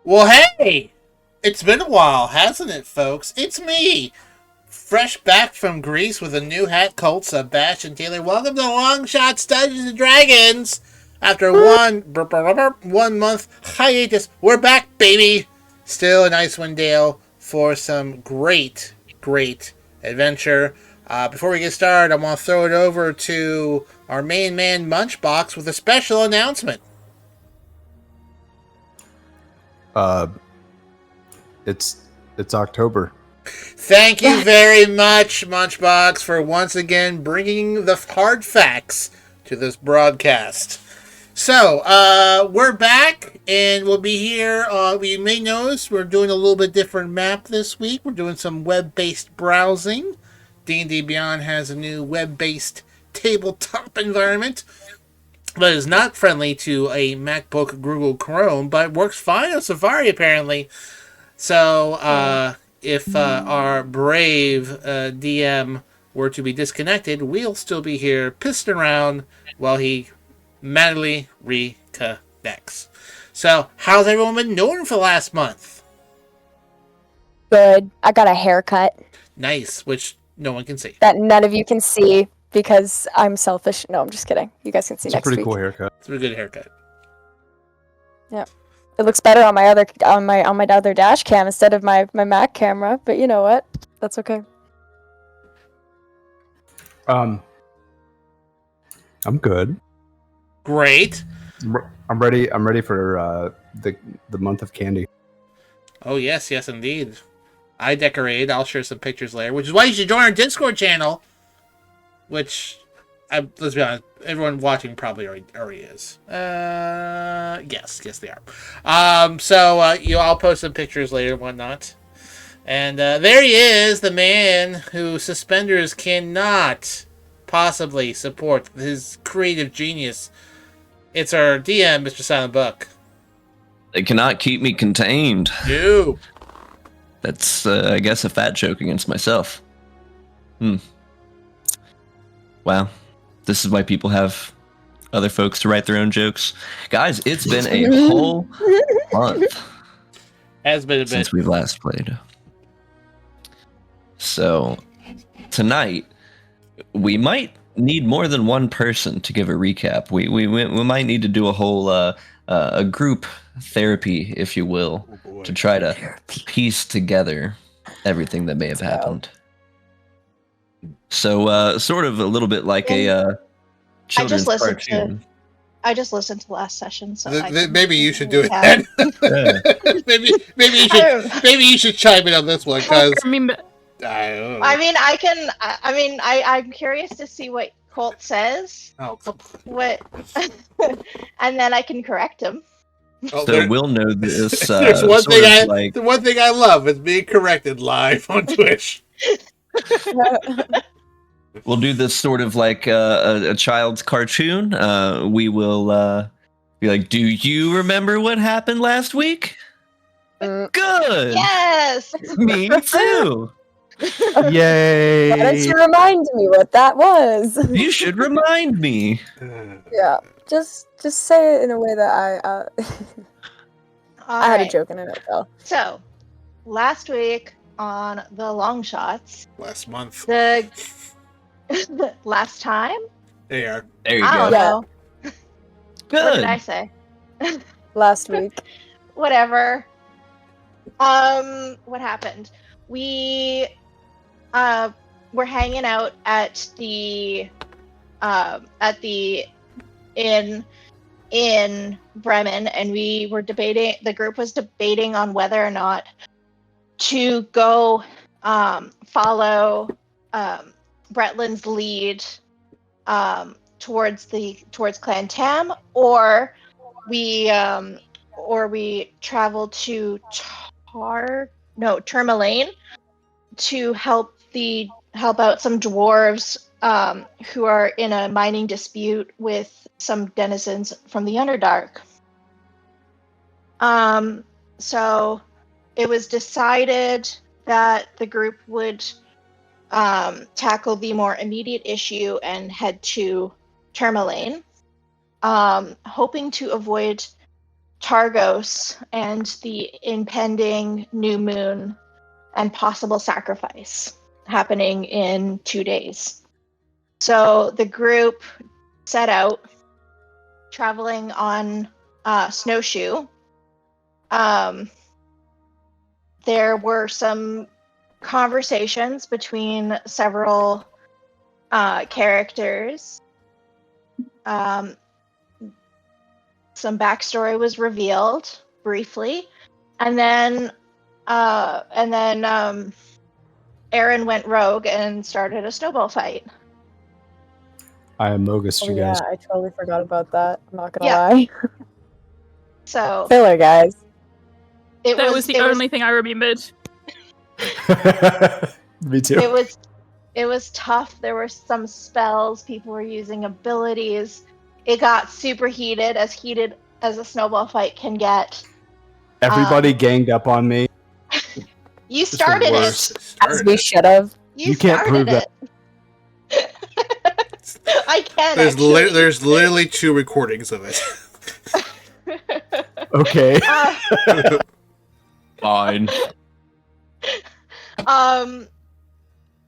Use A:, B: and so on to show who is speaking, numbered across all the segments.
A: Well, hey! It's been a while, hasn't it, folks? It's me! Fresh back from Greece with a new hat, Colt Sebastian Taylor. Welcome to Longshots Dungeons and Dragons! After one month hiatus, we're back, baby! Still in Icewind Dale for some great adventure. Before we get started, I want to throw it over to our main man, Munchbox, with a special announcement.
B: It's October.
A: Thank you very much, Munchbox, for once again bringing the hard facts to this broadcast. So, we're back, and we'll be here. You may notice we're doing a little bit different map this week. We're doing some web-based browsing. D&D Beyond has a new web-based tabletop environment, but is not friendly to a MacBook Google Chrome, but works fine on Safari, apparently. So, if our brave DM were to be disconnected, we'll still be here pissing around while he manually reconnects. So, how's everyone been doing for the last month?
C: Good. I got a haircut.
A: Nice, which no one can see.
C: That none of you can see because I'm selfish. No, I'm just kidding. You guys can see
B: It's
C: next
B: a pretty
C: week.
B: cool haircut.
A: It's a pretty good haircut.
C: Yeah. It looks better on my other dash cam instead of my Mac camera, but you know what? That's okay.
B: I'm good.
A: Great.
B: I'm ready. I'm ready for the month of candy.
A: Oh, yes, indeed. I decorated. I'll share some pictures later, which is why you should join our Discord channel, which, let's be honest, everyone watching probably already is. Yes, they are. I'll post some pictures later and whatnot. And there he is, the man whose suspenders cannot possibly support his creative genius. It's our DM, Mr. Silent Buck.
D: They cannot keep me contained.
A: You.
D: That's, I guess, a fat joke against myself. Wow. This is why people have other folks to write their own jokes. Guys, it's been a whole month.
A: Has been a bit
D: since we've last played. So, tonight, we might need more than one person to give a recap. We might need to do a whole a group therapy, if you will, to try to piece together everything that may have happened. So, sort of a little bit like a children's cartoon.
E: I just listened to last session, so
A: maybe you should do it then. maybe you should chime in on this one, because
E: I'm curious to see what Colt says.
A: Oh,
E: what, and then I can correct him.
D: So we'll know this.
A: There's the one thing I love is being corrected live on Twitch.
D: We'll do this sort of like a child's cartoon. We will be like, "Do you remember what happened last week?" Good.
E: Yes.
D: Me too.
B: Yay!
C: Why don't you remind me what that was?
D: You should remind me.
C: Yeah, just say it in a way that I had a joke in it though.
E: So, last week on the Longshots,
A: last month,
E: last time.
A: There
D: you go.
E: I don't know.
D: Good.
E: What did I say?
C: Last week.
E: Whatever. What happened? We were hanging out at the inn in Bremen, and we were debating. The group was debating on whether or not to go follow Bretlin's lead towards Clan Tam, or we travel to Termalaine to help out some dwarves who are in a mining dispute with some denizens from the Underdark. So it was decided that the group would tackle the more immediate issue and head to Termalaine. hoping to avoid Targos and the impending new moon and possible sacrifice happening in 2 days. So the group set out, traveling on snowshoe. There were some conversations between several characters. Some backstory was revealed briefly, and then Aaron went rogue and started a snowball fight.
B: I am Mogus,
C: Oh
B: you
C: yeah,
B: guys.
C: I totally forgot about that. I'm not gonna
E: Yeah.
C: lie.
E: So
C: Filler, guys.
F: That was the only thing I remembered.
B: Me too.
E: It was tough. There were some spells. People were using abilities. It got super heated as a snowball fight can get.
B: Everybody ganged up on me.
E: You
B: It's the
E: started it.
B: worst.
C: As we should have.
E: You
B: can't prove
E: started it. I can.
A: There's
E: actually.
A: there's literally 2 recordings of it.
B: Okay.
D: Fine.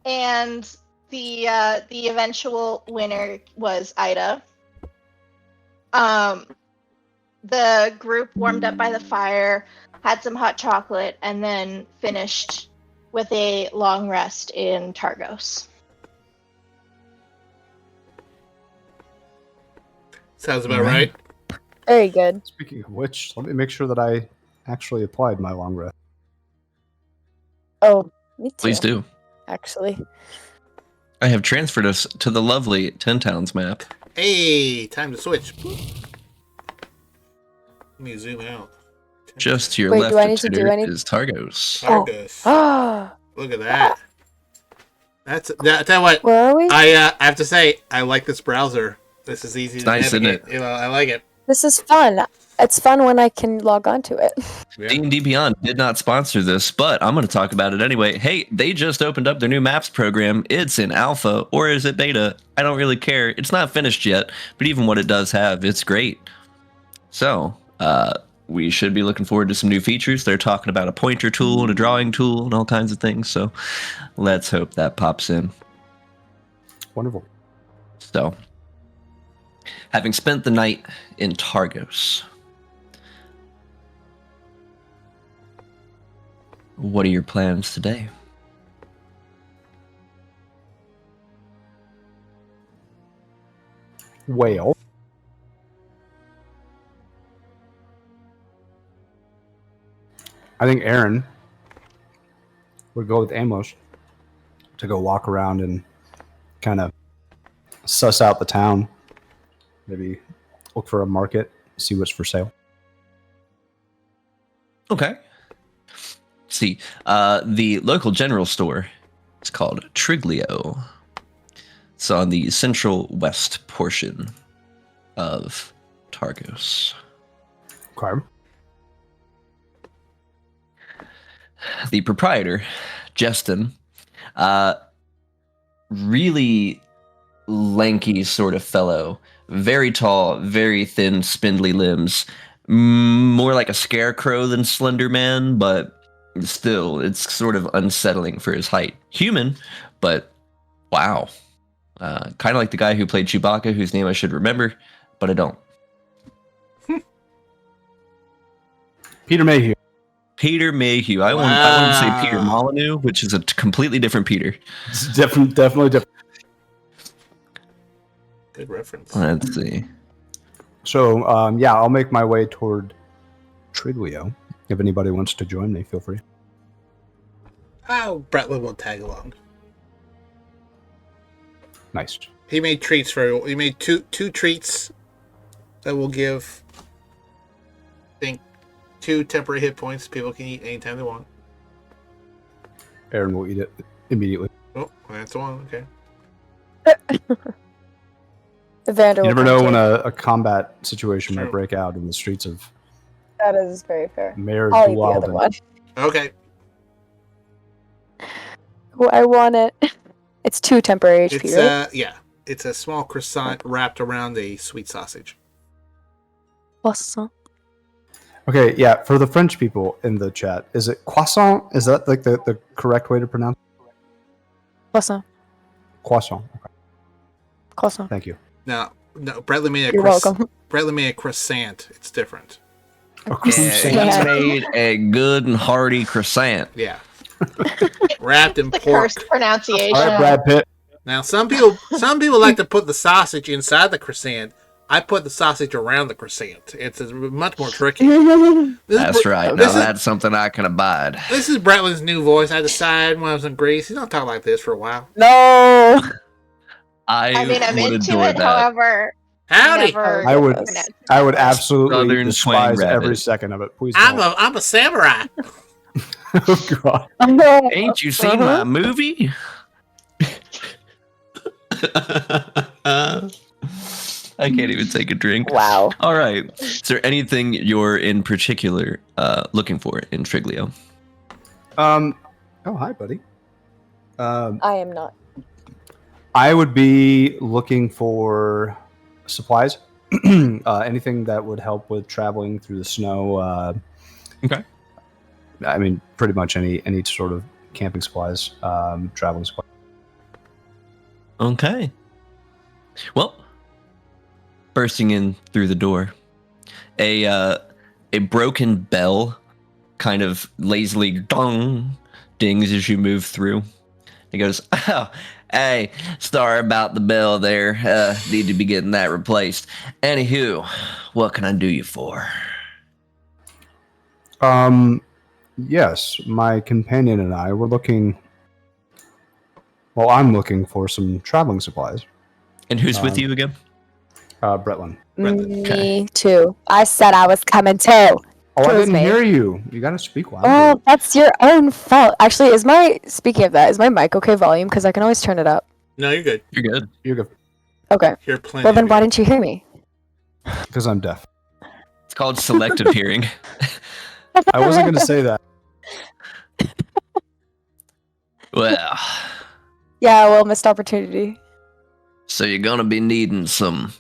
E: And the eventual winner was Ida. The group warmed up by the fire, had some hot chocolate, and then finished with a long rest in Targos.
A: Sounds about
B: Right.
A: right.
C: Very good.
B: Speaking of which, let me make sure that I actually applied my long rest.
C: Oh, me too.
D: Please do.
C: Actually.
D: I have transferred us to the lovely 10 Towns map.
A: Hey, time to switch. Let me zoom out.
D: Just to your
C: Wait,
D: left
C: do I
D: of
C: need to do
D: Titter
C: anything?
D: is Targos.
A: Targos.
C: Ah,
A: Look at that. Tell you what,
C: where are we?
A: I have to say, I like this browser. This is easy
D: It's
A: to
D: nice, isn't
A: navigate. You know, I like it.
C: This is fun. It's fun when I can log on to it.
A: Yeah.
D: D&D Beyond did not sponsor this, but I'm going to talk about it anyway. Hey, they just opened up their new maps program. It's in alpha, or is it beta? I don't really care. It's not finished yet, but even what it does have, it's great. So, we should be looking forward to some new features. They're talking about a pointer tool and a drawing tool and all kinds of things. So, let's hope that pops in.
B: Wonderful.
D: So, having spent the night in Targos, what are your plans today?
B: Whale. I think Aaron would go with Amos to go walk around and kind of suss out the town. Maybe look for a market, see what's for sale.
D: Okay. Let's see, the local general store is called Triglio. It's on the central west portion of Targos.
B: Okay.
D: The proprietor, Justin, really lanky sort of fellow, very tall, very thin, spindly limbs, more like a scarecrow than Slender Man, but still, it's sort of unsettling for his height. Human, but wow. Kind of like the guy who played Chewbacca, whose name I should remember, but I don't.
B: Peter Mayhew.
D: Peter Mayhew. I wanted to say Peter Molyneux, which is a completely different Peter.
B: It's definitely different.
A: Good reference.
D: Let's see.
B: So, yeah, I'll make my way toward Triglio. If anybody wants to join me, feel free.
A: Oh, Bretland won't tag along.
B: Nice.
A: He made two treats that will give, I think, 2 temporary hit points people can eat anytime they want.
B: Aaron will eat it immediately.
A: Oh, that's the one. Okay.
C: Evander
B: You
C: will
B: never
C: come
B: know
C: to
B: when
C: it.
B: a combat situation might
A: True.
B: break out in the streets of
C: That is very fair.
B: Mayor
C: I'll eat the other
B: Dualden.
C: one.
A: Okay.
C: Oh, I want it. It's 2 temporary HP,
A: It's
C: right?
A: yeah. It's a small croissant wrapped around a sweet sausage.
C: Croissant.
B: Okay, yeah. For the French people in the chat, is it croissant? Is that like the correct way to pronounce it?
C: Croissant.
B: Croissant. Okay,
C: Croissant.
B: thank you.
A: No, Bradley made a
C: You're welcome.
A: Bradley made a croissant. It's different.
B: A
D: Yeah,
B: croissant.
D: he made a good and hearty croissant.
A: Yeah. Wrapped in
E: The
A: pork.
E: cursed pronunciation.
B: All right, Brad Pitt.
A: Now some people like to put the sausage inside the croissant. I put the sausage around the croissant. It's much more tricky.
D: That's right. Now that's something I can abide.
A: This is Bradley's new voice. I decided when I was in Greece. He's not talk like this for a while.
C: No.
E: I mean, I'm
D: would
E: into
D: adore
E: it.
D: that.
E: However,
A: Howdy.
E: never
B: I would-
E: pronounce it.
B: I would absolutely
D: Southern
B: despise
D: twang
B: every
D: rabbit.
B: second of it. Please don't.
A: I'm a samurai.
B: Oh god.
D: Ain't you seen my movie? I can't even take a drink.
C: Wow.
D: All right. Is there anything you're in particular looking for in Triglio?
B: Oh, hi, buddy.
C: I am not.
B: I would be looking for supplies. Anything that would help with traveling through the snow.
D: Okay.
B: I mean, pretty much any sort of camping supplies, traveling supplies.
D: Okay. Well, bursting in through the door, a broken bell kind of lazily dings as you move through. It goes, oh, hey, sorry about the bell there. Need to be getting that replaced. Anywho, what can I do you for?
B: Yes, my companion and I were looking. Well, I'm looking for some traveling supplies.
D: And who's with you again?
B: Bretlin.
C: Me too. I said I was coming too.
B: Oh, I
C: Kills
B: didn't
C: me.
B: hear you. You gotta speak loud.
C: Oh, that's your own fault. Actually, speaking of that, is my mic okay volume? Because I can always turn it up.
A: No, you're good.
D: You're good.
B: You're good.
C: Okay.
A: You're plenty.
C: Well, then why didn't you hear me?
B: Because I'm deaf.
D: It's called selective hearing.
B: I wasn't gonna say that.
D: Well,
C: Yeah, well, missed opportunity.
D: so you're gonna be needing some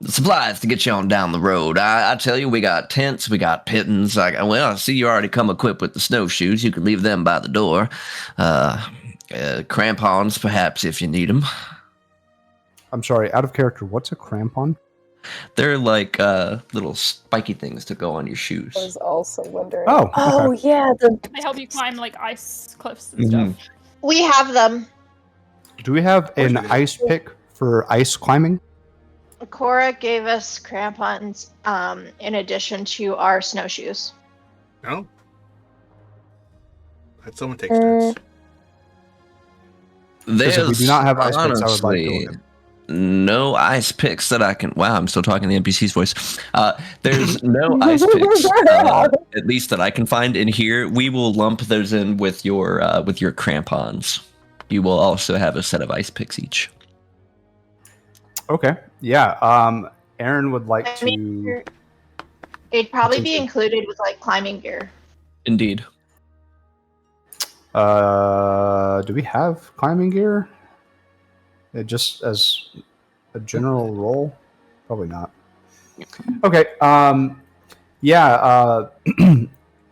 D: supplies to get you on down the road. I tell you, we got tents, we got pittons. I see you already come equipped with the snowshoes. You can leave them by the door. Crampons, perhaps, if you need them.
B: I'm sorry, out of character. What's a crampon?
D: They're like little spiky things to go on your shoes.
C: I was also wondering.
B: Oh,
C: Oh,
B: okay.
C: yeah.
F: They help you climb like ice cliffs and
D: Mhm.
F: stuff.
E: We have them.
B: Do we have an
A: we do.
B: ice pick for ice climbing?
E: Cora gave us crampons in addition to our snowshoes.
A: No. Let someone take notes.
D: There's
B: if we do not have ice picks, I would like to
D: honestly
B: look
D: no ice picks that I can. Wow, I'm still talking the NPC's voice. There's no ice picks, at least that I can find in here. We will lump those in with your crampons. You will also have a set of ice picks each.
B: Okay. Yeah. Aaron would like
E: I mean,
B: to.
E: it'd probably be
B: Continue.
E: included with like climbing gear.
D: Indeed.
B: Do we have climbing gear? Just as a general role? Probably not. Okay. Yeah.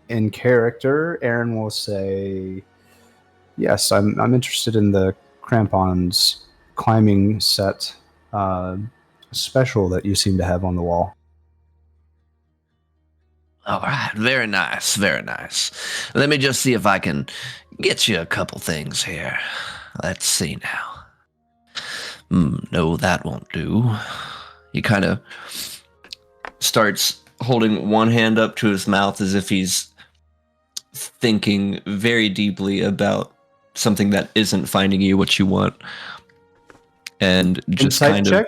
B: In character, Aaron will say, "Yes, I'm interested in the crampons climbing set special that you seem to have on the wall."
D: All right, very nice, very nice. Let me just see if I can get you a couple things here. Let's see now. No, that won't do. He kind of starts holding one hand up to his mouth as if he's thinking very deeply about something that isn't finding you what you want. And just
B: Insight
D: kind
B: check?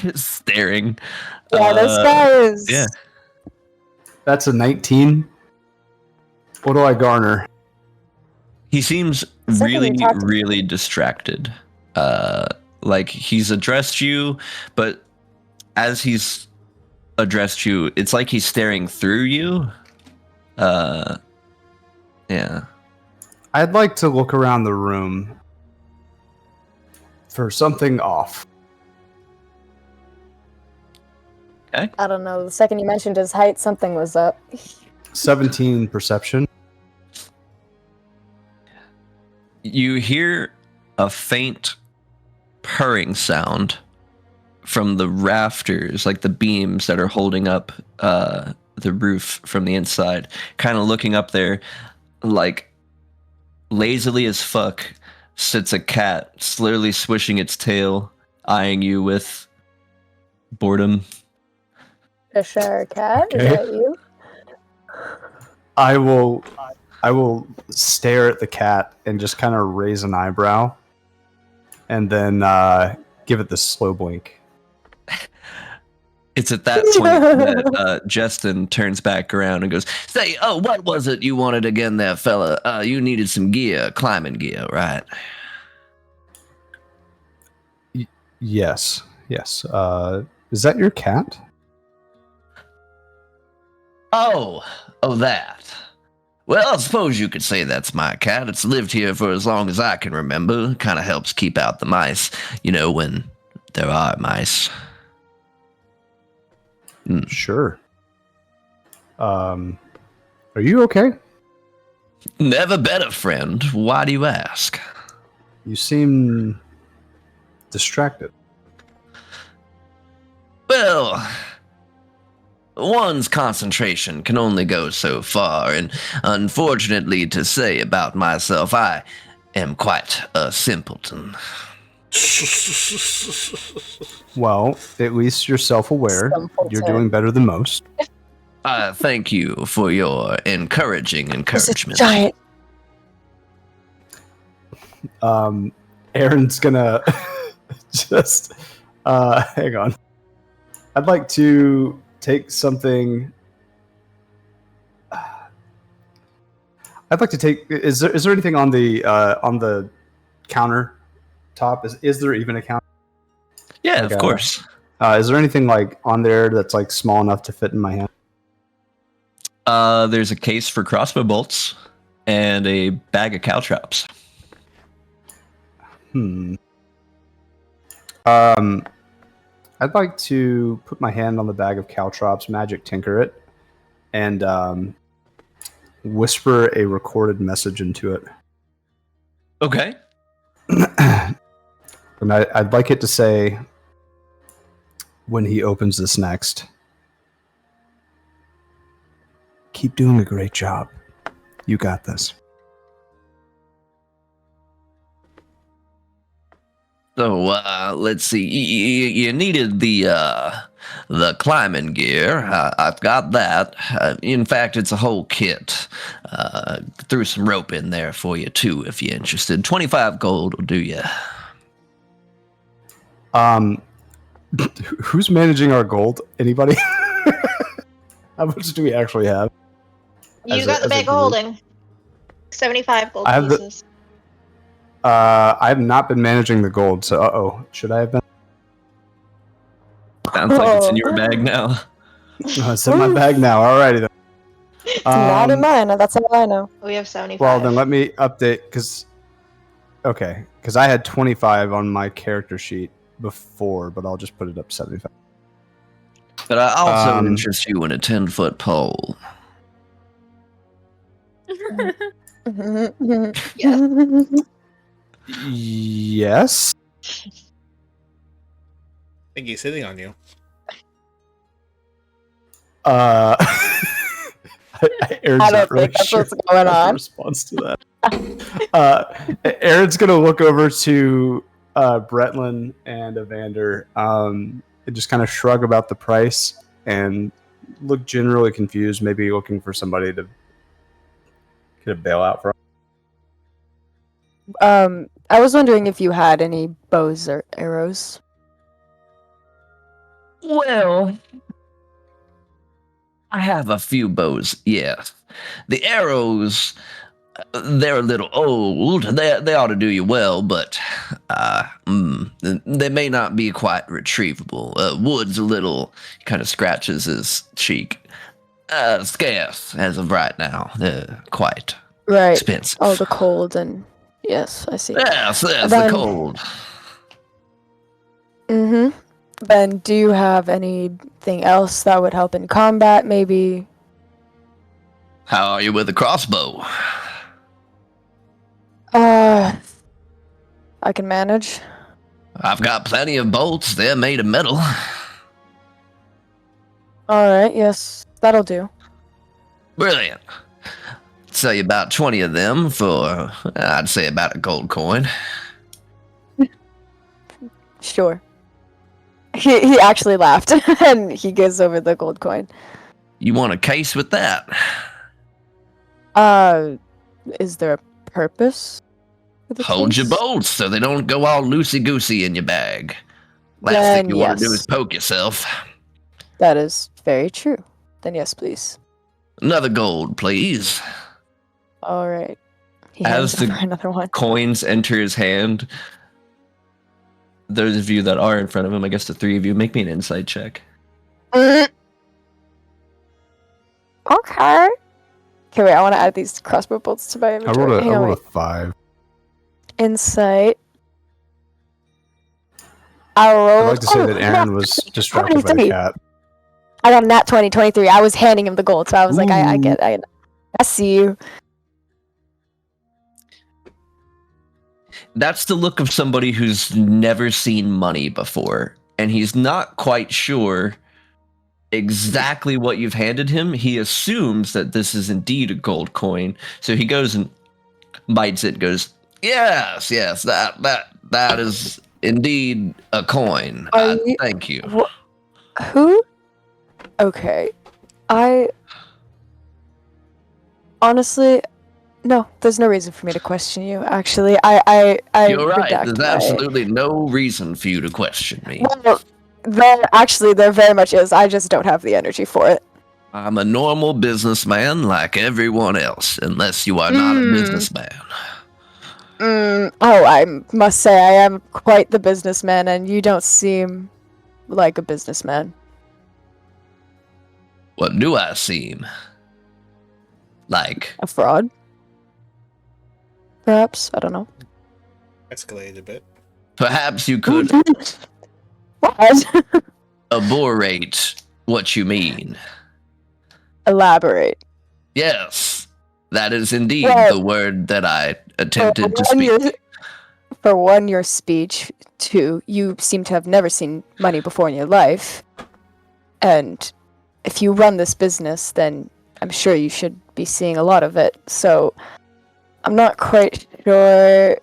D: of staring.
C: Yeah, this guy is.
D: yeah.
B: That's a 19. What do I garner?
D: He seems
C: Second
D: really,
C: you talked to-
D: really distracted. Like he's addressed you, but as he's addressed you, it's like he's staring through you. Yeah.
B: I'd like to look around the room for something off.
D: Okay.
C: I don't know. The second you mentioned his height, something was up.
B: 17 perception.
D: You hear a faint purring sound from the rafters, like the beams that are holding up the roof from the inside. Kind of looking up there, like lazily as fuck, sits a cat, slowly swishing its tail, eyeing you with boredom.
C: Cheshire Cat,
B: Okay.
C: is that you?
B: I will stare at the cat and just kind of raise an eyebrow, and then give it the slow blink.
D: It's at that point that Justin turns back around and goes, "Say, oh, what was it you wanted again there, fella? You needed some gear, climbing gear, right?"
B: Yes. Is that your cat?
D: Oh, that. Well, I suppose you could say that's my cat. It's lived here for as long as I can remember. Kind of helps keep out the mice, when there are mice.
B: Sure. Are you okay?
D: Never better, friend. Why do you ask?
B: You seem distracted.
D: Well, one's concentration can only go so far, and unfortunately to say about myself, I am quite a simpleton.
B: Well, at least you're self-aware.
C: Simpleton.
B: You're doing better than most.
D: Thank you for your encouraging
C: This is
D: encouragement.
C: giant.
B: Aaron's gonna just hang on. I'd like to take something. I'd like to take. Is there anything on the counter top? Is there even a counter?
D: Yeah,
B: Like
D: of course.
B: Is there anything like on there that's like small enough to fit in my hand?
D: There's a case for crossbow bolts and a bag of caltrops.
B: I'd like to put my hand on the bag of caltrops, magic tinker it, and whisper a recorded message into it.
D: Okay.
B: And I'd like it to say, when he opens this next, keep doing a great job. You got this.
D: So let's see. You needed the climbing gear. I've got that. In fact, it's a whole kit. Threw some rope in there for you too, if you're interested. 25 gold will do you.
B: Who's managing our gold? Anybody? How much do we actually have?
E: You
B: As
E: got the
B: a
E: bag
B: group?
E: holding 75 gold
B: I have the-
E: pieces.
B: I have not been managing the gold, so should I have been?
D: Sounds like it's in your bag now.
B: Oh, it's in my bag now. Alrighty then.
C: It's not in mine. That's all I know.
E: We have 75.
B: Well, then let me update because I had 25 on my character sheet before, but I'll just put it up 75.
D: But I also interest you in a 10-foot pole.
B: Yes.
A: I think he's sitting on you.
B: Aaron's
C: I don't
B: not really
C: think that's
B: sure
C: what's going
B: how to
C: on.
B: response to that. Aaron's gonna look over to Bretlin and Evander and just kind of shrug about the price and look generally confused, maybe looking for somebody to get a bailout from.
C: I was wondering if you had any bows or arrows.
D: Well, I have a few bows, yes. The arrows, they're a little old. They ought to do you well, but they may not be quite retrievable. Wood's a little, kind of scratches his cheek. Scarce as of right now. Quite
C: Right.
D: expensive.
C: Oh, the cold and yes, I see.
D: Yes, the
C: Then-
D: cold.
C: Mm-hmm. Ben, do you have anything else that would help in combat, maybe?
D: How are you with a crossbow?
C: I can manage.
D: I've got plenty of bolts. They're made of metal.
C: Alright, yes, that'll do.
D: Brilliant. Sell you about 20 of them for, I'd say, about a gold coin.
C: Sure. He actually laughed, and he gives over the gold coin.
D: You want a case with that?
C: Is there a purpose for the
D: Hold your
C: case?
D: bolts so they don't go all loosey-goosey in your bag. Last
C: Then
D: thing you want to do
C: yes.
D: is poke yourself.
C: That is very true. Then yes, please.
D: Another gold, please.
C: Alright. He
D: As
C: hands
D: the
C: over another one.
D: coins enter his hand, those of you that are in front of him, I guess the three of you, make me an insight check.
C: Okay. Okay, wait, I want to add these crossbow bolts to my
B: I
C: inventory. Hang on,
B: rolled a
C: wait.
B: 5.
C: Insight. I rolled.
B: I'd like to say that Aaron was distracted by the
C: 23.
B: cat.
C: I got a nat 20, 23. I was handing him the gold, so I was like, I see you.
D: That's the look of somebody who's never seen money before, and he's not quite sure exactly what you've handed him. He assumes that this is indeed a gold coin, so he goes and bites it, goes, yes, that is indeed a coin. Thank you.
C: Who? Okay. Honestly, no, there's no reason for me to question you, actually. I
D: You're right.
C: redact
D: There's
C: my-
D: absolutely no reason for you to question me.
C: Well, there very much is. I just don't have the energy for it.
D: I'm a normal businessman like everyone else, unless you are not a businessman.
C: Oh, I must say I am quite the businessman, and you don't seem like a businessman.
D: What do I seem like?
C: A fraud? Perhaps? I don't know.
A: Escalated a bit.
D: Perhaps you could
C: What?
D: elaborate what you mean.
C: Elaborate.
D: Yes, that is indeed
C: Well,
D: the word that I attempted to speak.
C: For one, your speech. Two, you seem to have never seen money before in your life. And if you run this business, then I'm sure you should be seeing a lot of it. So I'm not quite sure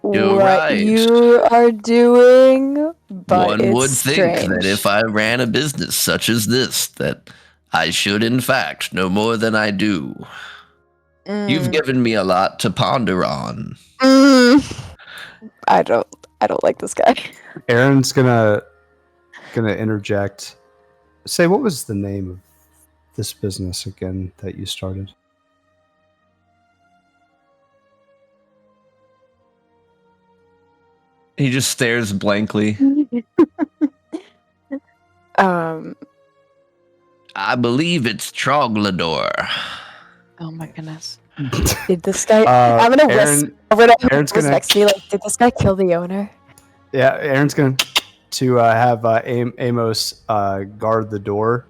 D: You're
C: what
D: right.
C: you are doing, but
D: One
C: it's
D: would think
C: strange.
D: that if I ran a business such as this, that I should in fact know more than I do. You've given me a lot to ponder on.
C: I don't like this guy.
B: Aaron's gonna interject. Say, what was the name of this business again that you started?
D: He just stares blankly. I believe it's Troglador.
C: Oh my goodness. Did this guy? I'm gonna whisper over to
B: Aaron's
C: who's
B: gonna-
C: next to me. Like, did this guy kill the owner?
B: Yeah, Aaron's going to have Amos guard the door.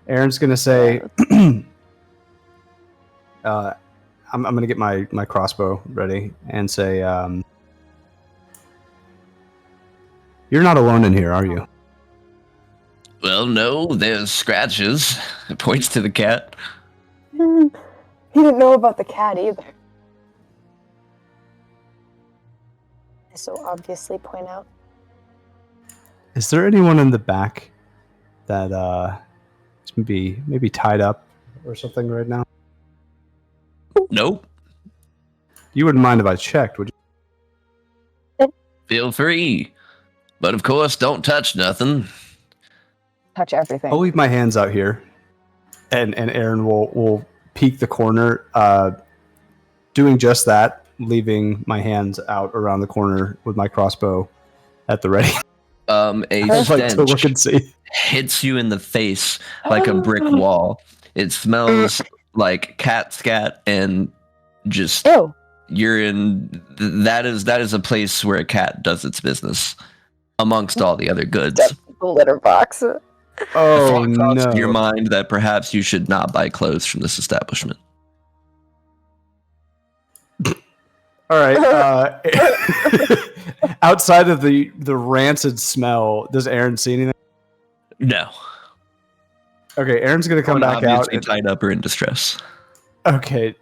B: Aaron's going to say, I'm going to get my crossbow ready and say, you're not alone in here, are you?
D: Well, no, there's scratches. It points to the cat.
C: He didn't know about the cat either. I so obviously point out.
B: Is there anyone in the back that is maybe tied up or something right now?
D: Nope.
B: You wouldn't mind if I checked, would you?
D: Feel free. But of course, don't touch nothing.
C: Touch everything.
B: I'll leave my hands out here, and Aaron will peek the corner, doing just that, leaving my hands out around the corner with my crossbow at the ready.
D: A
B: I'd like to look
D: stench
B: and see.
D: hits you in the face like a brick wall. It smells like cat scat and just
C: Ew.
D: you're in. That is a place where a cat does its business amongst all the other goods.
C: the litter box.
B: Oh
D: Thought crossed
B: no!
D: your mind that perhaps you should not buy clothes from this establishment.
B: All right. Outside of the rancid smell, does Aaron see anything?
D: No.
B: Okay, Aaron's gonna come back out.
D: Obviously tied up or in distress.
B: Okay.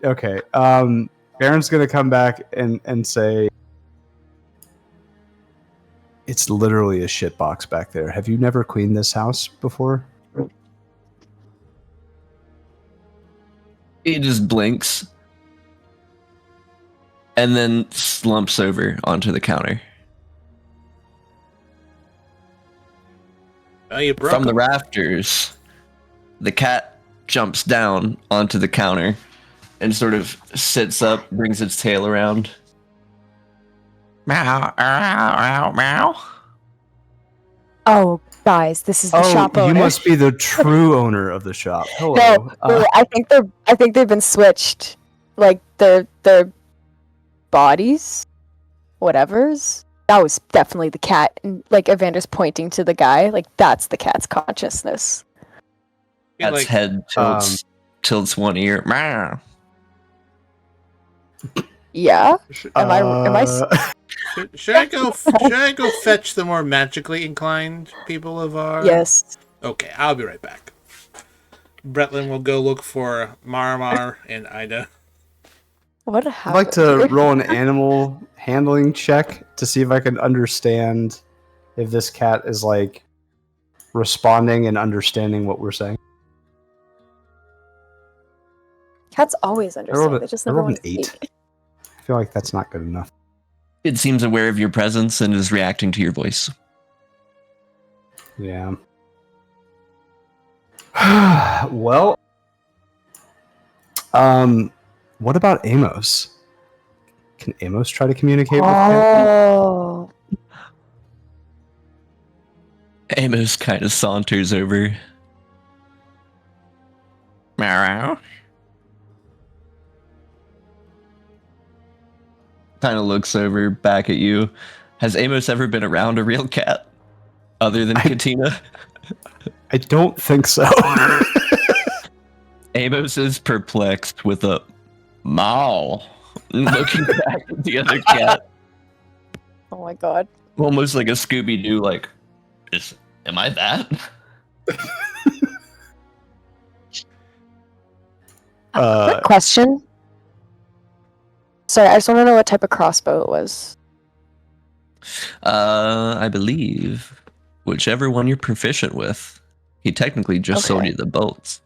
B: Aaron's gonna come back and say, "It's literally a shit box back there. Have you never cleaned this house before?"
D: He just blinks and then slumps over onto the counter.
A: Oh, you broke
D: From the
A: him.
D: rafters, the cat jumps down onto the counter and sort of sits up, brings its tail around. Meow, meow, meow.
C: Oh, guys, this is the shop owner.
B: You must be the true owner of the shop. Hello.
C: No, I think they've been switched. Like their bodies, whatever's. That was definitely the cat, and like Evander's pointing to the guy. Like that's the cat's consciousness.
A: Yeah,
D: Cat's
A: like,
D: head tilts one ear. Meow.
C: Yeah. Am I?
A: should I go fetch the more magically inclined people of our?
C: Yes.
A: Okay, I'll be right back. Bretlin will go look for Maramar and Ida.
C: What
B: I'd
C: happened?
B: like to roll an animal handling check to see if I can understand if this cat is like responding and understanding what we're saying.
C: Cats always understand. They just never
B: rolled
C: want
B: an
C: to
B: 8.
C: speak.
B: I feel like that's not good enough.
D: It seems aware of your presence and is reacting to your voice.
B: Yeah. Well, what about Amos? Can Amos try to communicate with cat?
C: Oh.
D: Amos kind of saunters over. Meow. Kind of looks over back at you. Has Amos ever been around a real cat other than Katina?
B: I don't think so.
D: Amos is perplexed with a mow, looking back at the other cat,
C: Oh my god.
D: almost like a Scooby-Doo. Like, am I that?
C: Quick question. Sorry, I just want to know what type of crossbow it was.
D: I believe whichever one you're proficient with. He technically just sold
C: Okay.
D: you the bolts.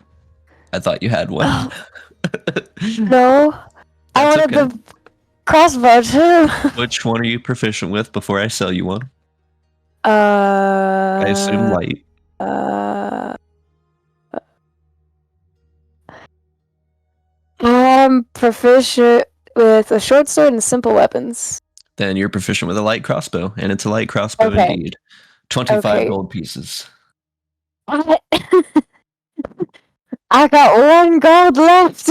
D: I thought you had one.
C: No, I
D: That's
C: wanted
D: okay.
C: the crossbow too.
D: Which one are you proficient with before I sell you one?
C: I
D: I assume light.
C: I'm proficient with a short sword and simple weapons.
D: Then you're proficient with a light crossbow, and it's a light crossbow
C: Okay.
D: indeed. 25
C: Okay.
D: gold pieces.
C: What? I got 1 gold left.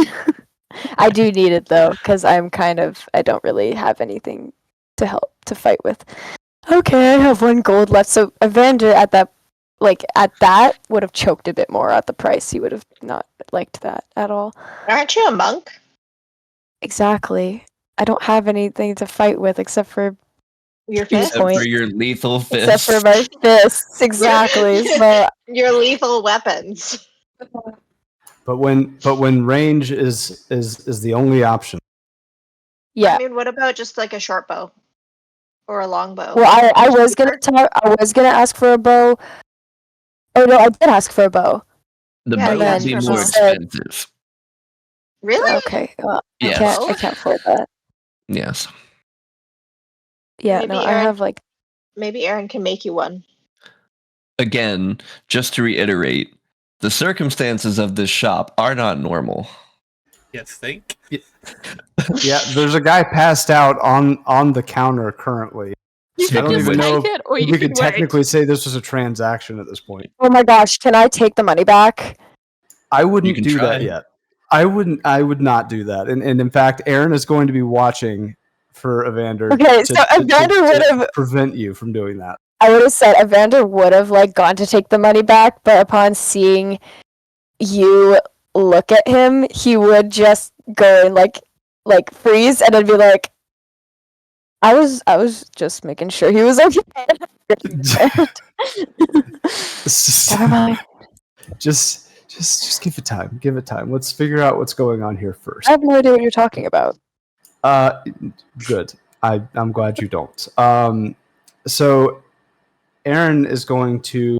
C: I do need it though, because I don't really have anything to help to fight with. Okay, I have 1 gold left. So Evander at that would have choked a bit more at the price. He would have not liked that at all.
E: Aren't you a monk?
C: Exactly. I don't have anything to fight with except for
E: Your
C: Good
E: fist?
D: Except
C: point.
D: for your lethal fist.
C: except for my fists. Exactly. So
E: Your lethal weapons.
B: But when range is the only option.
C: yeah.
E: I mean, what about just like a short bow or a long bow?
C: Well, I was gonna ask for a bow. Oh no, I did ask for a bow.
D: The
E: Yeah,
D: bow
C: yeah,
D: would be
C: for
D: more
C: sure.
D: expensive.
E: Really?
C: Okay. Well,
D: Yes.
C: I can't afford that.
D: Yes.
C: Yeah,
E: Maybe
C: no, I
E: Aaron-
C: have like
E: Maybe Aaron can make you one.
D: Again, just to reiterate, the circumstances of this shop are not normal.
A: You think?
B: Yeah, there's a guy passed out on the counter currently.
F: You
B: I
F: could
B: don't
F: just
B: even know
F: take it, or you
B: we could
F: could
B: technically
F: wait.
B: say this was a transaction at this point.
C: oh my gosh, can I take the money back?
B: I wouldn't
D: can
B: do
D: try.
B: that yet. I would not do that. And in fact, Aaron is going to be watching for Evander.
C: Okay, so Evander would have
B: prevent you from doing that.
C: I would have said Evander would have like gone to take the money back, but upon seeing you look at him, he would just go and like freeze and then be like, I was just making sure he was okay. Never mind.
B: Just give it time. Give it time. Let's figure out what's going on here first.
C: I have no idea what you're talking about.
B: Good. I'm glad you don't. So Aaron is going to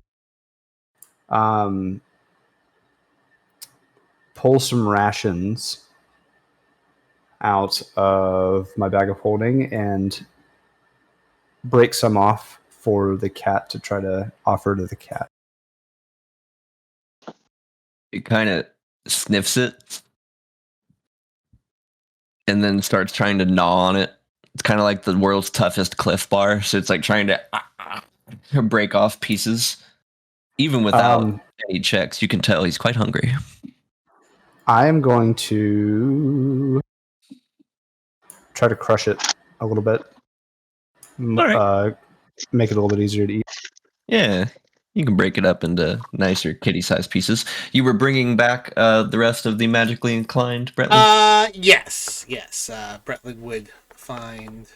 B: pull some rations out of my bag of holding and break some off for the cat to try to offer to the cat.
D: It kind of sniffs it and then starts trying to gnaw on it. It's kind of like the world's toughest Cliff Bar, so it's like trying to break off pieces. Even without any checks, you can tell he's quite hungry.
B: I am going to try to crush it a little bit.
D: Right.
B: Make it a little bit easier to eat.
D: Yeah, you can break it up into nicer kitty-sized pieces. You were bringing back the rest of the magically inclined, Bretlin?
A: Yes. Bretlin would find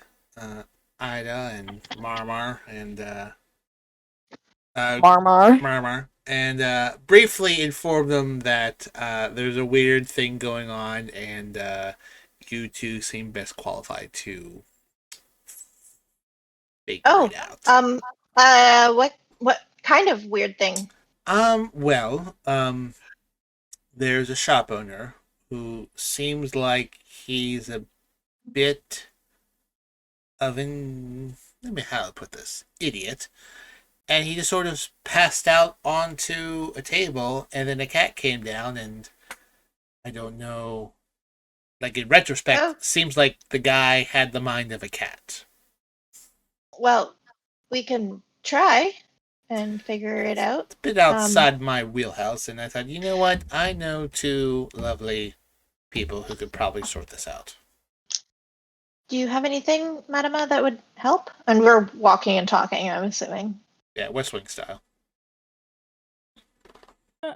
A: Ida and Marmar and
C: Marmar.
A: and briefly inform them that there's a weird thing going on, and you two seem best qualified to figure it out.
E: What kind of weird thing?
A: There's a shop owner who seems like he's a bit of how to put this, idiot. And he just sort of passed out onto a table, and then a cat came down, and I don't know. Like, in retrospect, seems like the guy had the mind of a cat.
E: Well, we can try and figure it out.
A: It's a bit outside my wheelhouse, and I thought, you know what? I know two lovely people who could probably sort this out.
E: Do you have anything, Madama, that would help? And we're walking and talking, I'm assuming.
A: Yeah, West Wing style.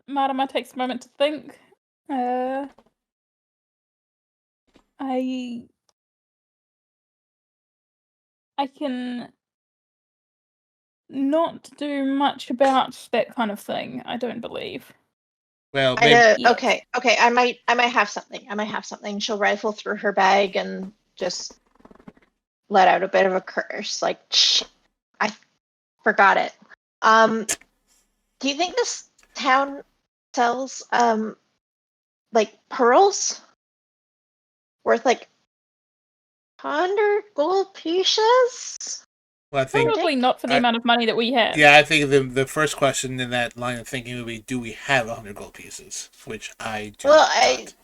F: Madama takes a moment to think. I can not do much about that kind of thing, I don't believe.
A: Well,
E: okay. I might have something. She'll rifle through her bag and just let out a bit of a curse, like, shh, I forgot it. Do you think this town sells like pearls worth like 100 gold pieces?
A: Well, I think
F: probably not for the amount of money that we have.
A: Yeah, I think the first question in that line of thinking would be, do we have 100 gold pieces? Which I do not.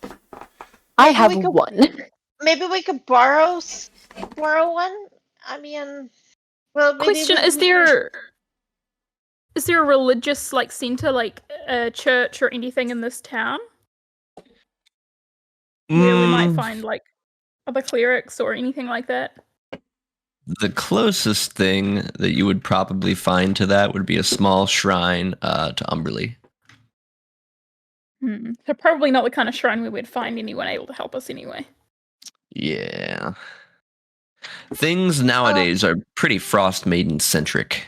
C: I have one.
E: Maybe we could borrow one? I mean, well, maybe
F: question, is there a religious like center, like a church or anything in this town? Where we might find like other clerics or anything like that?
D: The closest thing that you would probably find to that would be a small shrine to Umberly.
F: So probably not the kind of shrine we would find anyone able to help us anyway.
D: Yeah. Things nowadays are pretty Frost Maiden centric.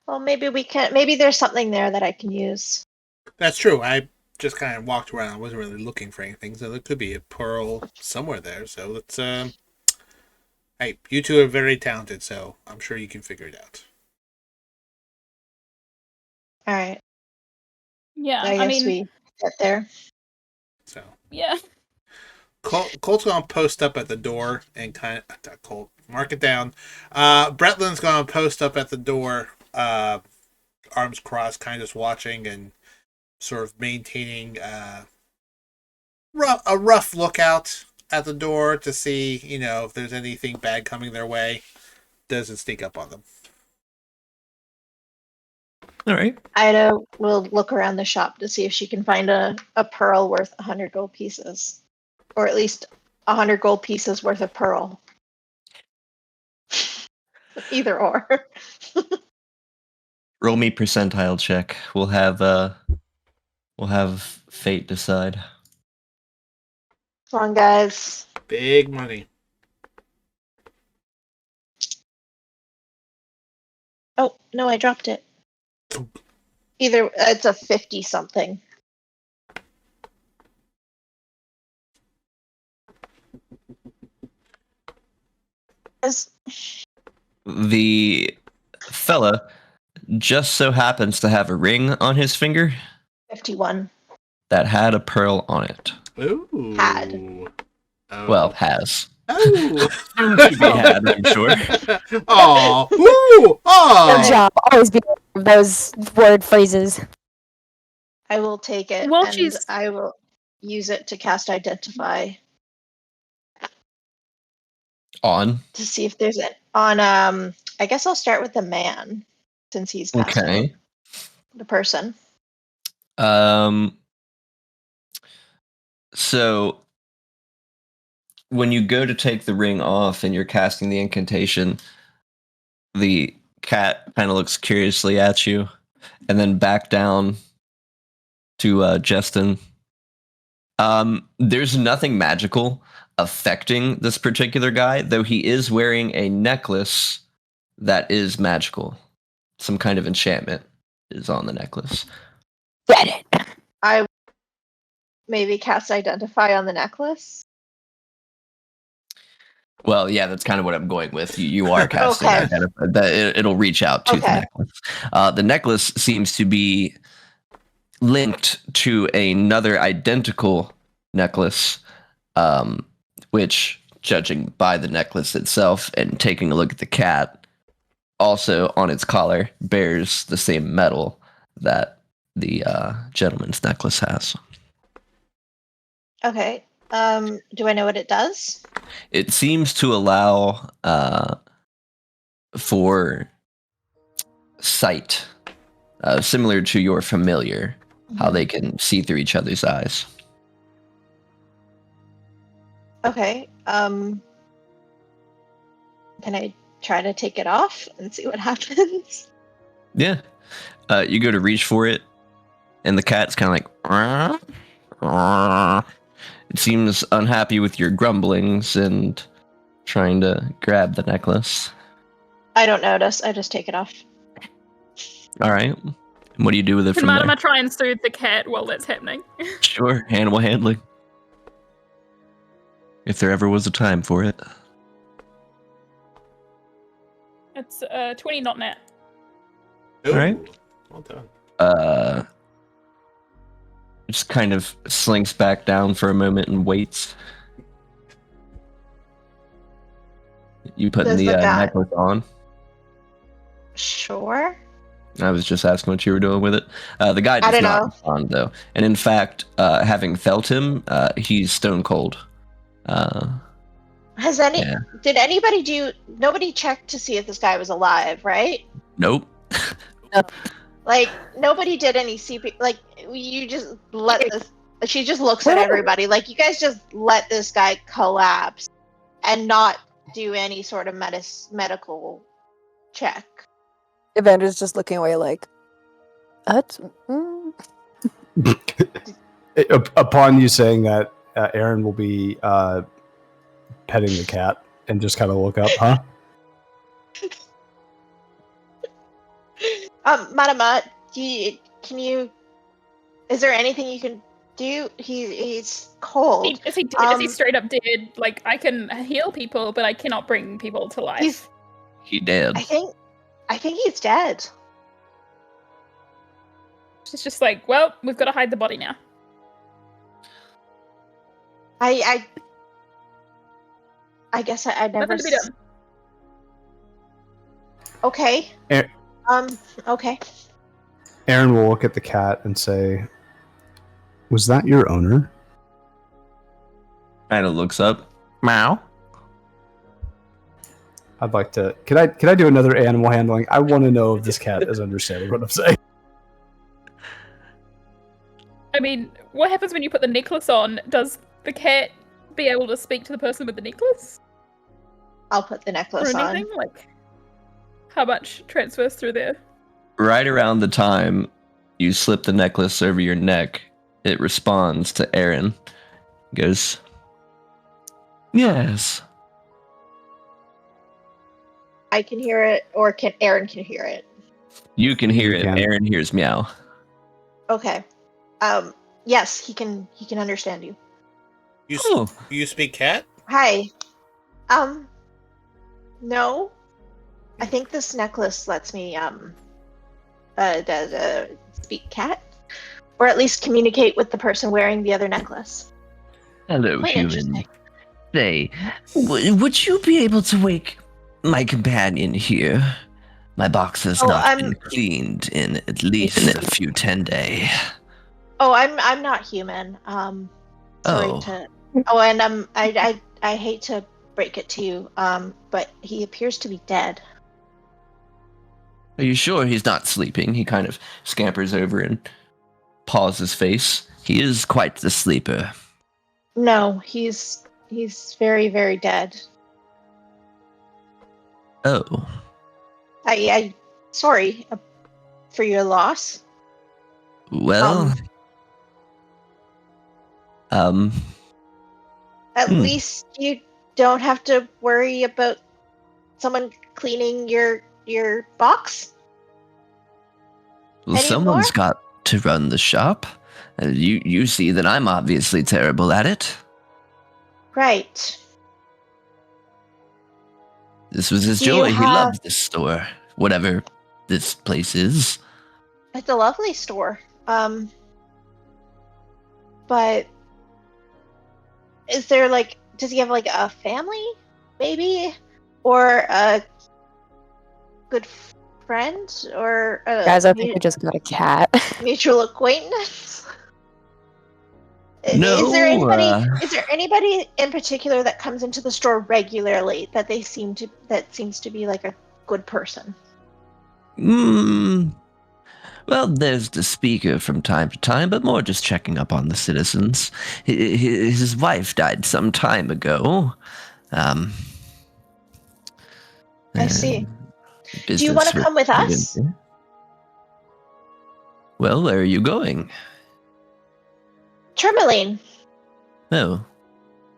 E: Well, maybe there's something there that I can use.
A: That's true. I just kind of walked around. I wasn't really looking for anything, so there could be a pearl somewhere there. So let's hey, you two are very talented, so I'm sure you can figure it out.
E: All right.
F: Yeah,
E: I guess we get there.
A: So
F: yeah.
A: Colt's gonna post up at the door and Colt, mark it down. Bretlin's gonna post up at the door, arms crossed, kind of just watching and sort of maintaining a rough lookout at the door to see, if there's anything bad coming their way. Doesn't sneak up on them.
D: All right.
E: Ida will look around the shop to see if she can find a pearl worth 100 gold pieces. Or at least 100 gold pieces worth of pearl. Either or.
D: Roll me percentile check. We'll have fate decide.
E: Come on, guys.
A: Big money.
E: Oh, no, I dropped it. Either it's a 50 something.
D: The fella just so happens to have a ring on his finger
E: 51.
D: that had a pearl on it.
A: Ooh.
E: Had.
A: Oh.
D: Well, has.
A: Oh.
D: Soon to be had, I'm sure.
A: Aw. Ooh. Aw.
C: Good job. Always be those word phrases.
E: I will take it
F: Well,
E: and
F: she's-
E: I will use it to cast Identify
D: On.
E: to see if there's it on. I guess I'll start with the man since he's casting
D: Okay.
E: the person.
D: So when you go to take the ring off and you're casting the incantation, the cat kind of looks curiously at you and then back down to Justin. There's nothing magical affecting this particular guy, though he is wearing a necklace that is magical. Some kind of enchantment is on the necklace.
C: Get it.
E: I maybe cast Identify on the necklace.
D: Well, yeah, that's kind of what I'm going with. You are casting
E: Okay.
D: it'll reach out to the
E: Okay.
D: necklace. The necklace seems to be linked to another identical necklace, which, judging by the necklace itself and taking a look at the cat, also on its collar bears the same metal that the gentleman's necklace has.
E: Okay. Do I know what it does?
D: It seems to allow for sight, similar to your familiar, how they can see through each other's eyes.
E: Okay. Can I try to take it off and see what happens?
D: Yeah. You go to reach for it, and the cat's kind of like, "Rah, rah." It seems unhappy with your grumblings and trying to grab the necklace.
E: I don't notice. I just take it off.
D: All right. What do you do with it
F: Can
D: from there?
F: Madama try and soothe the cat while that's happening?
D: Sure, animal handling. If there ever was a time for it.
F: It's 20, not nat.
A: Ooh.
D: All right.
A: Well done.
D: Just kind of slinks back down for a moment and waits. You putting
E: Does
D: the
E: the guy-
D: necklace on?
E: Sure.
D: I was just asking what you were doing with it. The guy does
E: don't
D: not
E: know.
D: respond, though. And in fact, having felt him, he's stone cold.
E: Has any?
D: Yeah.
E: Did anybody do? Nobody checked to see if this guy was alive, right?
D: Nope.
E: Like nobody did any CP. Like you just let this. She just looks at everybody. Like you guys just let this guy collapse and not do any sort of medical check.
C: Evander's just looking away like, what?
B: Upon you saying that, Aaron will be petting the cat and just kind of look up, huh?
E: Madama, can you? Is there anything you can do? He's cold.
F: Is he straight up dead? Like, I can heal people, but I cannot bring people to life.
D: He did.
E: I think he's dead.
F: It's just like, well, we've got to hide the body now.
E: I guess I never.
F: Nothing to be done.
E: Okay.
B: Er-
E: Okay.
B: Aaron will look at the cat and say, "Was that your owner?"
D: Kind of looks up. Meow.
B: I'd like to. Can I do another animal handling? I want to know if this cat is understanding what I'm saying.
F: I mean, what happens when you put the necklace on? Does the cat be able to speak to the person with the necklace
E: I'll put the
F: or
E: necklace
F: anything?
E: on.
F: Like, how much transfers through there?
D: Right around the time you slip the necklace over your neck, it responds to Aaron. It goes, yes.
E: I can hear it, or Aaron can hear it.
D: You can hear
B: You
D: it.
B: can.
D: Aaron hears meow.
E: Okay. Yes, he can understand you.
A: You speak cat?
E: Hi. No. I think this necklace lets me speak cat, or at least communicate with the person wearing the other necklace.
D: Hello,
E: Quite
D: human.
E: interesting.
D: Say, would you be able to wake my companion here? My box has
E: Oh,
D: not been cleaned in at least a few 10 days.
E: Oh, I'm not human. Sorry
D: Oh.
E: to. Oh, and I hate to break it to you. But he appears to be dead.
D: Are you sure he's not sleeping? He kind of scampers over and paws his face. He is quite the sleeper.
E: No, he's very, very dead.
D: Oh.
E: I sorry for your loss.
D: Well.
E: At least you don't have to worry about someone cleaning your box.
D: Well,
E: anymore?
D: someone's got to run the shop. You see that I'm obviously terrible at it.
E: Right.
D: This was his
E: Do you
D: joy. He
E: have-
D: loves this store. Whatever this place is.
E: It's a lovely store. But is there does he have a family, maybe? Or a good friend? Or a
C: Guys, I think we just got a cat.
E: mutual acquaintance?
D: No,
E: Is there anybody in particular that comes into the store regularly that seems to be like a good person?
D: Well, there's the speaker from time to time, but more just checking up on the citizens. His wife died some time ago.
E: I see. Do you
D: business
E: want to come with us?
D: Well, where are you going?
E: Termalaine.
D: Oh,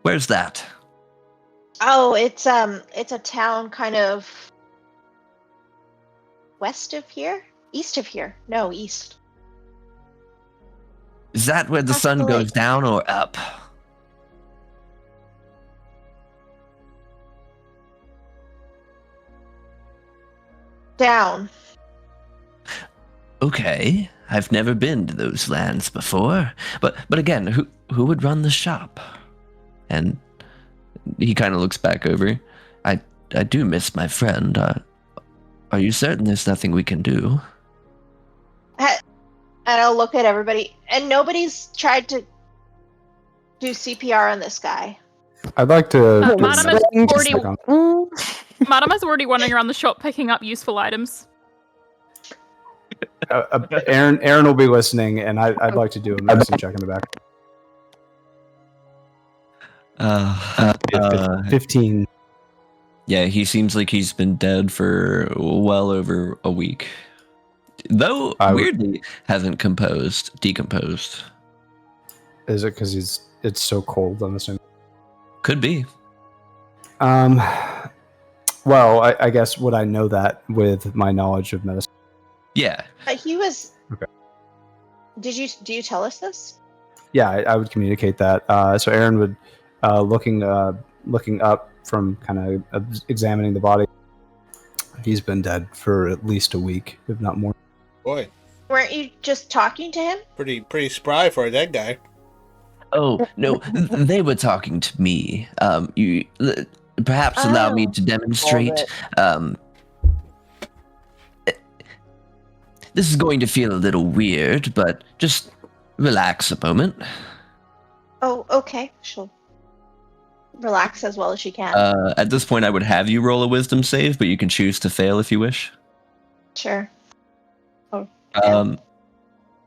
D: where's that?
E: Oh, it's a town kind of west of here? East of here. No, east.
D: Is that where the
E: Across
D: sun
E: the
D: goes
E: lake.
D: down or up?
E: Down.
D: Okay, I've never been to those lands before. But again, who would run the shop? And he kind of looks back over. I do miss my friend. Are you certain there's nothing we can do?
E: And I'll look at everybody. And nobody's tried to do CPR on this guy.
B: I'd like to.
F: Oh,
B: do
F: Madam
B: another
F: is
B: check
F: already-
B: on-
F: Madama's already wandering around the shop picking up useful items.
B: Aaron will be listening, and I'd like to do a medicine check in the back. 15.
D: Yeah, he seems like he's been dead for well over a week. Though, weirdly, hasn't decomposed.
B: Is it because it's so cold? I'm assuming.
D: Could be.
B: Well, I guess would I know that with my knowledge of medicine?
D: Yeah.
E: He was.
B: Okay.
E: Do you tell us this?
B: Yeah, I would communicate that. So Aaron would, looking up from kind of examining the body. He's been dead for at least a week, if not more.
A: Boy,
E: Weren't you just talking to him?
A: pretty spry for a dead guy.
D: Oh, no, they were talking to me. You perhaps allow me to demonstrate. This is going to feel a little weird, but just relax a moment.
E: Oh, okay. She'll relax as well as she can.
D: At this point, I would have you roll a wisdom save, but you can choose to fail if you wish.
E: Sure. Oh.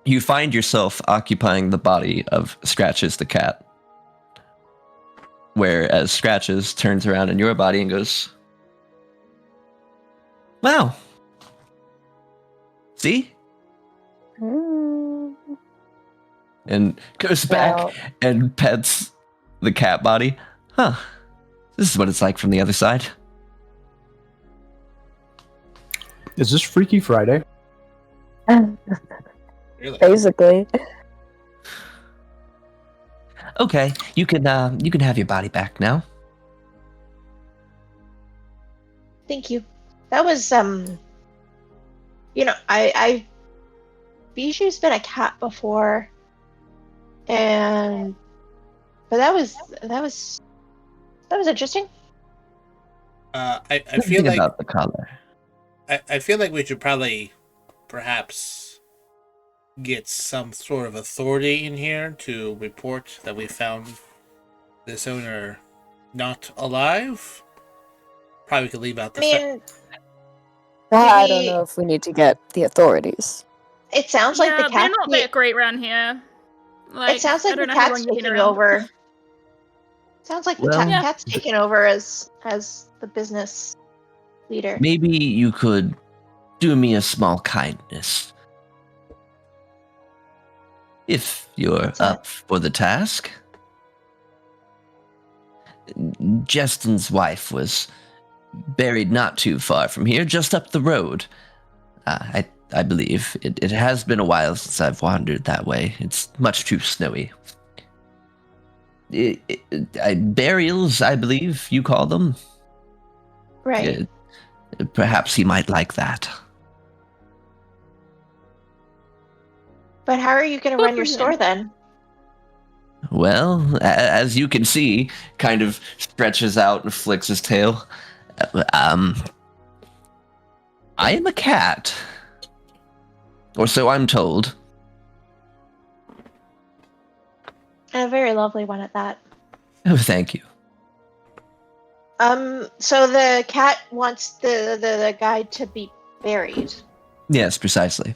D: You find yourself occupying the body of Scratches the cat. Whereas Scratches turns around in your body and goes, "Wow, see?"
C: Mm,
D: And goes back
C: Well-
D: and pets the cat body. Huh. This is what it's like from the other side.
B: Is this Freaky Friday?
A: Really?
C: Basically.
D: Okay, you can have your body back now.
E: Thank you. That was Bijou's been a cat before, but that was interesting.
A: I feel
D: Think
A: like
D: about the color.
A: I feel like we should probably perhaps get some sort of authority in here to report that we found this owner not alive. Probably could leave out the
E: I mean,
C: I don't
E: Maybe-
C: know if we need to get the authorities.
E: it sounds like the
F: they're
E: cat's
F: not that great around here. Like,
E: it sounds
F: I
E: like the
F: don't know how
E: cat's
F: long you've been
E: taking
F: around.
E: over. Sounds like the
D: Well-
F: Yeah.
E: cat's taking over as the business leader.
D: Maybe you could do me a small kindness. If you're
E: What's that?
D: up for the task. Justin's wife was buried not too far from here, just up the road. I believe. It has been a while since I've wandered that way. It's much too snowy. Burials, I believe you call them.
E: Right.
D: Perhaps he might like that.
E: But how are you going to
F: Good
E: run your
F: for
E: store
F: him.
E: then?
D: Well, as you can see, kind of stretches out and flicks his tail. I am a cat. Or so I'm told.
E: And a very lovely one at that.
D: Oh, thank you.
E: So the cat wants the guy to be buried.
D: Yes, precisely.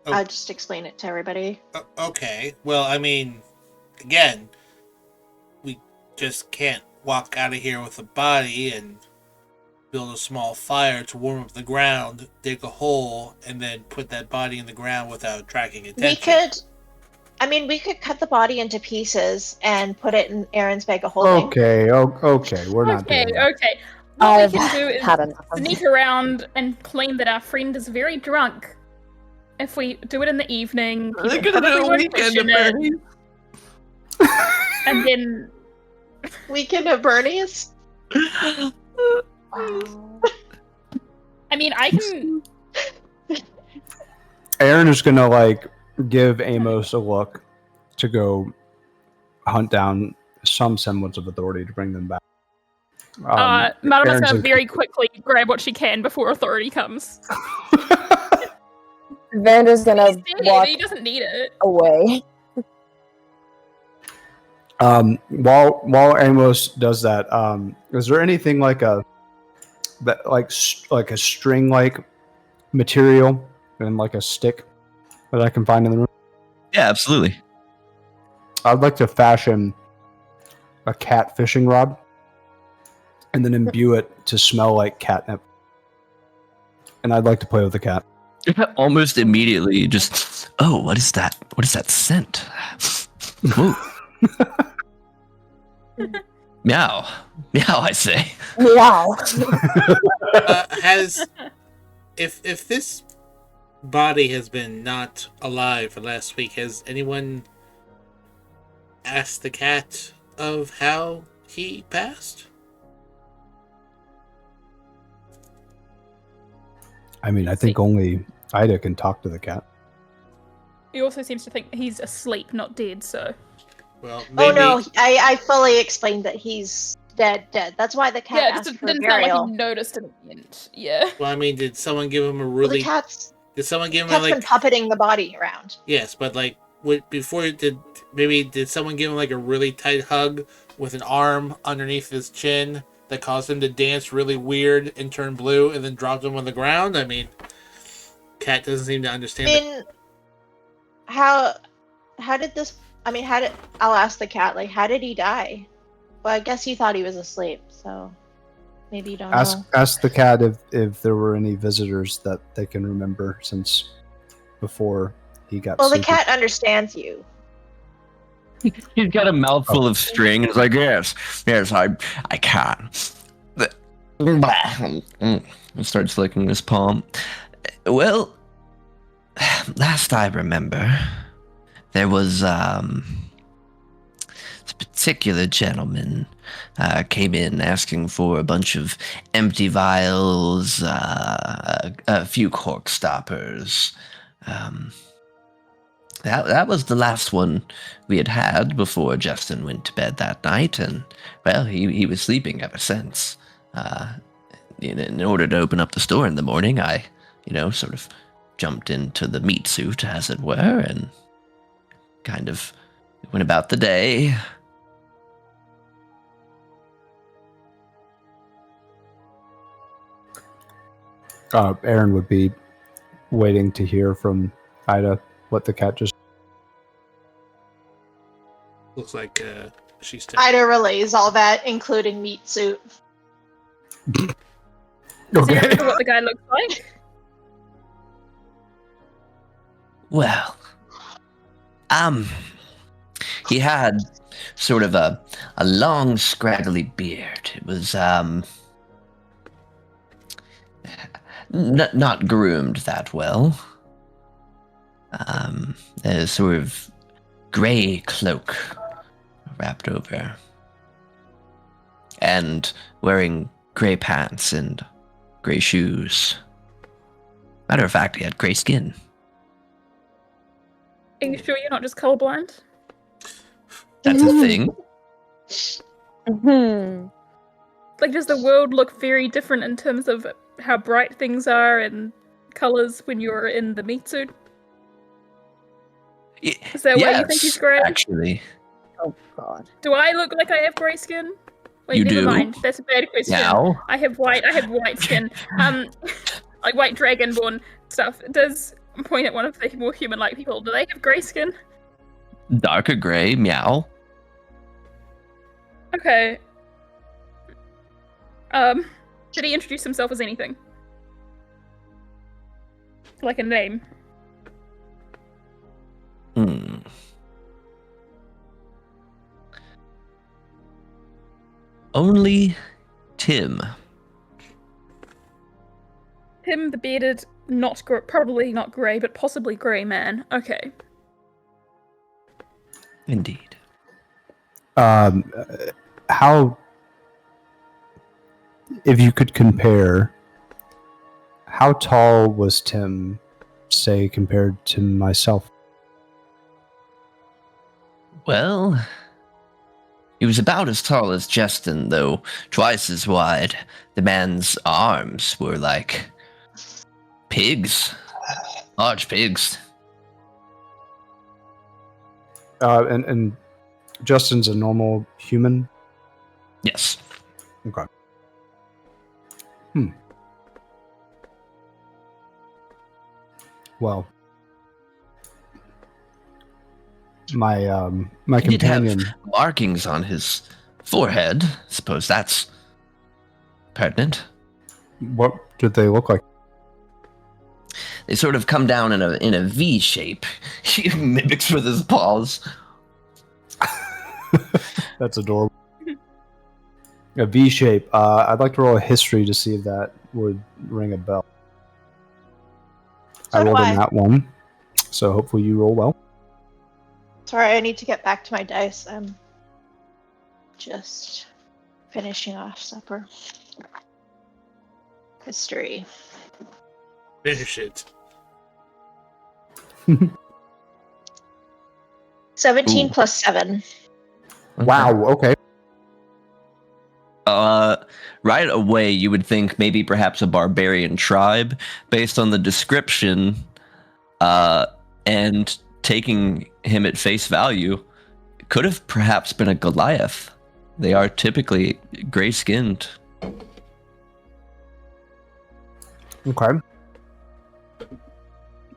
A: Oh.
E: I'll just explain it to everybody.
A: Okay. Well, I mean, again, we just can't walk out of here with a body and build a small fire to warm up the ground, dig a hole, and then put that body in the ground without attracting attention.
E: We could cut the body into pieces and put it in Aaron's bag of holding.
B: Okay, okay, we're not
F: Okay,
B: doing that.
F: okay. What
C: I've
F: we can do is
C: had enough of
F: sneak
C: this.
F: around and claim that our friend is very drunk. If we do it in the evening, people probably won't question it, and then
E: Weekend at Bernie's?
F: I mean, I can.
B: Aaron is gonna give Amos a look to go hunt down some semblance of authority to bring them back.
F: Madame's
B: Aaron's
F: gonna
B: like-
F: very quickly grab what she can before authority comes.
C: Vander's gonna
F: He's dead,
C: walk
F: he doesn't need it.
C: away.
B: While Amos does that, is there anything like a string material and like a stick that I can find in the room?
D: Yeah, absolutely.
B: I'd like to fashion a cat fishing rod and then imbue it to smell like catnip. And I'd like to play with the cat.
D: Almost immediately, just, oh, what is that? What is that scent? Ooh. Meow. Meow, I say.
C: Meow.
A: If this body has been not alive for last week, has anyone asked the cat of how he passed?
B: I mean, I think only Ida can talk to the cat.
F: He also seems to think he's asleep, not dead. So
A: Well, maybe,
E: Oh no, I fully explained that he's dead. That's why the cat
F: yeah, it
E: asked
F: just
E: for
F: didn't sound like
E: burial.
F: he noticed it at the end. Yeah.
A: Well, I mean, did someone give him a
E: Well,
A: really?
E: the cat's
A: Did someone give him
E: cat's
A: like?
E: been puppeting the body around.
A: Yes, but did someone give him like a really tight hug with an arm underneath his chin that caused him to dance really weird and turn blue and then dropped him on the ground? I mean, cat doesn't seem to understand.
E: How did this? I'll ask the cat. Like, how did he die? Well, I guess you thought he was asleep, so maybe you don't know.
B: Ask the cat if there were any visitors that they can remember since before he got
E: Well, the
B: sleepy.
E: cat understands you.
D: He's got a mouthful of string, and it's like, yes, I can. He starts licking his palm. Well, last I remember, there was this particular gentleman came in asking for a bunch of empty vials, a few cork stoppers. That was the last one we had before Justin went to bed that night, and well, he was sleeping ever since. In order to open up the store in the morning, I, sort of jumped into the meat suit, as it were, and kind of went about the day.
B: Aaron would be waiting to hear from Ida what the cat just...
A: Looks like she's...
E: Ida relays all that, including meat suit.
F: Does he remember what the guy looks like?
D: Well, he had sort of a long, scraggly beard. It was, not groomed that well. A sort of gray cloak wrapped over. And wearing gray pants and gray shoes. Matter of fact, he had gray skin.
F: Are you sure you're not just colorblind?
D: That's a thing.
F: Like, does the world look very different in terms of how bright things are and colors when you're in the meat suit? Is that why you think he's gray?
D: Actually.
C: Oh God.
F: Do I look like I have gray skin? Wait,
D: You
F: never
D: do.
F: mind. That's a bad question.
D: Now?
F: I have white skin. Like white dragonborn stuff. It does point at one of the more human-like people. Do they have gray skin?
D: Darker gray, meow.
F: Okay. Did he introduce himself as anything? Like a name?
D: Only Tim.
F: Tim, the bearded, probably not grey, but possibly grey man. Okay.
D: Indeed.
B: How, if you could compare, how tall was Tim, say, compared to myself?
D: Well, he was about as tall as Justin, though twice as wide. The man's arms were like pigs. Large pigs.
B: And Justin's a normal human?
D: Yes.
B: Okay. Well, my
D: He did
B: companion...
D: have markings on his forehead. Suppose that's pertinent.
B: What did they look like?
D: They sort of come down in a V shape. He mimics with his paws.
B: That's adorable. A V shape. I'd like to roll a history to see if that would ring a bell. I rolled a nat 1, so hopefully you roll well.
E: Sorry, I need to get back to my dice. I'm just finishing off supper. History.
A: Finish it.
E: 17
D: Ooh.
E: plus 7.
B: Wow, okay.
D: Right away, you would think maybe perhaps a barbarian tribe, based on the description, and taking him at face value, could have perhaps been a Goliath. They are typically gray-skinned.
B: Okay.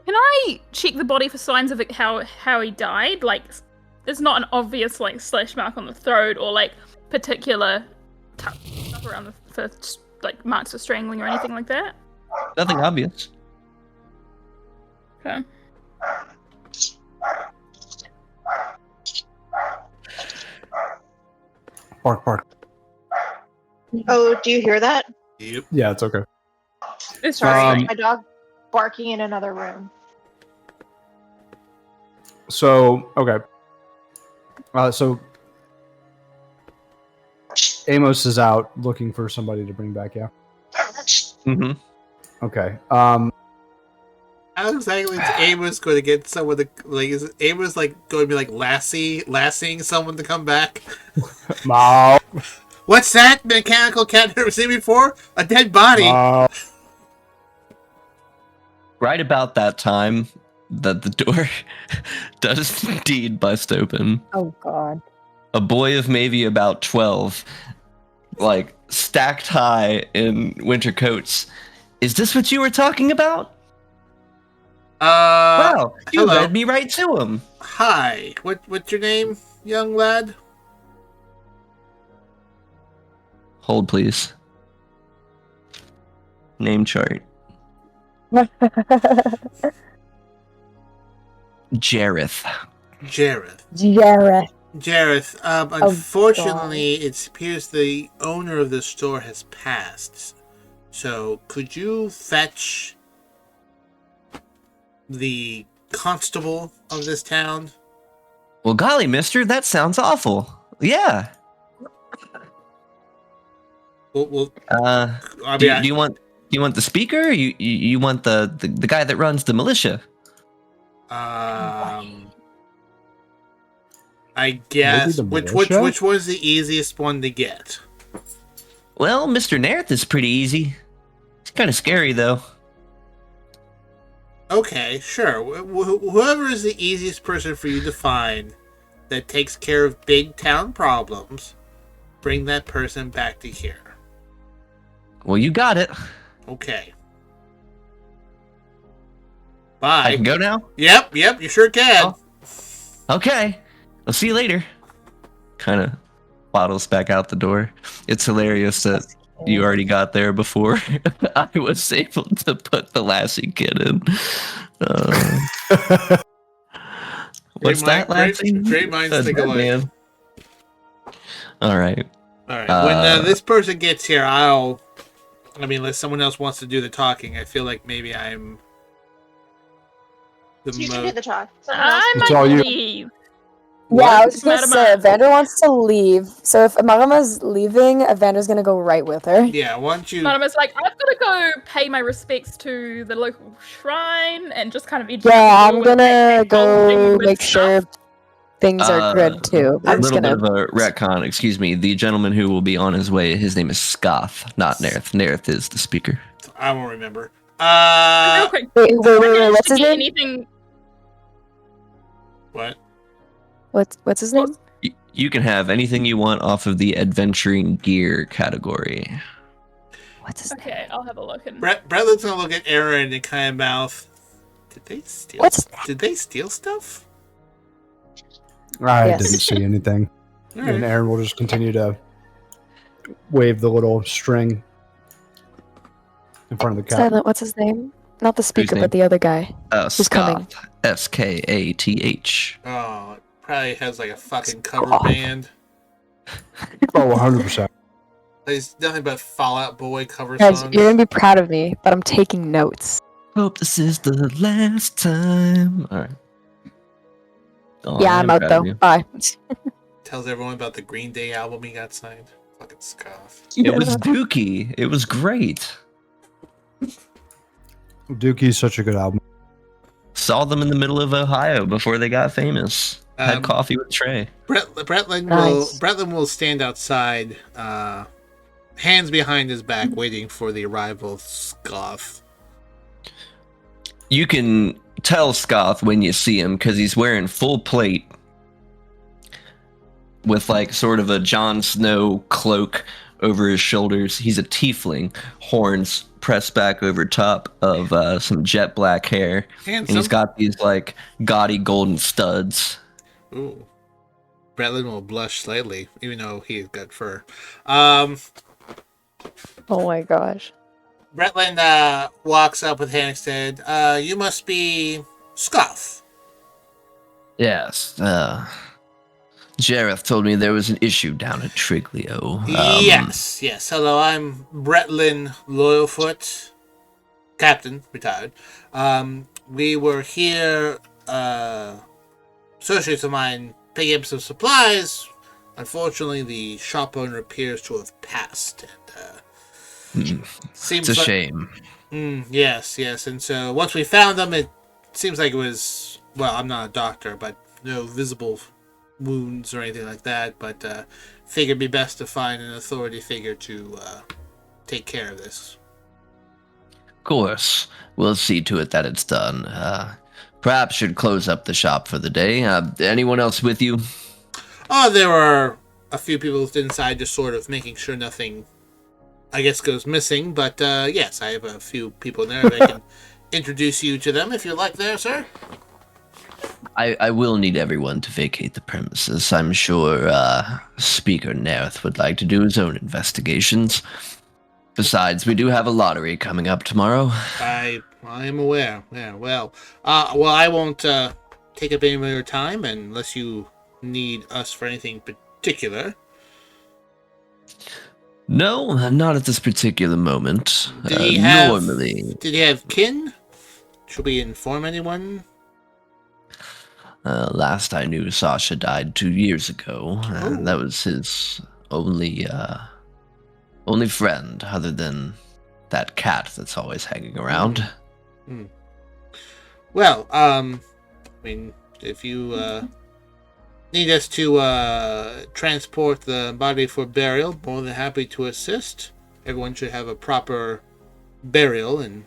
F: Can I check the body for signs of how he died? Like there's not an obvious like slash mark on the throat or like particular stuff around for like marks of strangling or anything like that.
D: Nothing obvious.
F: Okay.
B: Bark.
E: Oh, do you hear that?
A: Yep.
B: Yeah, it's okay.
F: It's
E: Sorry,
F: just
E: my dog barking in another room.
B: So, okay. So Amos is out looking for somebody to bring back, yeah?
D: Mm-hmm.
B: Okay.
A: How exactly is Amos going to get someone to, like, is Amos, like, going to be, like, lassying someone to come back?
B: Mao.
A: What's that mechanical cat I've never seen before? A dead body!
B: Mao.
D: Right about that time that the door does indeed bust open,
C: Oh God.
D: a boy of maybe about 12, like stacked high in winter coats. Is this what you were talking about? Wow, you
A: hello.
D: led me right to him.
A: Hi. What's your name, young lad?
D: Hold, please. Name chart. Jareth.
A: Jareth.
C: Jareth.
A: Jareth, unfortunately, it appears the owner of the store has passed. So, could you fetch the constable of this town?
D: Well, golly, mister, that sounds awful. Yeah.
A: Well,
D: Do you want the speaker? Or you want the guy that runs the militia?
A: I guess
B: Maybe the
A: which
B: militia?
A: was the easiest one to get?
D: Well, Mr. Nerth is pretty easy. It's kind of scary though.
A: Okay, sure. Whoever is the easiest person for you to find that takes care of big town problems, bring that person back to here.
D: Well, you got it.
A: Okay. Bye.
D: I can go now?
A: Yep, you sure can.
D: Oh. Okay. I'll see you later. Kind of waddles back out the door. It's hilarious that you already got there before I was able to put the lassie kid in. What's that, lassie?
A: Great minds think alike.
D: Man. All right.
A: Alright, when this person gets here, unless someone else wants to do the talking, I feel like maybe I'm the
E: You can do the talk. Someone
F: I
E: else
B: It's
F: might
B: all you.
F: leave.
C: Yeah, I was gonna
F: Madama.
C: say Evander wants to leave. So if Marama's leaving, Evander's gonna go right with her.
A: Yeah, why don't you...
F: Madama's like, I've got to go pay my respects to the local shrine and just kind of
C: Yeah, I'm gonna
F: holding
C: go
F: with
C: make sure
F: stuff.
C: things are good too.
D: A
C: I'm just
D: little
C: gonna.
D: bit of a retcon, excuse me. The gentleman who will be on his way, his name is Scoth, not Nerth. Nerth is the speaker.
A: I won't remember.
F: Real quick,
C: Wait,
F: did
C: what's his
F: get
C: name?
F: anything?
A: What?
C: What's his name?
D: You can have anything you want off of the adventuring gear category.
C: What's his name?
F: Okay, I'll have a look. And
A: Bradley's gonna look at Aaron and kind of mouth. Did they steal?
C: What's
A: Did they steal stuff?
B: I
C: Yes.
B: didn't see anything.
A: Alright.
B: And Aaron will just continue to wave the little string in front of the cat.
C: Silent? What's his name? Not the speaker,
D: name?
C: but the other guy. Who's coming?
D: Scoth. Skath.
A: Oh, it probably has like a fucking cover
C: God.
A: band.
B: Oh, 100%.
A: There's nothing but Fall Out Boy cover
C: Guys,
A: songs.
C: you're gonna be proud of me, but I'm taking notes.
D: Hope this is the last time. All right. Oh,
C: Yeah,
D: I
C: I'm
D: am
C: out
D: proud
C: though.
D: of you.
C: Bye.
A: Tells everyone about the Green Day album he got signed. Fucking scoff.
D: It was dookie. It was great.
B: Dookie's such a good album.
D: Saw them in the middle of Ohio before they got famous. Had
A: Um,
D: coffee with Trey.
A: Bretland
C: Nice.
A: will stand outside, hands behind his back, waiting for the arrival of Scoff.
D: You can tell Scoth when you see him because he's wearing full plate with like sort of a Jon Snow cloak over his shoulders. He's a tiefling, horns pressed back over top of some jet black hair, and
A: Handsome.
D: he's got these like gaudy golden studs.
A: Ooh. Bretlin will blush slightly, even though he's got fur. Um,
C: Oh my gosh.
A: Bretlin walks up with hand extended. You must be Scuff.
D: Yes. Jareth told me there was an issue down at Triglio.
A: Yes. Hello, I'm Bretlin Loyalfoot, Captain, retired. We were here, associates of mine, picking up some supplies. Unfortunately, the shop owner appears to have passed. And, seems
D: It's a
A: like,
D: shame.
A: Yes. And so once we found them, it seems like it was, well, I'm not a doctor, but no visible wounds or anything like that. But figured it'd be best to find an authority figure to take care of this.
D: Of course. We'll see to it that it's done. Perhaps should close up the shop for the day. Anyone else with you?
A: Oh, there are a few people inside just sort of making sure nothing, I guess, goes missing. But yes, I have a few people in there that I can introduce you to them if you like there, sir.
D: I will need everyone to vacate the premises. I'm sure Speaker Nereth would like to do his own investigations. Besides, we do have a lottery coming up tomorrow.
A: I am aware. Yeah, well, I won't take up any more of your time unless you need us for anything particular.
D: No, not at this particular moment.
A: Did he have kin? Should we inform anyone?
D: Last I knew, Sasha died 2 years ago. That was his only friend, other than that cat that's always hanging around.
A: Well, I mean, if you need us to transport the body for burial, more than happy to assist. Everyone should have a proper burial, and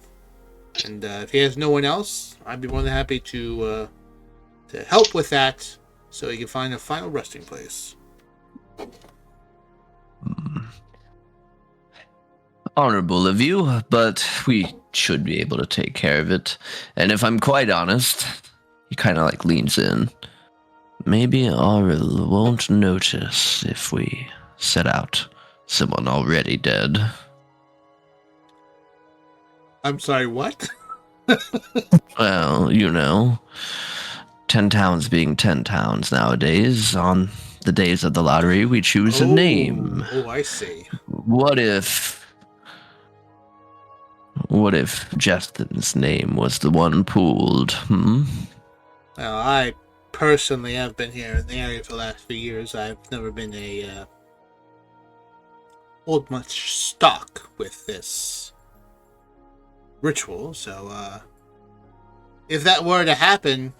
A: if he has no one else, I'd be more than happy to help with that, so he can find a final resting place.
D: Honorable of you, but we should be able to take care of it. And if I'm quite honest, he kind of like leans in. Maybe Auril won't notice if we set out someone already dead.
A: I'm sorry, what?
D: Well, 10 towns being 10 towns nowadays. On the days of the lottery, we choose a name.
A: Oh, I see.
D: What if Justin's name was the one pooled,
A: Well, I personally have been here in the area for the last few years. I've never been hold much stock with this ritual, so if that were to happen,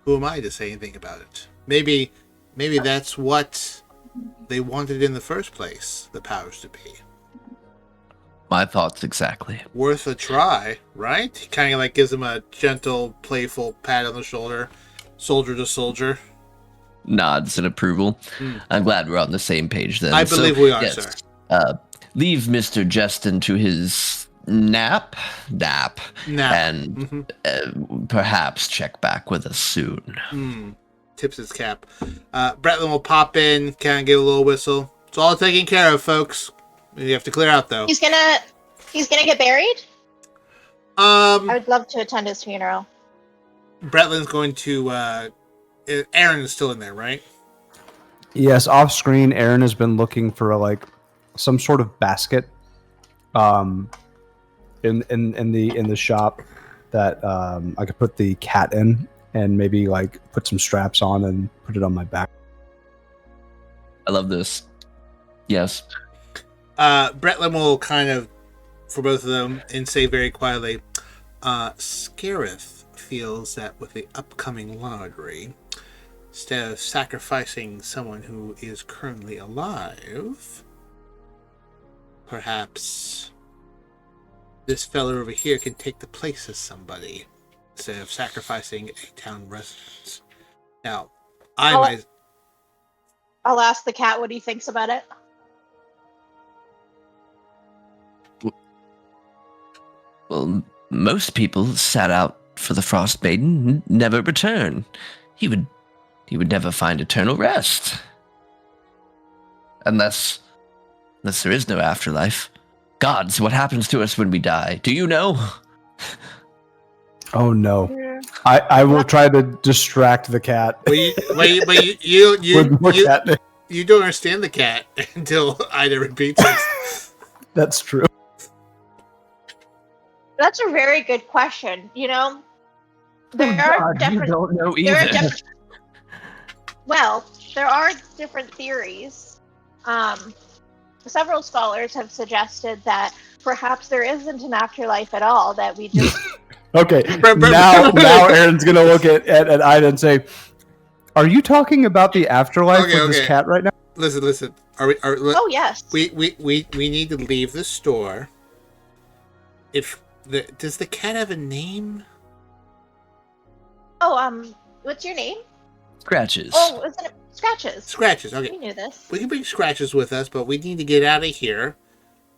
A: who am I to say anything about it? Maybe that's what they wanted in the first place, the powers to be.
D: My thoughts exactly.
A: Worth a try, right? He kind of like gives him a gentle, playful pat on the shoulder, soldier to soldier.
D: Nods in approval. I'm glad we're on the same page then.
A: I believe we are, sir.
D: Leave Mr. Justin to his nap, and perhaps check back with us soon.
A: Tips his cap. Bretlin will pop in, kind of give a little whistle. It's all taken care of, folks. You have to clear out, though.
E: He's gonna get buried? I would love to attend his funeral.
A: Bretlin's going to Aaron is still in there, right?
B: Yes, off screen, Aaron has been looking for like some sort of basket in the shop that I could put the cat in and maybe like put some straps on and put it on my back.
D: I love this. Yes.
A: Bretlin will kind of, for both of them, and say very quietly, Scarith feels that with the upcoming lottery, instead of sacrificing someone who is currently alive, perhaps this fella over here can take the place of somebody instead of sacrificing a town resident. Now,
E: I'll ask the cat what he thinks about it.
D: Well, most people sat out for the Frost Maiden, never return. He would he would never find eternal rest. Unless there is no afterlife. Gods, what happens to us when we die? Do you know?
B: Oh no!
E: Yeah.
B: I will try to distract the cat.
A: But you
B: With more catnip.
A: you don't understand the cat until Ida repeats it.
B: That's true.
E: That's a very good question. You know, there are different.
D: don't know
E: There are
D: either.
E: different. Well, there are different theories. Several scholars have suggested that perhaps there isn't an afterlife at all. That we just
B: Okay, now Aaron's gonna look at Ida and say, "Are you talking about the afterlife
A: Okay,
B: with this
A: okay.
B: cat right now?"
A: Listen.
E: oh yes.
A: We need to leave the store. Does the cat have a name?
E: Oh, what's your name?
D: Scratches.
E: Oh, isn't it Scratches?
A: Scratches. Okay.
E: We knew this.
A: We can bring Scratches with us, but we need to get out of here.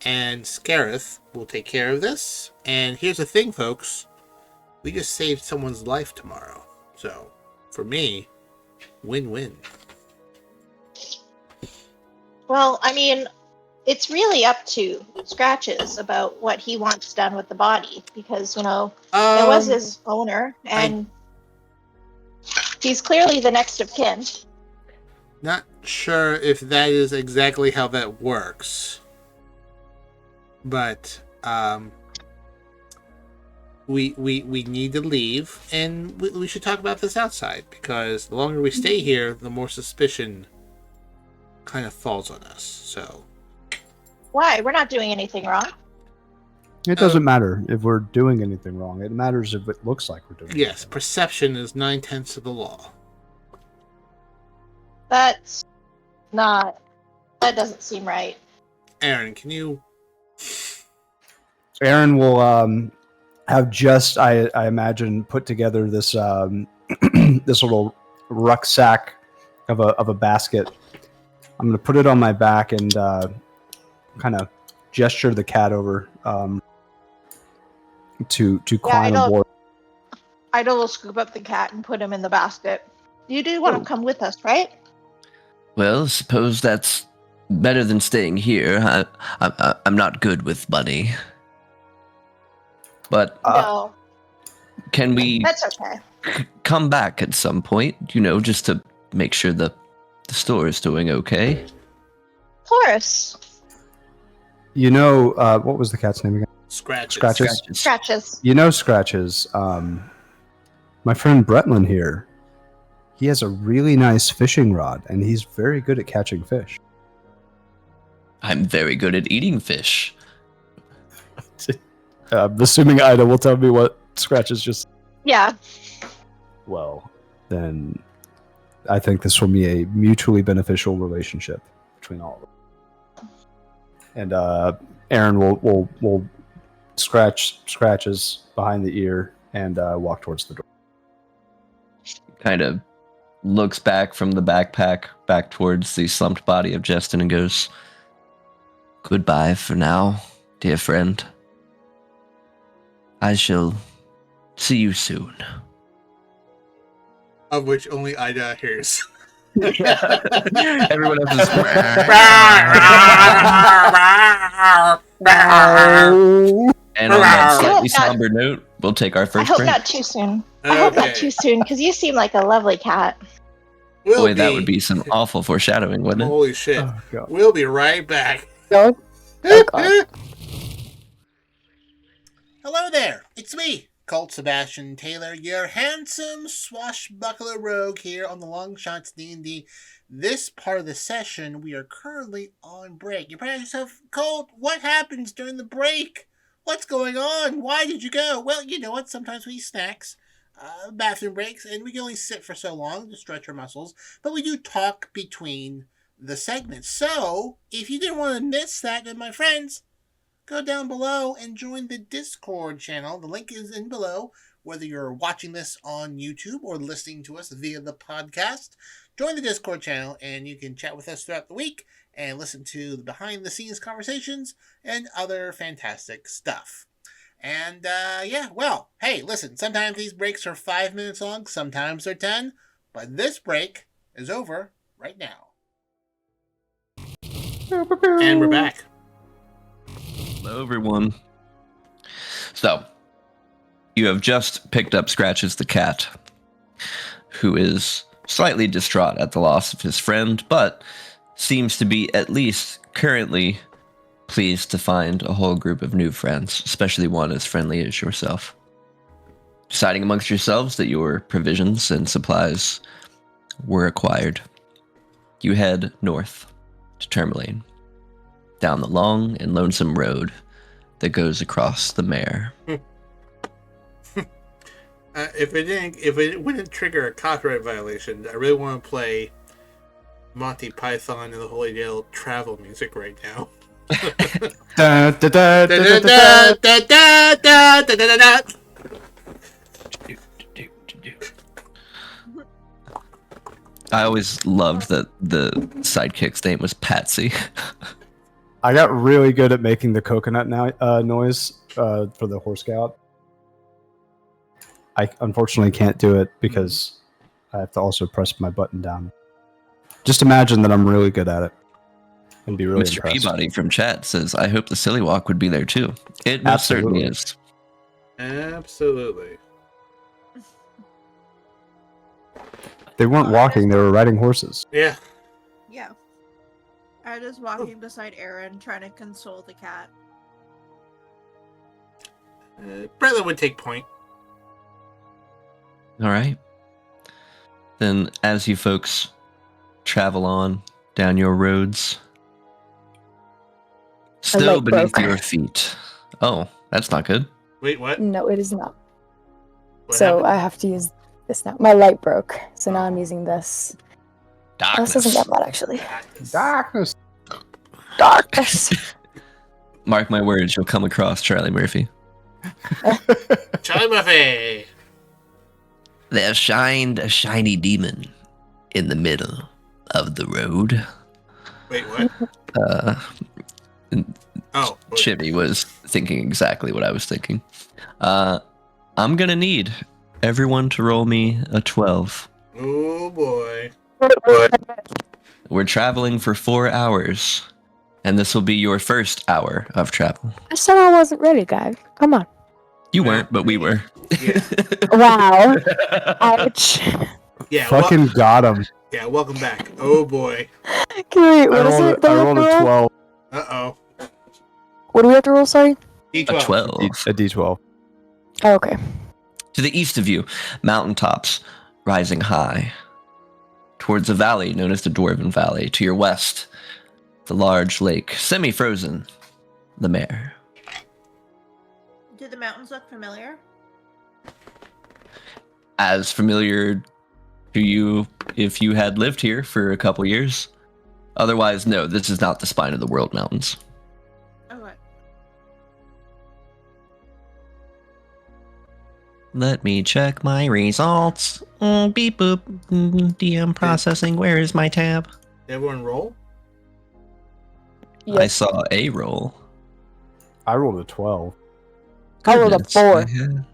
A: And Scareth will take care of this. And here's the thing, folks. We just saved someone's life tomorrow. So, for me, win-win.
E: Well, I mean, it's really up to Scratches about what he wants done with the body because, you know, it was his owner and he's clearly the next of kin.
A: Not sure if that is exactly how that works. But, we need to leave, and we should talk about this outside, because the longer we stay here, the more suspicion kind of falls on us, so...
E: Why? We're not doing anything wrong.
B: It doesn't matter if we're doing anything wrong. It matters if it looks like we're doing.
A: Yes,
B: anything.
A: perception is 9/10 of the law.
E: That doesn't seem right.
A: Aaron, can you...
B: Aaron will have just, I imagine, put together this this little rucksack of a basket. I'm going to put it on my back and kind of gesture the cat over to climb aboard.
E: Ida will scoop up the cat and put him in the basket. You do want to come with us, right?
D: Well, suppose that's better than staying here. I'm not good with money. But
E: No,
D: can we
E: that's okay.
D: come back at some point, just to make sure the store is doing okay?
E: Of course.
B: What was the cat's name again?
A: Scratches.
E: Scratches.
B: Scratches. My friend Bretlin here, he has a really nice fishing rod, and he's very good at catching fish.
D: I'm very good at eating fish.
B: I'm assuming Ida will tell me what Scratches just...
E: Yeah.
B: Well, then I think this will be a mutually beneficial relationship between all of them. And Aaron will scratch Scratches behind the ear and walk towards the door.
D: Kind of looks back from the backpack back towards the slumped body of Justin and goes, "Goodbye for now, dear friend. I shall see you soon."
A: Of which only Ida hears.
D: Everyone else is... And on that slightly somber note, we'll take our
E: I
D: first
E: hope
D: break.
E: not too soon. I hope not too soon, because you seem like a lovely cat.
D: Boy, that would be some awful foreshadowing, wouldn't it?
A: Holy shit.
B: Oh, God.
A: We'll be right back.
C: Don't. Oh, God.
A: Hello there, it's me, Colt Sebastian Taylor, your handsome swashbuckler rogue here on the Longshots D&D. This part of the session, we are currently on break. You're probably asking yourself, Colt, what happens during the break? What's going on? Why did you go? Well, you know what? Sometimes we eat snacks, bathroom breaks, and we can only sit for so long to stretch our muscles, but we do talk between the segments. So, if you didn't want to miss that, then my friends, go down below and join the Discord channel. The link is in below. Whether you're watching this on YouTube or listening to us via the podcast, join the Discord channel and you can chat with us throughout the week and listen to the behind-the-scenes conversations and other fantastic stuff. And, hey, listen, sometimes these breaks are 5 minutes long, sometimes they're 10. But this break is over right now. And we're back.
D: Hello, everyone. So, you have just picked up Scratches the cat, who is slightly distraught at the loss of his friend, but seems to be at least currently pleased to find a whole group of new friends, especially one as friendly as yourself. Deciding amongst yourselves that your provisions and supplies were acquired, you head north to Termalaine, down the long and lonesome road that goes across the mare.
A: If it wouldn't trigger a copyright violation, I really want to play Monty Python and the Holy Grail travel music right now.
B: Da, da, da, da, da, da, da.
D: I always loved that the sidekick's name was Patsy.
B: I got really good at making the coconut noise for the horse scout. I unfortunately can't do it because I have to also press my button down. Just imagine that I'm really good at it and be really
D: Mr.
B: impressed.
D: Peabody from chat says, I hope the Silly Walk would be there too. It most certainly is.
A: Absolutely.
B: They weren't walking, they were riding horses.
A: Yeah.
G: Yeah. I was walking beside Aaron trying to console the cat.
A: Brethren would take point.
D: All right. Then, as you folks travel on down your roads, snow
C: light
D: beneath
C: broke.
D: your feet. Oh, that's not good.
A: Wait, what?
C: No, it is not.
A: What
C: So
A: happened?
C: I have to use this now. My light broke, so now I'm using this. This isn't
D: Darkness.
C: that bad, actually.
B: Darkness.
C: Darkness.
D: Mark my words, you'll come across Charlie Murphy.
A: Charlie Murphy!
D: There shined a shiny demon in the middle of the road.
A: Wait, what? Oh.
D: Jimmy was thinking exactly what I was thinking. I'm gonna need everyone to roll me a 12.
A: Oh, boy.
D: We're traveling for 4 hours, and this will be your first hour of travel.
C: I said I wasn't ready, guys. Come on.
D: You weren't, but we were.
A: Yeah.
C: Wow. Ouch.
A: Yeah,
B: Fucking got him.
A: yeah, welcome back. Oh, boy.
C: Okay, what is it?
B: I rolled a 12.
A: Uh-oh.
C: What do we have to roll, sorry?
D: A
A: D12.
D: 12.
B: A D12.
C: Oh, okay.
D: To the east of you, mountaintops rising high. Towards a valley known as the Dwarven Valley. To your west, the large lake, semi-frozen, the mare.
G: Do the mountains look familiar?
D: As familiar to you if you had lived here for a couple years. Otherwise, no, this is not the Spine of the World Mountains.
G: Okay.
D: Let me check my results. Beep boop. DM processing. Where is my tab?
A: Everyone roll?
D: I
C: Yes.
D: saw a roll.
B: I rolled a 12.
C: I rolled a
D: Goodness,
C: 4.
D: I had-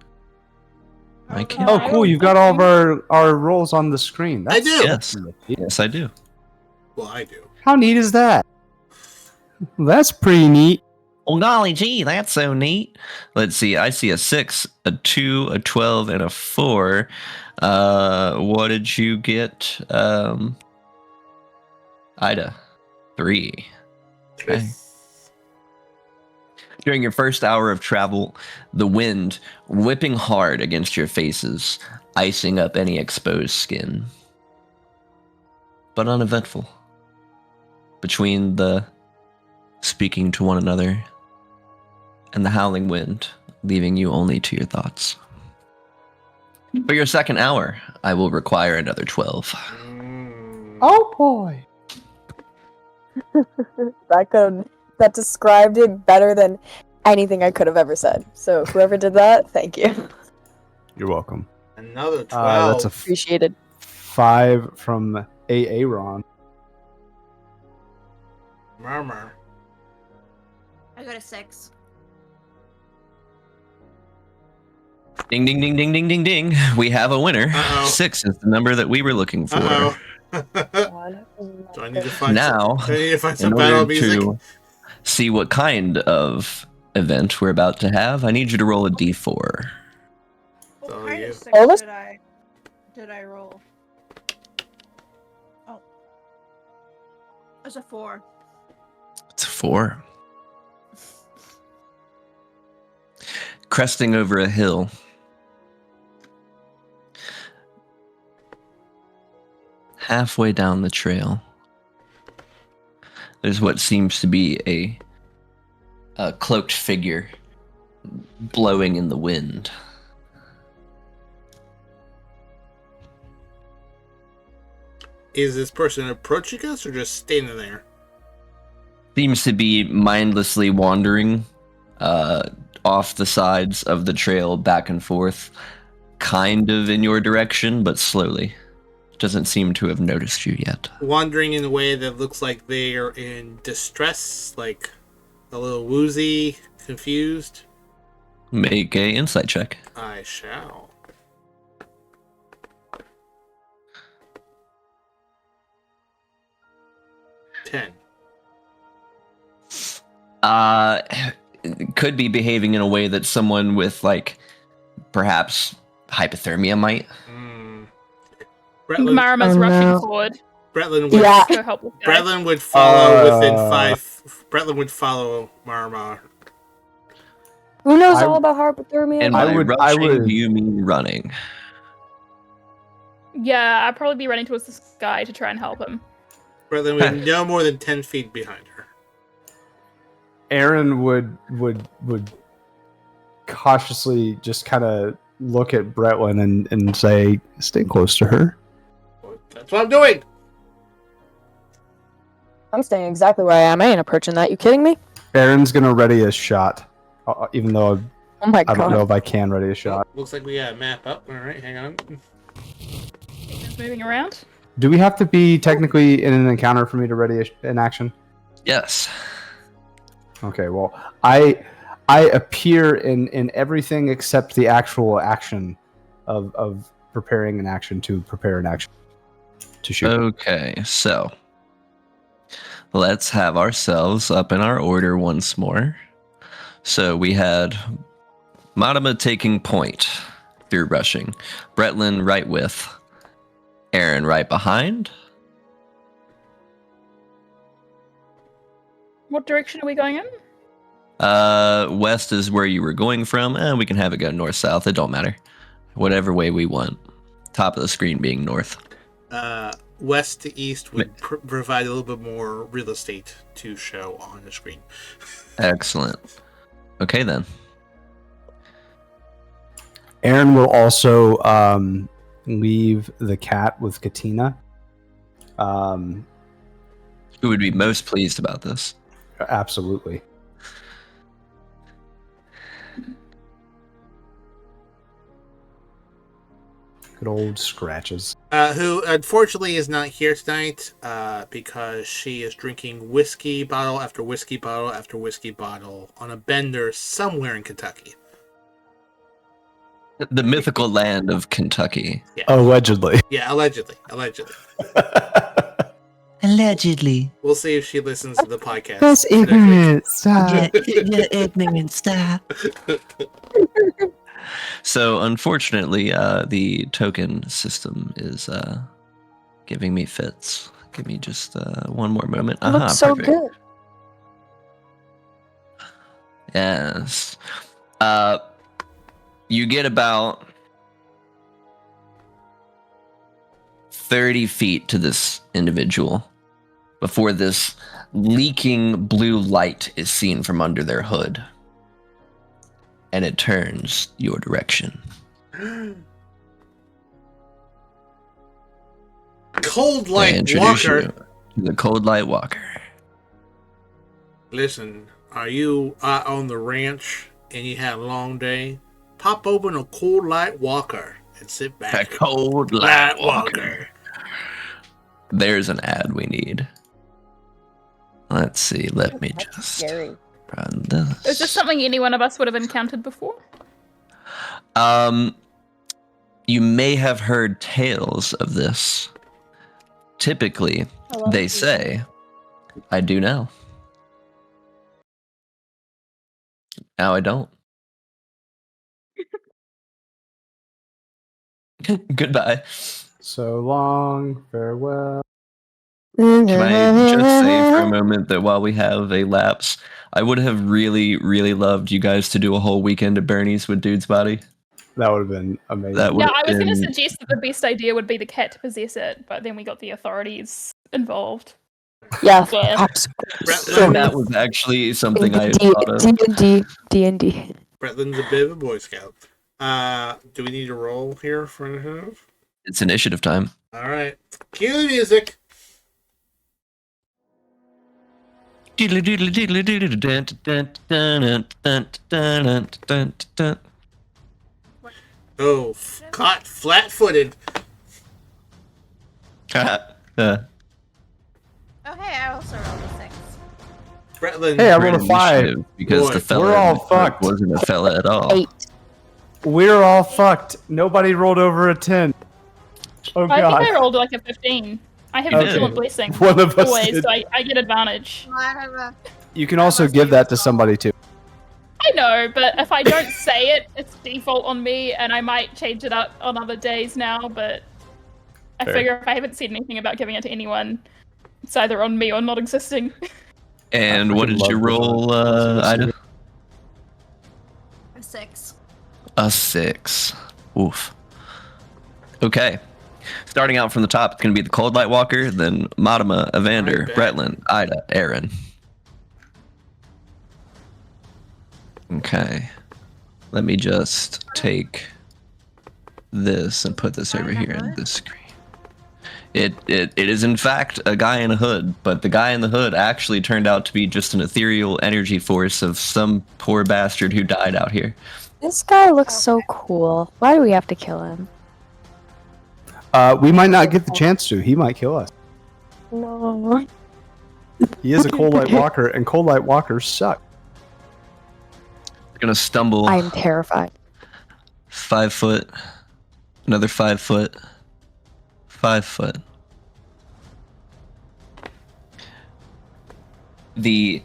D: I can't.
B: Oh, cool. You've got all of our rolls on the screen.
A: I do.
D: Yes. Yes, I do.
A: Well, I do.
B: How neat is that? That's pretty neat.
D: Oh, golly gee, that's so neat. Let's see. I see a 6, a 2, a 12, and a 4. What did you get? Ida. 3. Okay. During your first hour of travel, the wind whipping hard against your faces, icing up any exposed skin. But uneventful. Between the speaking to one another and the howling wind, leaving you only to your thoughts. For your second hour, I will require another 12.
B: Oh, boy.
C: That described it better than anything I could have ever said. So whoever did that, thank you.
B: You're welcome.
A: Another 12.
B: That's a
C: Appreciated.
B: 5 from Aaron.
A: Murmur.
G: I got a 6.
D: Ding, ding, ding, ding, ding, ding, ding. We have a winner.
A: Uh-oh.
D: 6 is the number that we were looking for.
A: Uh-oh.
C: God.
A: Do I need to find
D: Now,
A: some
D: in
A: battle
D: order
A: music?
D: to see what kind of event we're about to have, I need you to roll a d4.
G: What
A: Oh,
G: kind
A: you.
G: of six
C: Oh, let's-
G: did I roll? Oh. It's a 4.
D: It's a 4. Cresting over a hill, halfway down the trail, there's what seems to be a cloaked figure blowing in the wind.
A: Is this person approaching us or just standing there?
D: Seems to be mindlessly wandering off the sides of the trail back and forth, kind of in your direction, but slowly. Doesn't seem to have noticed you yet.
A: Wandering in a way that looks like they are in distress, like a little woozy, confused.
D: Make a insight check.
A: I shall. Ten.
D: Could be behaving in a way that someone with, like, perhaps hypothermia might.
F: Marima's
C: Oh,
F: rushing
C: no.
F: forward.
A: Bretlin would,
C: Yeah.
F: Go help this guy.
A: Bretlin would follow within 5. Bretlin would follow Marma.
C: Who knows
B: I-
C: all about hypothermia?
D: And
B: I
D: by
B: would-
D: rushing,
B: I would-
D: do you mean running?
F: Yeah, I'd probably be running towards this guy to try and help him.
A: Bretlin would no more than 10 feet behind her.
B: Aaron would cautiously just kind of look at Bretlin and say, "Stay close to her."
A: That's what I'm doing.
C: I'm staying exactly where I am. I ain't approaching that. You kidding me?
B: Aaron's gonna ready a shot, even though
C: Oh my
B: I don't know
C: god.
B: if I can ready a shot.
A: Looks like we got a map up. All right, hang on.
F: He's moving around.
B: Do we have to be technically in an encounter for me to ready an action?
D: Yes.
B: Okay, well, I appear in everything except the actual action of preparing an action to prepare an action to shoot.
D: Okay, so let's have ourselves up in our order once more. So we had Madama taking point through rushing, Bretlin right with, Aaron right behind.
F: What direction are we going in?
D: West is where you were going from, and we can have it go north-south. It don't matter. Whatever way we want. Top of the screen being north.
A: West to east would provide a little bit more real estate to show on the screen.
D: Excellent. Okay, then.
B: Aaron will also leave the cat with Katina.
D: Who would be most pleased about this?
B: Absolutely. Good old Scratches.
A: Who unfortunately is not here tonight because she is drinking whiskey bottle after whiskey bottle after whiskey bottle on a bender somewhere in Kentucky.
D: The mythical land of Kentucky.
B: Allegedly.
A: Yeah, allegedly.
D: Allegedly.
A: We'll see if she listens to the podcast.
B: That's ignorant. Stop.
D: You're ignorant. Stop. So, unfortunately, the token system is giving me fits. Give me just one more moment.
C: It looks so
D: perfect.
C: good.
D: Yes. You get about 30 feet to this individual before this leaking blue light is seen from under their hood. And it turns your direction.
A: Cold
D: I
A: Light
D: introduce
A: Walker.
D: you to the Cold Light Walker.
A: Listen, are you out on the ranch and you had a long day? Pop open a Cold Light Walker and sit
D: A
A: back.
D: Cold Light Walker. There's an ad we need. Let's see. Let me just
C: Scary.
D: run this.
F: Is this something any one of us would have encountered before?
D: You may have heard tales of this. Typically, they say, I do now. Now I don't. Goodbye.
B: So long, farewell.
D: Can I just say for a moment that while we have a lapse, I would have really, really loved you guys to do a whole weekend at Bernie's with Dude's Body.
B: That would have been amazing.
D: That would
F: Yeah, I was going to
D: been-
F: suggest that the best idea would be the cat to possess it, but then we got the authorities involved.
C: Yeah,
F: Yeah.
C: absolutely.
D: that was actually something I had thought of.
C: D&D.
A: Bretland's a bit of a Boy Scout. Do we need to roll here for initiative?
D: It's initiative time.
A: All right. Cue the music. Oh, caught flat-footed.
G: Oh, hey, I also rolled a 6.
A: Bretland.
B: Hey, I rolled a 5.
D: Because
A: Boy,
D: the fella
B: we're all
D: in the front
B: fucked.
D: wasn't a fella at all.
C: 8.
B: We're all fucked. Nobody rolled over a 10. Oh,
F: I
B: God.
F: think I rolled like a 15. I have
D: Okay.
F: excellent blessing.
B: One of us
F: Always,
B: did.
F: so I get advantage.
G: Well, I have a.
B: You can also give that to somebody, too.
F: I know, but if I don't say it, it's default on me, and I might change it up on other days now, but I
B: Fair.
F: figure if I haven't said anything about giving it to anyone, it's either on me or not existing.
D: And
B: I
D: what
B: freaking
D: did you
B: love
D: roll,
B: this.
D: Ida?
G: A 6.
D: A 6. Oof. Okay. Starting out from the top, it's going to be the Cold Light Walker, then Madama, Evander,
A: Right back.
D: Bretland, Ida, Aaron. Okay. Let me just take this and put this over here in this screen. It is in fact a guy in a hood, but the guy in the hood actually turned out to be just an ethereal energy force of some poor bastard who died out here.
C: This guy looks so cool. Why do we have to kill him?
B: We might not get the chance to. He might kill us.
C: No.
B: He is a Cold Light Walker, and Cold Light Walkers suck.
D: Gonna stumble.
C: I'm terrified.
D: 5 foot. Another 5 foot. 5 foot. The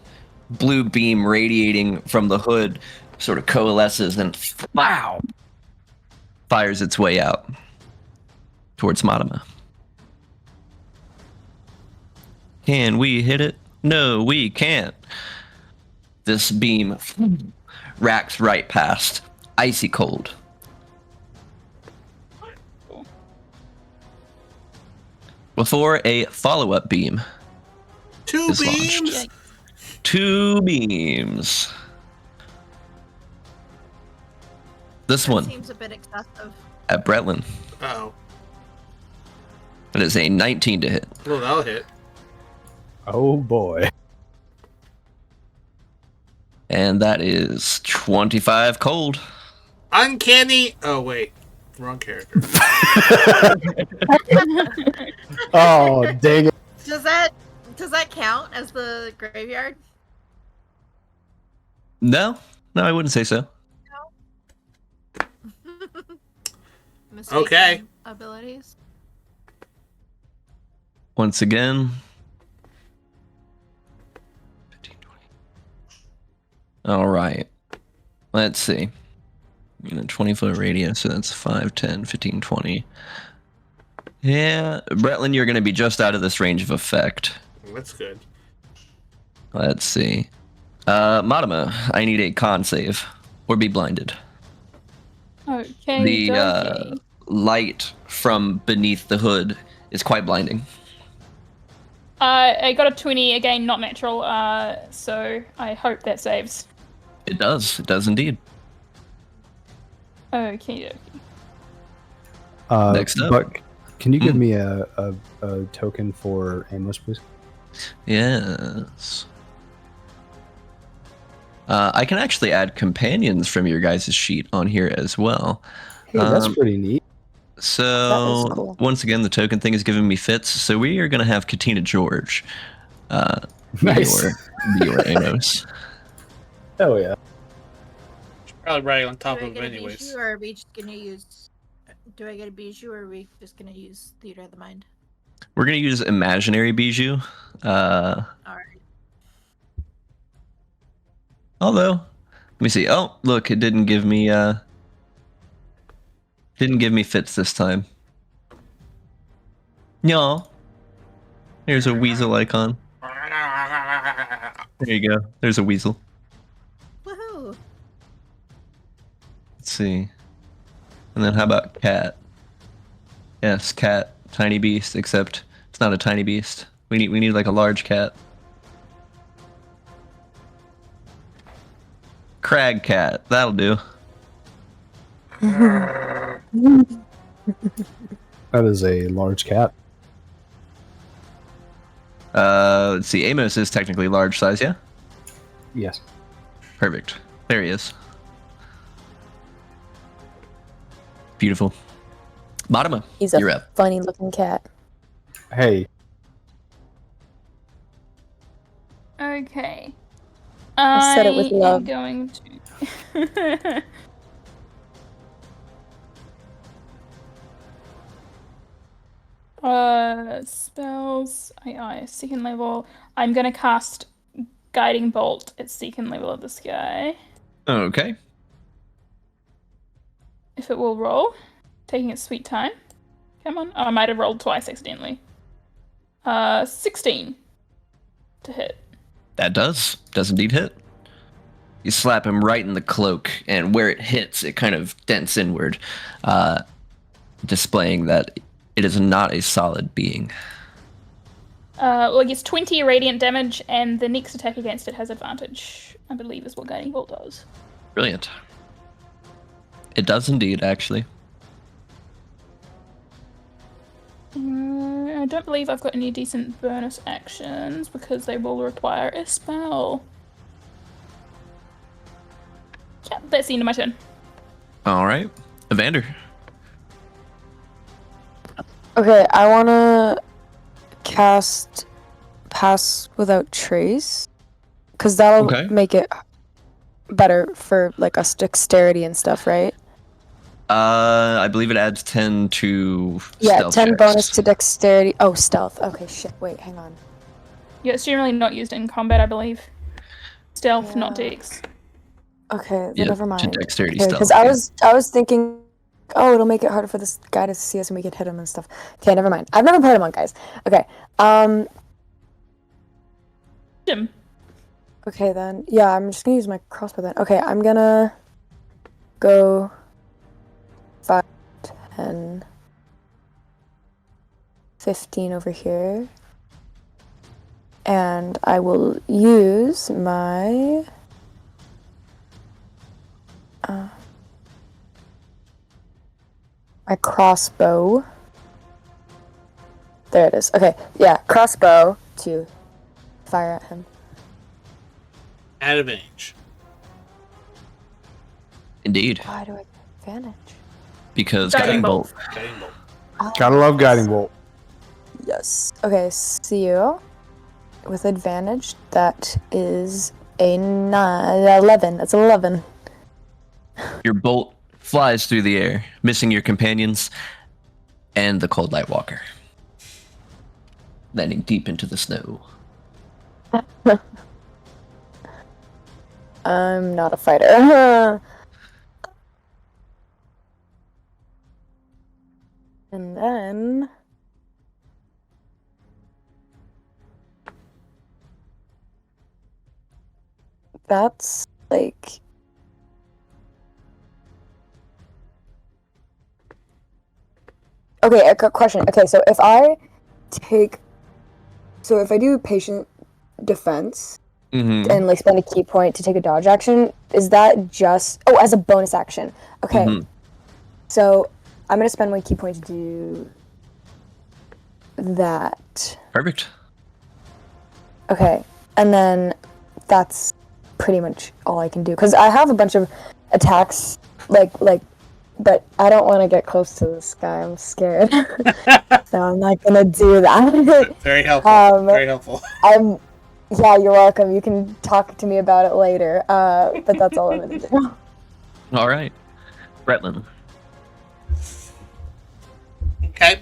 D: blue beam radiating from the hood sort of coalesces and wow, fires its way out towards Madama. Can we hit it? No, we can't. This beam racks right past, icy cold. Before a follow-up beam
A: 2
D: is launched.
A: beams.
D: 2 beams. This
G: That
D: one
G: seems a bit excessive.
D: at Bretland.
A: Oh,
D: It is a 19 to hit.
A: well, that'll hit.
B: Oh, boy.
D: And that is 25 cold.
A: Uncanny. Oh wait, wrong character.
B: Oh, dang it.
G: Does that count as the graveyard?
D: No, I wouldn't say so.
G: Mistaken
A: Okay.
G: Abilities.
D: Once again. 15, 20. All right. Let's see. In a 20-foot radius, so that's 5, 10, 15, 20. Yeah, Bretland, you're going to be just out of this range of effect.
A: That's good.
D: Let's see. Madama, I need a con save or be blinded.
F: Okay.
D: The light from beneath the hood is quite blinding.
F: I got a 20 again, not natural. So I hope that saves.
D: It does. It does indeed.
F: Okay.
D: Next up.
B: But can you give me a token for Amos, please?
D: Yes. I can actually add companions from your guys' sheet on here as well.
B: Hey, that's pretty neat.
D: So,
C: That is cool.
D: once again, the token thing is giving me fits. So, we are going to have Katina George.
B: Nice.
D: Your Amos.
B: Hell yeah.
A: Probably right on top
G: Do I
A: of
G: get
A: him
G: a
A: anyways.
G: Bijou, or are we just gonna use? Do I get a Bijou, or are we just gonna use Theater of the Mind?
D: We're gonna use imaginary bijou.
G: All right.
D: Although, let me see. Oh, look, it didn't give me fits this time. No. Here's a weasel icon. There you go. There's a weasel.
G: Woohoo!
D: Let's see. And then how about cat? Yes, cat, tiny beast, except it's not a tiny beast. We need like a large cat. Crag cat, that'll do.
B: That is a large cat.
D: Let's see. Amos is technically large size, yeah?
B: Yes.
D: Perfect. There he is. Beautiful. Bottom,
C: He's a
D: you're up.
C: funny looking cat.
B: Hey,
F: Okay.
C: I said it with
F: am
C: love.
F: going to. Spells. Second level. I'm gonna cast Guiding Bolt at second level of this guy.
D: Okay.
F: If it will roll. Taking its sweet time. Come on. Oh, I might have rolled twice accidentally. 16 to hit.
D: That does indeed hit. You slap him right in the cloak, and where it hits, it kind of dents inward, displaying that it is not a solid being.
F: Well, it gets 20 radiant damage, and the next attack against it has advantage, I believe is what Guiding Bolt does.
D: Brilliant. It does indeed, actually.
F: I don't believe I've got any decent bonus actions, because they will require a spell. Yeah, that's the end of my turn.
D: All right. Evander.
C: Okay, I wanna cast Pass Without Trace, because that'll
D: Okay.
C: make it better for like us dexterity and stuff, right?
D: I believe it adds 10 to
C: Yeah,
D: stealth
C: 10
D: checks.
C: bonus to dexterity. Oh, stealth. Okay, shit. Wait, hang on.
F: Yeah, it's generally not used in combat, I believe. Stealth, not
C: Yeah.
F: dex.
C: Okay, then
D: Yeah,
C: never
D: to
C: mind.
D: dexterity
C: Because
D: stealth.
C: I was thinking, oh, it'll make it harder for this guy to see us and we could hit him and stuff. Okay, never mind. I've never played him on guys. Okay.
F: Jim.
C: Okay then. Yeah, I'm just gonna use my crossbow then. Okay, I'm gonna go 5, 10, 15 over here. And I will use my my crossbow. There it is. Okay, yeah, crossbow to fire at him.
A: At advantage.
D: Indeed.
C: Why do I get advantage?
D: Because
F: Guiding
D: Guiding
F: Bolt.
D: Bolt.
A: Guiding Bolt.
B: gotta love guiding bolt.
C: Yes. Okay, see you with advantage. That is a 11. That's 11.
D: Your bolt flies through the air, missing your companions and the Cold Light Walker, landing deep into the snow.
C: I'm not a fighter. And then that's like okay, a question. Okay, so if I do patient defense
D: Mm-hmm.
C: and like spend a key point to take a dodge action, is that just as a bonus action? Okay.
D: Mhm.
C: So I'm gonna spend one key point to do that.
D: Perfect.
C: Okay, and then that's pretty much all I can do because I have a bunch of attacks, but I don't want to get close to this guy. I'm scared, so I'm not gonna do that.
A: Very helpful. Very helpful.
C: Yeah, you're welcome. You can talk to me about it later. But that's all I'm gonna do.
D: All right. Bretlin.
A: Okay.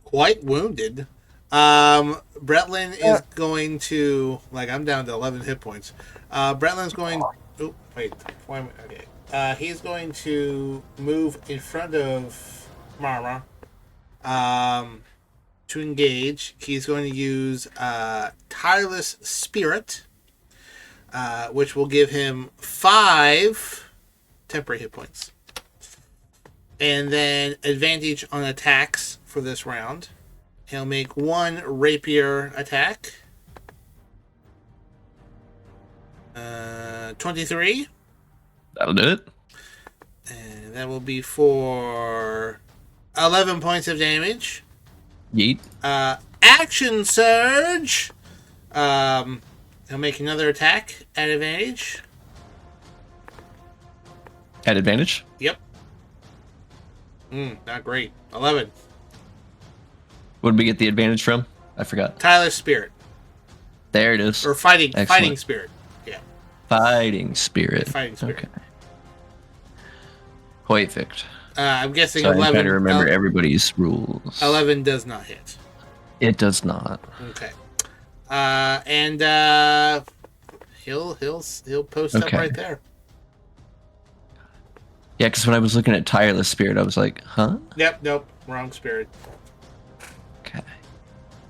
A: Quite wounded. Bretlin is going to I'm down to 11 hit points. Bretlin's going. Oh wait. Okay. He's going to move in front of Mara. To engage, he's going to use Tireless Spirit, which will give him 5 temporary hit points. And then advantage on attacks for this round. He'll make 1 rapier attack. 23.
D: That'll do it.
A: And that will be for 11 points of damage.
D: Yeet.
A: Action Surge. He'll make another attack at advantage.
D: At advantage?
A: Yep. Not great. 11.
D: What did we get the advantage from? I forgot.
A: Tyler's Spirit.
D: There it is.
A: Or Fighting
D: Excellent.
A: Spirit. Yeah.
D: Fighting Spirit.
A: Fighting Spirit.
D: Okay. Perfect.
A: I'm guessing
D: So
A: 11.
D: I'm trying to remember everybody's rules.
A: 11 does not hit.
D: It does not.
A: Okay. And he'll post up right there.
D: Yeah, because when I was looking at Tireless Spirit, I was like, huh?
A: Yep. Nope. Wrong spirit.
D: Okay.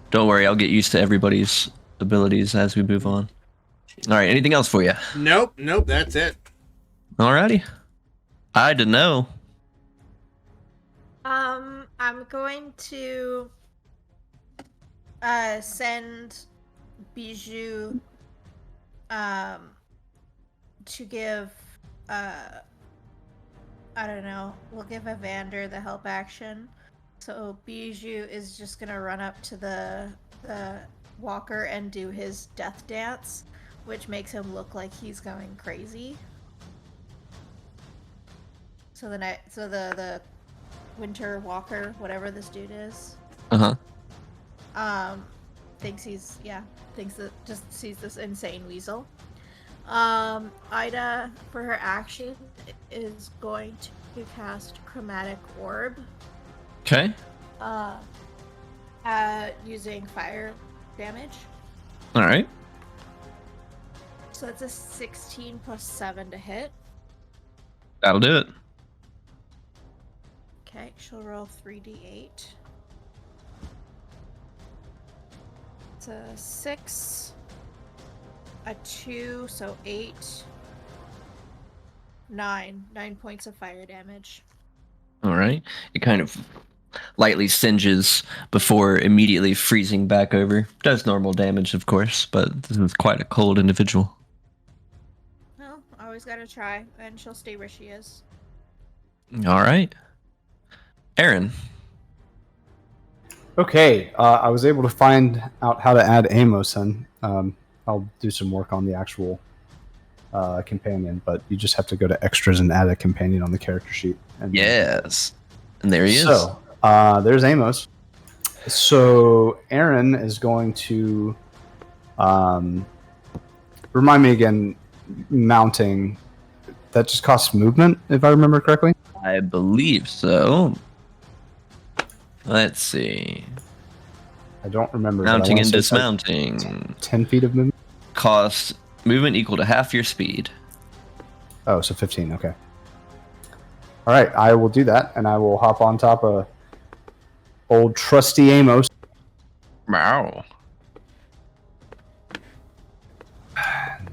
D: Don't worry, I'll get used to everybody's abilities as we move on. All right, anything else for you?
A: Nope. That's it.
D: Alrighty. I don't know.
G: I'm going to send Bijou to give I don't know, we'll give Evander the help action. So Bijou is just gonna run up to the walker and do his death dance, which makes him look like he's going crazy. So the winter walker, whatever this dude is, thinks that just sees this insane weasel. Ida, for her action, is going to cast Chromatic Orb.
D: Okay.
G: Using fire damage.
D: All right.
G: So that's a 16 plus 7 to hit.
D: That'll do it.
G: Okay, she'll roll 3d8. It's a 6, a 2, so 8, 9 points of fire damage.
D: All right. It kind of lightly singes before immediately freezing back over. Does normal damage, of course, but this is quite a cold individual.
G: Well, always gotta try, and she'll stay where she is.
D: All right. Aaron.
B: Okay, I was able to find out how to add Amos, and I'll do some work on the actual companion, but you just have to go to extras and add a companion on the character sheet. And
D: Yes. And there he is.
B: So, there's Amos. So, Aaron is going to remind me again, mounting, that just costs movement, if I remember correctly?
D: I believe so. Let's see.
B: I don't remember. but I
D: Mounting
B: wanna
D: and
B: say it's like
D: dismounting.
B: 10 feet of movement?
D: Cost movement equal to half your speed.
B: Oh, so 15, okay. All right, I will do that, and I will hop on top of old trusty Amos.
D: Wow.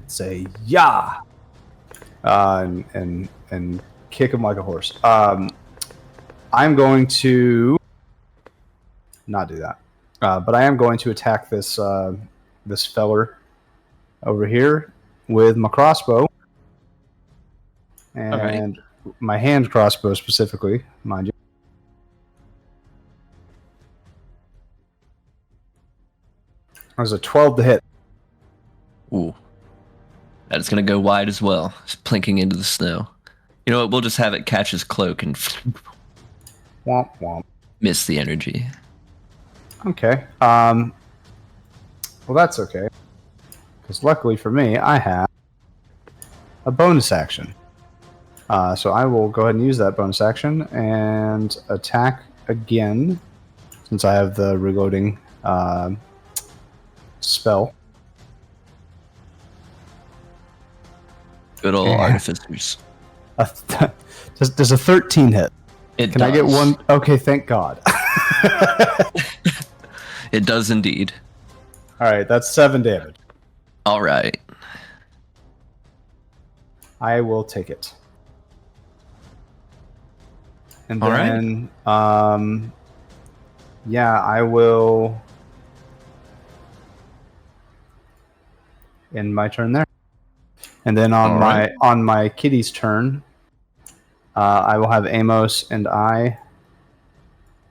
B: Say, yeah! And kick him like a horse. I'm going to not do that. But I am going to attack this this feller over here with my crossbow. And my hand crossbow specifically, mind you. There's a 12 to hit.
D: Ooh. That's going to go wide as well. Just plinking into the snow. You know what? We'll just have it catch his cloak and
B: Womp womp.
D: miss the energy.
B: Okay. Well, that's okay. Because luckily for me, I have a bonus action. So I will go ahead and use that bonus action and attack again, since I have the reloading spell.
D: Good old
B: Yeah.
D: artificers.
B: Does a 13 hit?
D: It
B: Can
D: does.
B: I get one? Okay, thank God.
D: It does indeed.
B: All right, that's 7 damage.
D: All right.
B: I will take it. And
D: All right.
B: then, yeah, I will end my turn there. And then on
D: All
B: my
D: right.
B: kitty's turn, I will have Amos and I,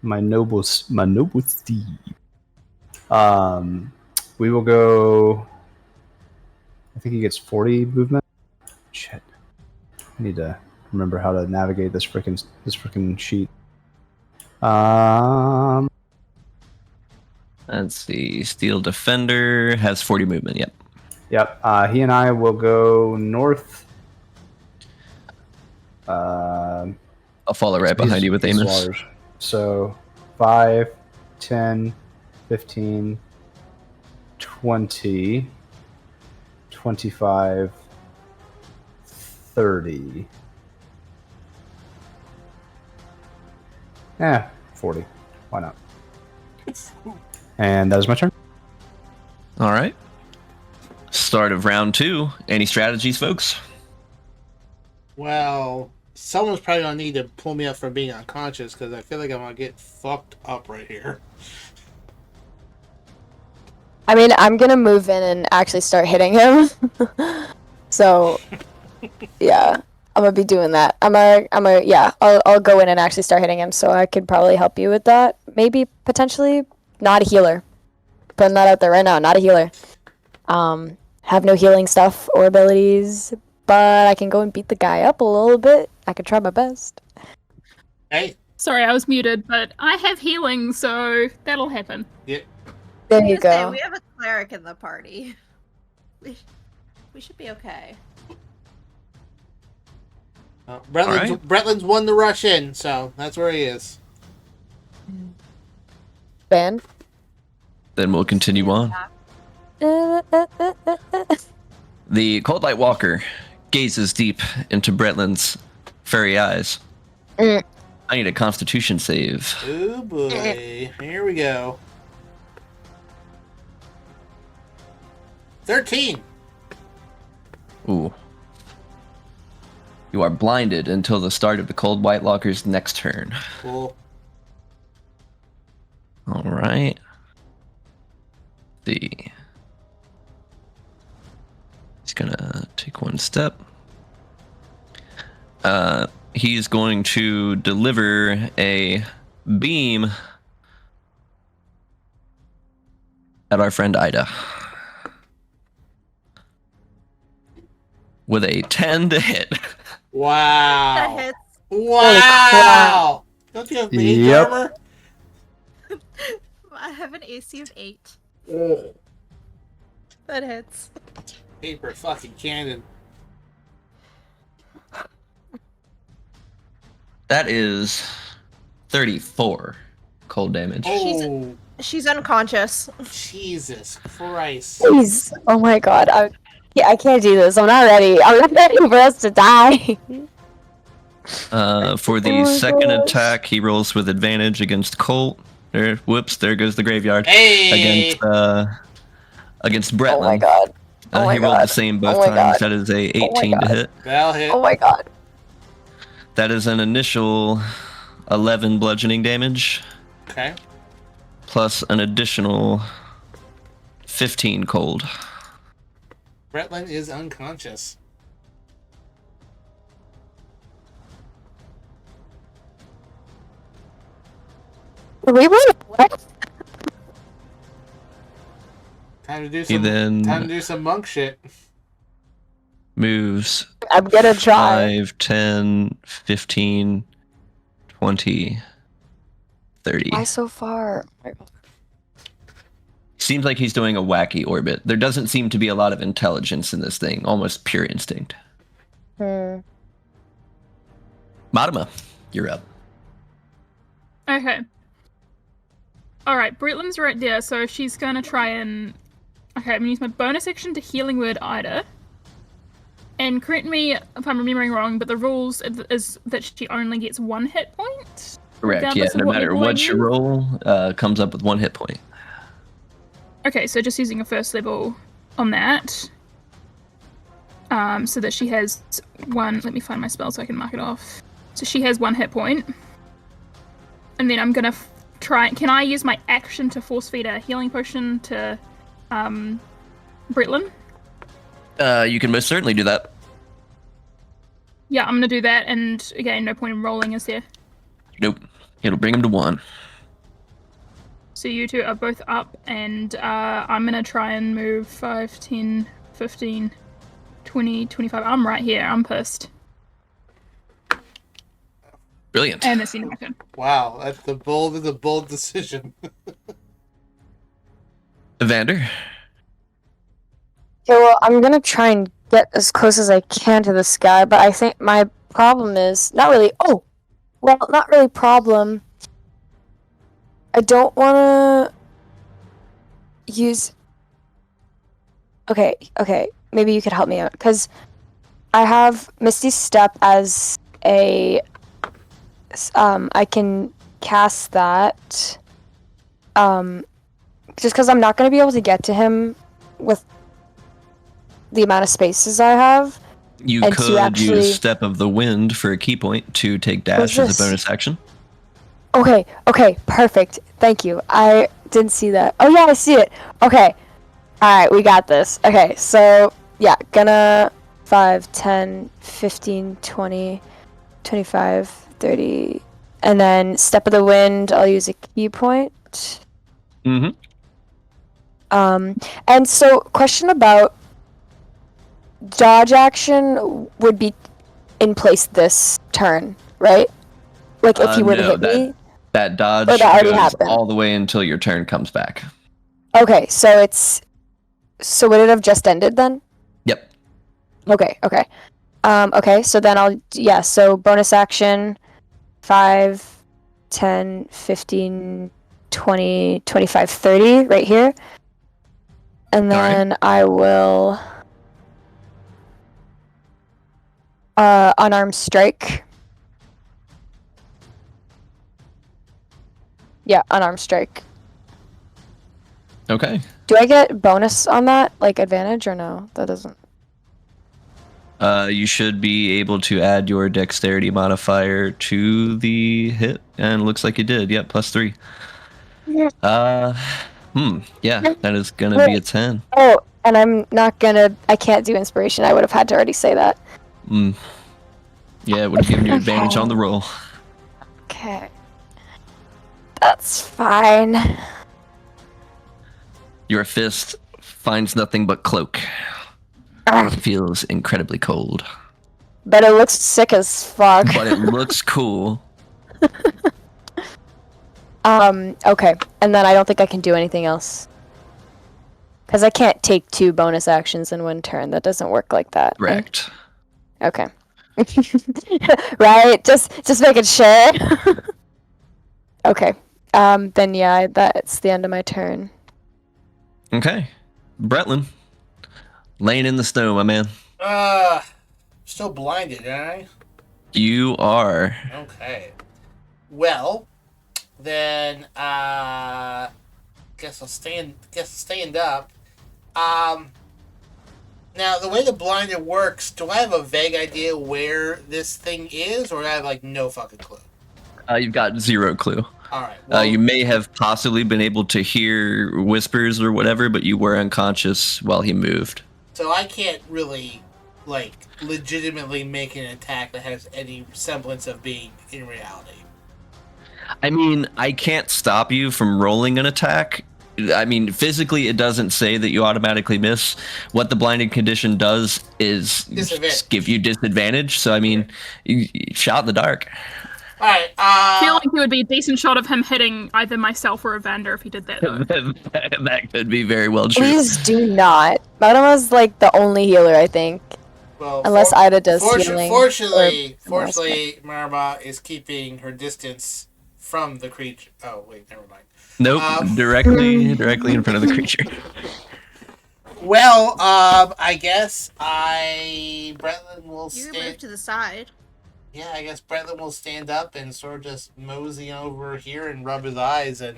B: my noble steed. We will go. I think he gets 40 movement. Shit, I need to remember how to navigate this freaking sheet.
D: Let's see. Steel Defender has 40 movement. Yep.
B: Yep. He and I will go north.
D: I'll follow right behind you with
B: He's
D: Amos.
B: large. So 5, 10, 15, 20, 25, 30. 40. Why not? And that is my turn.
D: All right. Start of round 2. Any strategies, folks?
A: Well, someone's probably gonna need to pull me up from being unconscious because I feel like I'm gonna get fucked up right here.
C: I mean, I'm gonna move in and actually start hitting him. So, yeah, I'm gonna be doing that. I'll go in and actually start hitting him. So I could probably help you with that. Maybe potentially not a healer. Putting that out there right now. Not a healer. Have no healing stuff or abilities, but I can go and beat the guy up a little bit. I can try my best.
A: Hey,
F: Sorry, I was muted, but I have healing, so that'll happen.
A: yeah.
C: There
G: I
C: you
G: was gonna say,
C: go.
G: we have a cleric in the party. We should be okay.
A: Bretland's won the rush in, so that's where he is.
C: Ben.
D: Then we'll continue on. The Cold Light Walker gazes deep into Bretland's furry eyes. I need a Constitution save.
A: Oh boy, here we go. 13.
D: Ooh. You are blinded until the start of the Cold White Walker's next turn.
A: Cool.
D: All right. See. He's gonna take one step. He's going to deliver a beam at our friend Ida. With a 10 to hit.
A: Wow.
G: That hits.
A: Wow. Don't you have mage
B: Yep.
A: armor?
G: I have an AC of 8.
A: Ugh.
G: That hits.
A: Paper fucking cannon.
D: That is 34 cold damage.
A: Oh,
G: She's unconscious.
A: Jesus Christ.
C: Please. Oh my god. I can't do this. I'm not ready. I'm not ready for us to die.
D: For the
C: Oh my
D: second
C: gosh.
D: attack, he rolls with advantage against Colt. Whoops, there goes the graveyard.
A: Hey!
D: Against Bretland.
C: Oh my god. Oh my
D: he rolled the
C: god.
D: same both
C: Oh my
D: times.
C: god.
D: That is a
C: Oh my
D: 18 to
C: god.
D: hit.
A: That'll hit.
C: Oh my god.
D: That is an initial 11 bludgeoning damage,
A: Okay.
D: plus an additional 15 cold.
A: Bretland is unconscious.
C: We were what?
A: Time to do
D: He
A: some.
D: then
A: Time to do some monk shit.
D: moves
C: I'm gonna try.
D: 5, 10, 15, 20, 30.
C: Why so far?
D: Seems like he's doing a wacky orbit. There doesn't seem to be a lot of intelligence in this thing, almost pure instinct. Madama, you're up.
F: Okay. Alright, Bretlin's right there, so she's gonna try and... Okay, I'm gonna use my bonus action to Healing Word Ida. And correct me if I'm remembering wrong, but the rules is that she only gets 1 hit point?
D: Correct, yeah.
F: regardless of
D: No matter
F: level I
D: what you
F: use?
D: roll, comes up with 1 hit point.
F: Okay, so just using a first level on that. So that she has 1... Let me find my spell so I can mark it off. So she has 1 hit point. And then I'm gonna try... Can I use my action to force feed a healing potion to Bretlin?
D: You can most certainly do that.
F: Yeah, I'm gonna do that, and again, no point in rolling, is there?
D: Nope. It'll bring him to 1.
F: So you two are both up, and I'm gonna try and move 5, 10, 15, 20, 25. I'm right here. I'm pissed.
D: Brilliant.
F: And that's the end of my turn.
A: Wow, that's the bold decision.
D: Evander?
C: Okay, well, I'm gonna try and get as close as I can to this guy, but I think my problem is not really. Oh, well, not really problem. I don't want to use. Okay, maybe you could help me out, because I have Misty Step as a. I can cast that. Just because I'm not going to be able to get to him with the amount of spaces I have.
D: You
C: and
D: could
C: to actually...
D: use Step of the Wind for a key point to take dash as a bonus action.
C: Okay, perfect. Thank you. I didn't see that. Oh yeah, I see it. Okay. Alright, we got this. Okay, so, yeah, gonna 5, 10, 15, 20, 25, 30, and then Step of the Wind, I'll use a key point.
D: Mm-hmm.
C: And so, question about dodge action would be in place this turn, right? Like if he were to hit me?
D: That dodge
C: Or that already
D: goes
C: happened?
D: all the way until your turn comes back.
C: Okay, so it's... So would it have just ended then?
D: Yep.
C: Okay. Okay, so then I'll... Yeah, so bonus action, 5, 10, 15, 20, 25, 30, right here. And then I will... unarmed strike. Yeah, unarmed strike.
D: Okay.
C: Do I get bonus on that? Like advantage or no? That doesn't.
D: You should be able to add your dexterity modifier to the hit, and it looks like you did. Yep, +3.
C: Yeah.
D: Yeah, that is gonna be a 10.
C: Oh, and I'm not gonna. I can't do inspiration. I would have had to already say that.
D: Yeah, it would have given you advantage on the roll.
C: Okay. That's fine.
D: Your fist finds nothing but cloak. It feels incredibly cold.
C: But it looks sick as fuck.
D: But it looks cool.
C: Okay. And then I don't think I can do anything else. Because I can't take 2 bonus actions in 1 turn. That doesn't work like that.
D: Correct.
C: Right? Okay. Right? Just making sure. Okay. Then yeah, that's the end of my turn.
D: Okay. Bretlin. Laying in the snow, my man.
A: Still blinded, aren't I?
D: You are.
A: Okay. Well, then guess I'll stand up. Now the way the blinded works, do I have a vague idea where this thing is, or do I have like no fucking clue?
D: You've got 0 clue.
A: All right. Well,
D: You may have possibly been able to hear whispers or whatever, but you were unconscious while he moved.
A: so I can't really like legitimately make an attack that has any semblance of being in reality.
D: I mean, I can't stop you from rolling an attack. I mean, physically, it doesn't say that you automatically miss. What the blinding condition does is just give you disadvantage. So, I mean, you shot in the dark.
A: All right.
F: I feel like it would be a decent shot of him hitting either myself or Evander if he did that, though.
D: That could be very well true.
C: Please do not. Madama's like the only healer, I think.
A: Well,
C: Unless Ida does healing.
A: Fortunately,
C: or someone else
A: Marma is keeping her distance from the creature. Oh wait, never mind.
D: Nope, directly in front of the creature.
A: Well, I guess Bretlin will
G: You
A: stand.
G: can move to the side.
A: Yeah, I guess Bretlin will stand up and sort of just mosey over here and rub his eyes, and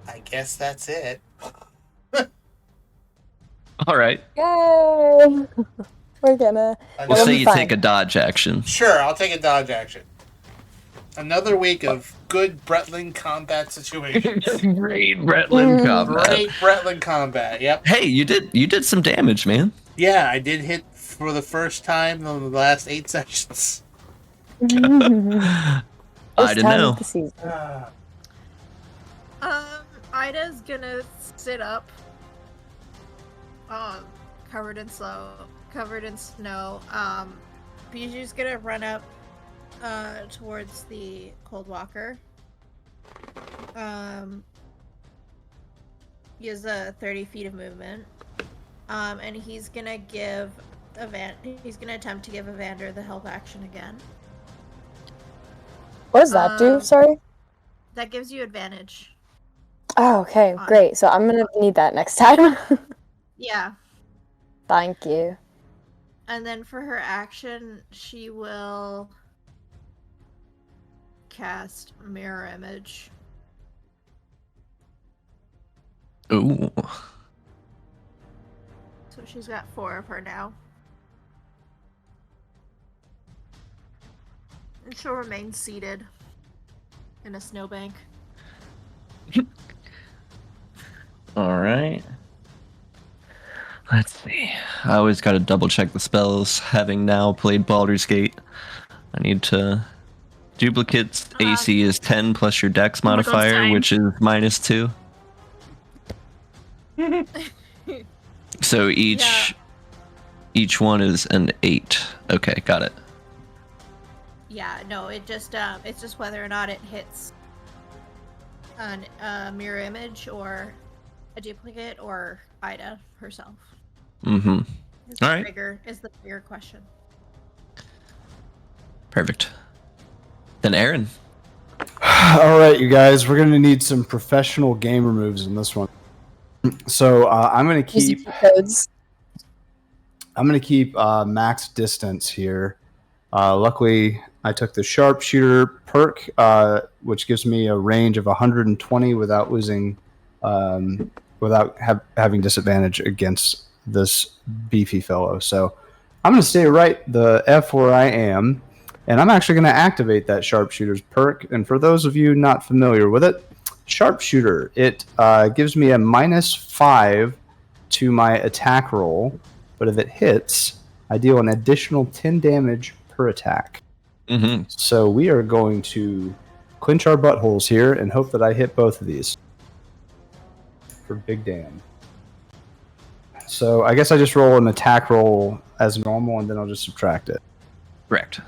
A: I guess that's it.
D: All right.
C: Yay! We're gonna.
D: We'll
C: It'll
D: say
C: be
D: you
C: fine.
D: take a dodge action.
A: Sure, I'll take a dodge action. Another week of good Bretlin combat situations.
D: Great Bretlin combat.
A: Great Bretlin combat. Yep.
D: Hey, you did some damage, man.
A: Yeah, I did hit for the first time in the last 8 sessions.
D: I didn't
C: time
D: know.
C: of the season.
G: Ida's gonna sit up. Covered in snow. Bijou's gonna run up towards the cold walker. He has 30 feet of movement. And he's gonna give attempt to give Evander the help action again.
C: What does that do? Sorry.
G: That gives you advantage.
C: Oh, okay, great. So I'm gonna need that next time.
G: Yeah.
C: Thank you.
G: And then for her action, she will cast Mirror Image.
D: Ooh.
G: So she's got 4 of her now. And she'll remain seated in a snowbank.
D: All right. Let's see. I always got to double check the spells. Having now played Baldur's Gate, I need to. Duplicate's AC is 10 plus your Dex modifier,
F: same.
D: which is -2. So each one is an 8. Okay, got it.
G: Yeah, no, it's just whether or not it hits a mirror image or a duplicate or Ida herself.
D: Mm-hmm. All right.
G: Is the bigger question.
D: Perfect. Then Aaron.
B: All right, you guys, we're gonna need some professional gamer moves in this one. So I'm gonna keep
C: codes.
B: max distance here. Luckily, I took the sharpshooter perk, which gives me a range of 120 without losing, having disadvantage against this beefy fellow. So I'm going to stay right the F where I am, and I'm actually going to activate that sharpshooter's perk. And for those of you not familiar with it, sharpshooter, it gives me a -5 to my attack roll, but if it hits, I deal an additional 10 damage per attack.
D: Mm-hmm.
B: So we are going to clinch our buttholes here and hope that I hit both of these for Big Dan. So I guess I just roll an attack roll as normal, and then I'll just subtract it.
D: Correct.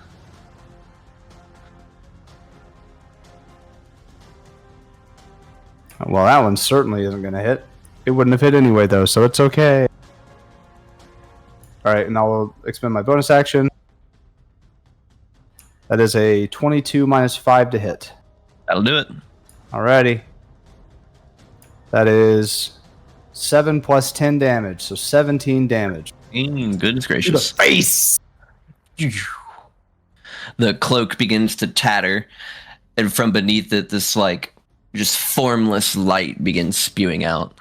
B: Well, that one certainly isn't going to hit. It wouldn't have hit anyway, though, so it's okay. All right, and I'll expend my bonus action. That is a 22 -5 to hit.
D: That'll do it.
B: Alrighty. That is 7 plus 10 damage, so 17 damage.
D: Goodness
B: To the
D: gracious.
B: face!
D: The cloak begins to tatter, and from beneath it, this just formless light begins spewing out.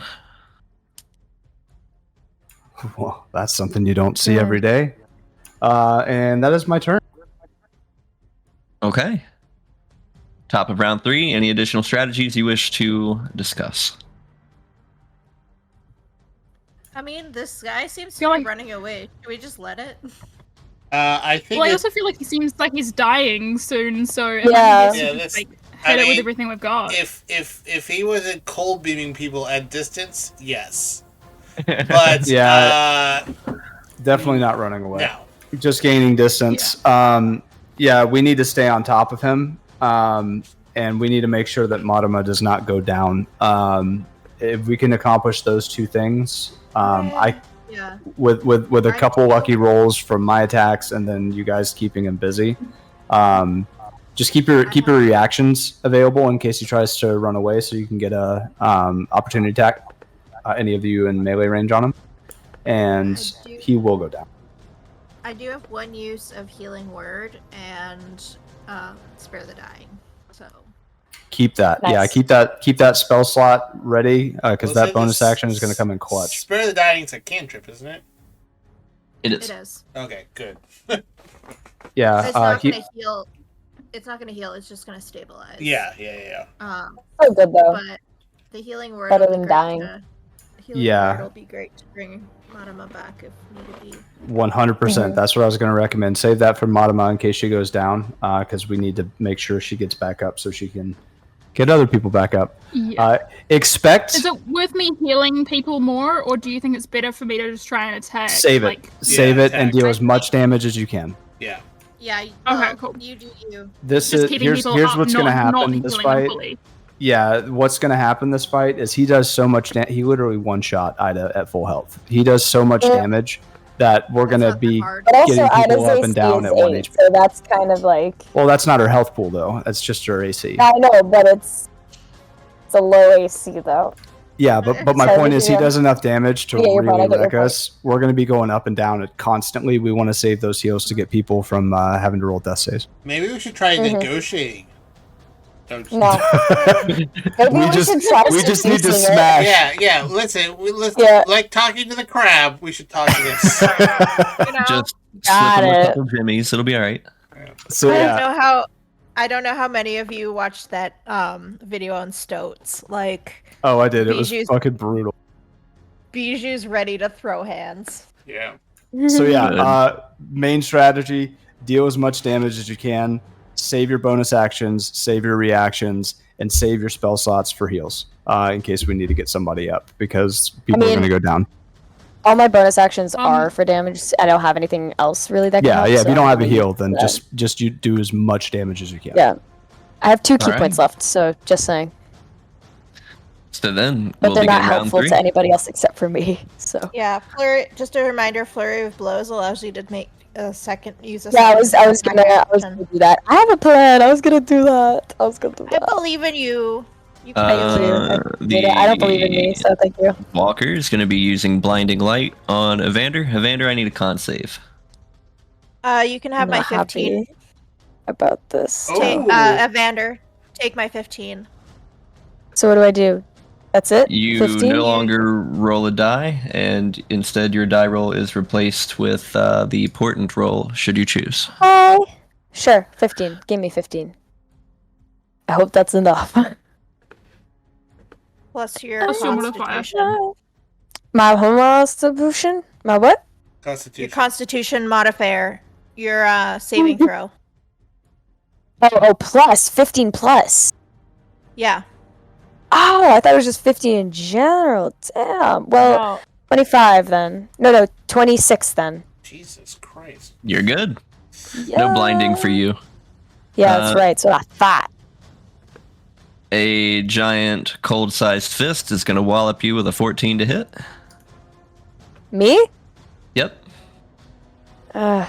B: Well, that's something you don't see every day. And that is my turn.
D: Okay. Top of round 3. Any additional strategies you wish to discuss?
G: I mean, this guy seems to
F: Feel
G: be
F: like-
G: running away. Should we just let it?
A: I think.
F: Well, I also feel like he seems like he's dying soon, so it
C: Yeah.
F: might be
A: Yeah,
F: best to just,
A: this-
F: hit
A: I
F: it with
A: mean,
F: everything we've got.
A: if he wasn't cold beaming people at distance, yes. But
B: Yeah. Definitely not running away.
A: no.
B: Just gaining distance. Yeah, we need to stay on top of him. And we need to make sure that Madama does not go down. If we can accomplish those two things, I
G: Yeah.
B: with a couple lucky rolls from my attacks, and then you guys keeping him busy. Just keep your reactions available in case he tries to run away, so you can get a opportunity attack. Any of you in melee range on him, and he will go down.
G: I do have one use of Healing Word and Spare the Dying. So
B: Keep that.
C: Nice.
B: Yeah, keep that spell slot ready because that bonus action is going to come in clutch.
A: Spare the Dying's a cantrip, isn't it?
D: It
G: it
D: is.
G: is.
A: Okay, good.
B: Yeah,
G: It's not going to heal. It's not going to heal. It's just going to stabilize.
A: Yeah.
C: So good though.
G: But the Healing Word
C: Better
G: will be
C: than
G: great
C: dying.
G: to- Healing
B: Yeah.
G: Word will be great to bring Madama back if need be.
B: 100%. That's what I was going to recommend. Save that for Madama in case she goes down, because we need to make sure she gets back up so she can get other people back up.
F: Yeah.
B: Expect.
F: Is it worth me healing people more, or do you think it's better for me to just try and attack?
B: Save it. Save it and
A: attack.
B: deal as much damage as you can.
A: Yeah.
G: Yeah.
F: Okay, cool.
G: You do you.
B: This
F: Just
B: is
F: keeping
B: here's
F: people up,
B: what's going to
F: not
B: happen this
F: healing them
B: fight.
F: fully.
B: Yeah, what's going to happen this fight is he does so much he literally one-shot Ida at full health. He does so much damage that we're going to
G: That's not
B: be
G: hard.
C: But also,
B: getting people
C: Ida's
B: up and
C: AC
B: down
C: is
B: at 1
C: 8,
B: HP.
C: so that's kind of like.
B: Well, that's not her health pool, though. That's just her AC.
C: I know, but it's a low AC though.
B: Yeah, but my
C: So
B: point is he
C: yeah.
B: does enough damage to
C: I get your point,
B: really
C: I get your
B: wreck
C: point.
B: us. We're going to be going up and down it constantly. We want to save those heals to get people from having to roll death saves.
A: Maybe we should try negotiating.
C: No. Maybe we should try
B: we just need to
C: seducing it.
B: smash.
A: Yeah. Listen,
C: Yeah.
A: like talking to the crab. We should talk to this.
G: You know,
D: Just
C: Got
D: slip him a
C: it.
D: couple jimmies. It'll be all right.
B: So yeah,
G: I don't know how many of you watched that video on Stoats. Like
B: oh, I did. It was
G: Bijou's-
B: fucking brutal.
G: Bijou's ready to throw hands.
A: Yeah.
B: So yeah,
D: Good.
B: main strategy: deal as much damage as you can. Save your bonus actions, save your reactions, and save your spell slots for heals in case we need to get somebody up because people are going to go down.
C: All my bonus actions are for damage. I don't have anything else really that can help.
B: Yeah. If
C: so
B: you don't have a
C: I
B: heal, then
C: yeah.
B: just you do as much damage as you can.
C: Yeah. I have 2 key
D: Alright.
C: points left, so just saying.
D: So then
C: But
D: we'll
C: they're
D: begin
C: not
D: round
C: helpful
D: 3.
C: to anybody else except for me. So
G: Yeah, just a reminder, Flurry of Blows allows you to make use a second.
C: yeah, I was gonna do that. I have a plan. I was gonna do that.
G: I believe in you. You can
C: I don't believe in me, so thank you.
D: Walker is going to be using Blinding Light on Evander. Evander, I need a con save.
G: you can have
C: I'm
G: my
C: not
G: 15.
C: happy about this.
A: Oh.
G: Take,
C: too.
G: Evander, take my 15.
C: So what do I do? That's it?
D: You
C: 15?
D: no longer roll a die, and instead your die roll is replaced with the portent roll, should you choose.
C: Hi. Sure, 15. Give me 15. I hope that's enough.
G: Plus your
F: Plus your modifier.
G: Constitution.
C: My constitution? My what?
G: Your
A: Constitution.
G: Constitution modifier. Your saving throw.
C: Oh, plus. 15 plus.
G: Yeah.
C: Oh, I thought it was just 15 in general. Damn. Well,
G: No.
C: 25 then. No, 26 then.
A: Jesus Christ.
D: You're good.
C: Yeah.
D: No blinding for you.
C: Yeah, that's right. So I thought.
D: A giant cold-sized fist is going to wallop you with a 14 to hit.
C: Me?
D: Yep.
C: Uh,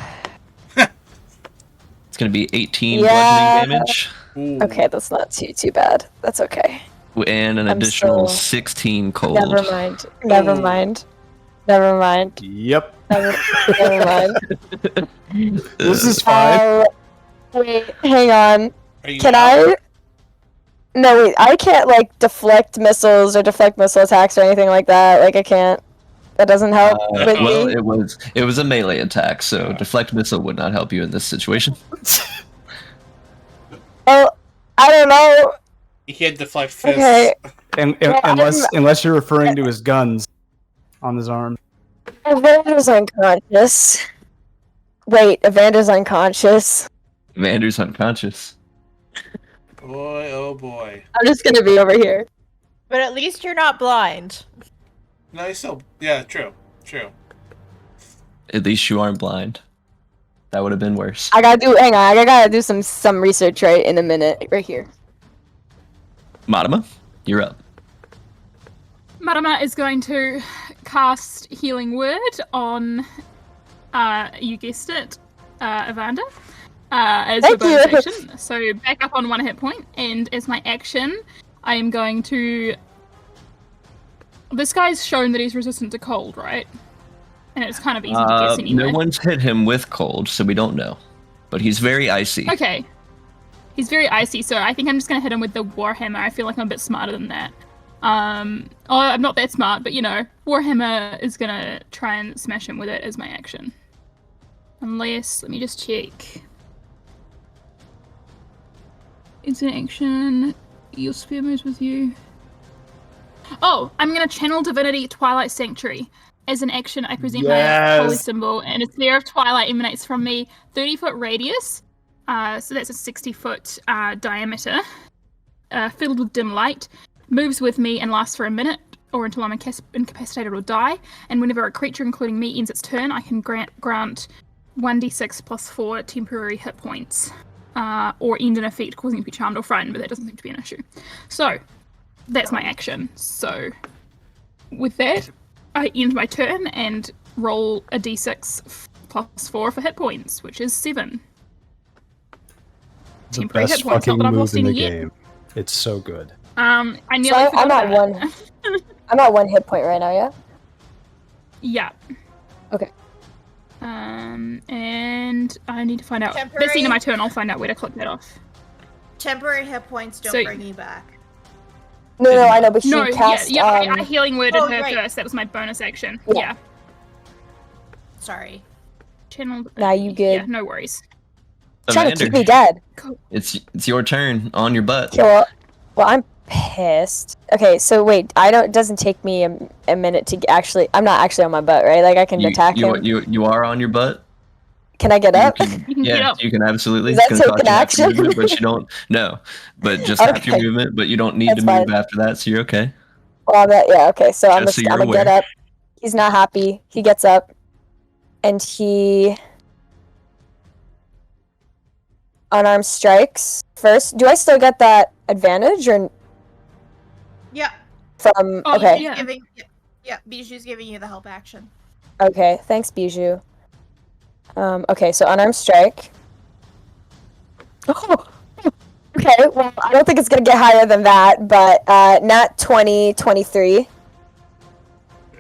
D: It's going to be 18
C: Yeah.
D: bludgeoning damage
A: Ooh.
C: okay, that's not too bad. That's okay.
D: and an
C: I'm
D: additional
C: still-
D: 16 cold.
C: Never mind. Never
A: Ooh.
C: mind. Never mind.
B: Yep.
C: Never mind.
B: This is fine.
C: Wait, hang on.
A: Are you
C: Can
A: out?
C: I? No, wait. I can't like deflect missiles or deflect missile attacks or anything like that. Like I can't. That doesn't help with
D: Well,
C: me.
D: it was a melee attack, so deflect missile would not help you in this situation.
C: Well, I don't know.
A: You can't deflect fists.
C: Okay. Yeah,
B: unless you're referring to his guns on his arm.
C: Evander's unconscious. Wait, Evander's unconscious.
D: Evander's unconscious.
A: Boy, oh boy.
C: I'm just gonna be over here.
G: But at least you're not blind.
A: No, he's still. Yeah, true.
D: At least you aren't blind. That would have been worse.
C: Hang on, I gotta do some research right in a minute, right here.
D: Madama, you're up.
F: Madama is going to cast Healing Word on, you guessed it, Evander, as
C: Thank
F: the bonus
C: you.
F: action. So back up on 1 hit point, and as my action, I am going to... This guy's shown that he's resistant to cold, right? And it's kind of easy to guess anyway.
D: No one's hit him with cold, so we don't know. But he's very icy.
F: Okay. He's very icy, so I think I'm just going to hit him with the Warhammer. I feel like I'm a bit smarter than that. I'm not that smart, but Warhammer is going to try and smash him with it as my action. Unless, let me just check. It's an action. Your spear moves with you. Oh, I'm going to channel Divinity Twilight Sanctuary. As an action, I present my holy symbol, and a sphere of twilight emanates from me, 30-foot radius, so that's a 60-foot diameter, filled with dim light, moves with me and lasts for a minute, or until I'm incapacitated or die, and whenever a creature, including me, ends its turn, I can grant 1d6 plus 4 temporary hit points, or end an effect causing you to be charmed or frightened, but that doesn't seem to be an issue. So, that's my action. So, with that, I end my turn and roll a d6 plus 4 for hit points, which is 7.
B: The
F: Temporary
B: best
F: hit points, not
B: fucking
F: that I've
B: move
F: lost
B: in the
F: any yet.
B: game. It's so good.
F: I nearly
C: So
F: forgot
C: I'm at
F: about
C: one.
F: it.
C: I'm at 1 hit point right now, yeah?
F: Yeah.
C: Okay.
F: And I need to find out. That's the
G: Temporary-
F: end of my turn. I'll find out where to click that off.
G: Temporary hit points don't
F: So-
G: bring you back.
C: No, I know, but
F: No,
C: you cast.
F: I healing worded
G: Oh,
F: her
G: right.
F: first. That was my bonus action.
C: Yeah.
F: Yeah.
G: Sorry.
F: Channeled.
C: Nah, you good.
F: Yeah, no worries.
C: Trying to keep me
D: Evander,
C: dead.
D: it's your turn. On your butt.
C: Okay, well, I'm pissed. Okay, so wait, it doesn't take me a minute to actually. I'm not actually on my butt, right? Like I can attack him.
D: You are on your butt.
C: Can I get up?
F: You can get
D: Yeah,
F: up.
D: you can absolutely.
C: Does that
D: It's gonna
C: take
D: cost
C: an
D: you half your
C: action?
D: movement, but you don't. No, but just half your
C: Okay.
D: movement. But you don't need
C: That's
D: to move
C: fine.
D: after that, so you're okay.
C: Well, okay. So I'm
D: Just so
C: gonna
D: you're
C: get
D: aware.
C: up. He's not happy. He gets up, and he unarmed strikes first. Do I still get that advantage or
G: Yeah.
C: from?
F: Oh,
C: Okay.
F: yeah.
G: Bijou's giving you the help action.
C: Okay. Thanks, Bijou. Okay. So unarmed strike. Oh. Okay. Well, I don't think it's gonna get higher than that, but nat 20, 23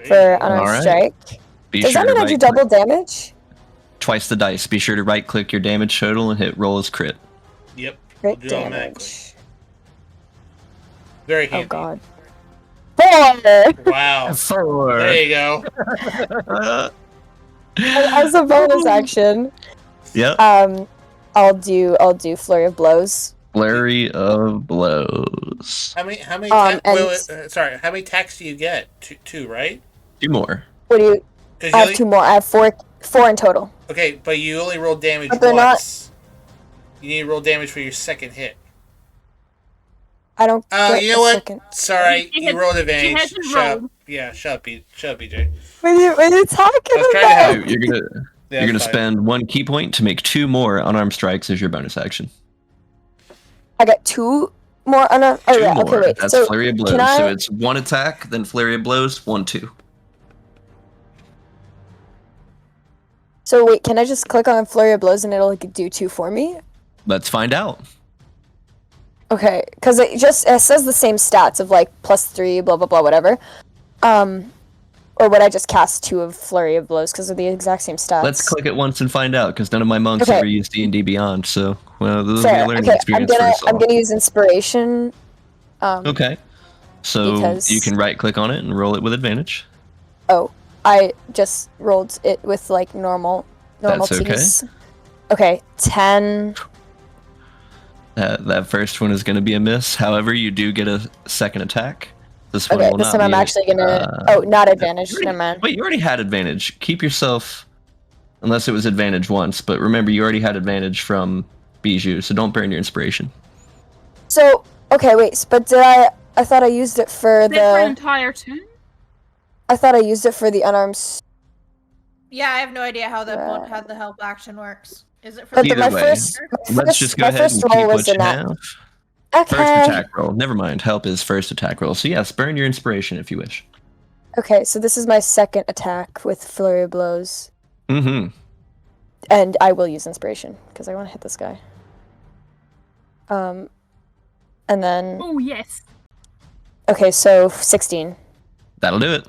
C: for unarmed
D: Alright.
C: strike.
D: Be
C: Does
D: sure
C: that
D: to
C: mean I do
D: right-click
C: double damage?
D: twice the dice. Be sure to right click your damage total and hit roll as crit.
A: Yep.
C: Crit
A: do it automatically.
C: damage.
A: Very
C: Oh
A: handy.
C: god. 4!
A: Wow.
D: 4.
A: There you go.
C: As a bonus action,
D: Yep.
C: I'll do flurry of blows.
D: Flurry of blows.
A: How many?
C: And-
A: Sorry. How many attacks do you get? Two, right?
D: 2 more.
C: What do you?
A: 'Cause
C: I
A: you
C: have 2 more. I have four in total.
A: Okay, but you only roll damage
C: But they're not-
A: once. You need to roll damage for your second hit.
C: I don't. Get
A: You know
C: a
A: what?
C: second.
A: Sorry,
F: She
A: you
F: had-
A: rolled
F: she
A: advantage.
F: hasn't
A: Shut up.
F: rolled.
A: Yeah, shut up, BJ.
C: What are you talking
A: I was trying to
C: about?
A: help.
D: So you're gonna
A: Yeah,
D: you're gonna
A: fine.
D: spend 1 key point to make 2 more unarmed strikes as your bonus action.
C: I got 2 more unarmed. Oh
D: 2
C: yeah.
D: more.
C: Okay, wait.
D: That's
C: So
D: flurry of blows.
C: can I?
D: So it's 1 attack, then flurry of blows, 1, 2.
C: So wait, can I just click on flurry of blows and it'll do 2 for me?
D: Let's find out.
C: Okay, because it says the same stats of like +3, blah blah blah, whatever. Or would I just cast 2 of flurry of blows because they're the exact same stats?
D: Let's click it once and find out, because none of my monks
C: Okay.
D: ever used D&D Beyond. So, well, this will be
C: Fair.
D: a learning
C: Okay,
D: experience for us all.
C: I'm gonna use inspiration.
D: Okay. So
C: Because-
D: you can right click on it and roll it with advantage.
C: Oh, I just rolled it with like normal
D: That's okay.
C: tees. Okay, 10.
D: That first one is going to be a miss. However, you do get a second attack. This one
C: Okay,
D: will
C: this
D: not
C: time I'm
D: be
C: actually gonna. Not advantage. Never mind.
D: Wait, you already had advantage. Keep yourself, unless it was advantage once. But remember, you already had advantage from Bijou, so don't burn your inspiration.
C: So okay, wait, but did I thought I used it for
F: Is that for an
C: the.
F: entire turn?
C: I thought I used it for the unarmed.
G: Yeah, I have no idea how
C: Right.
G: how the help action works. Is it for
C: But
G: the
D: Either
C: my
D: way,
C: first.
D: Let's just go
C: my
D: ahead
C: first
D: and
C: roll
D: keep
C: was
D: what you
C: a nat.
D: have.
C: Okay.
D: First attack roll. Never mind. Help is first attack roll. So yes, burn your inspiration if you wish.
C: Okay, so this is my second attack with Flurry of Blows.
D: Mm-hmm.
C: And I will use Inspiration, because I want to hit this guy. And then...
F: Oh, yes.
C: Okay, so 16.
D: That'll do it.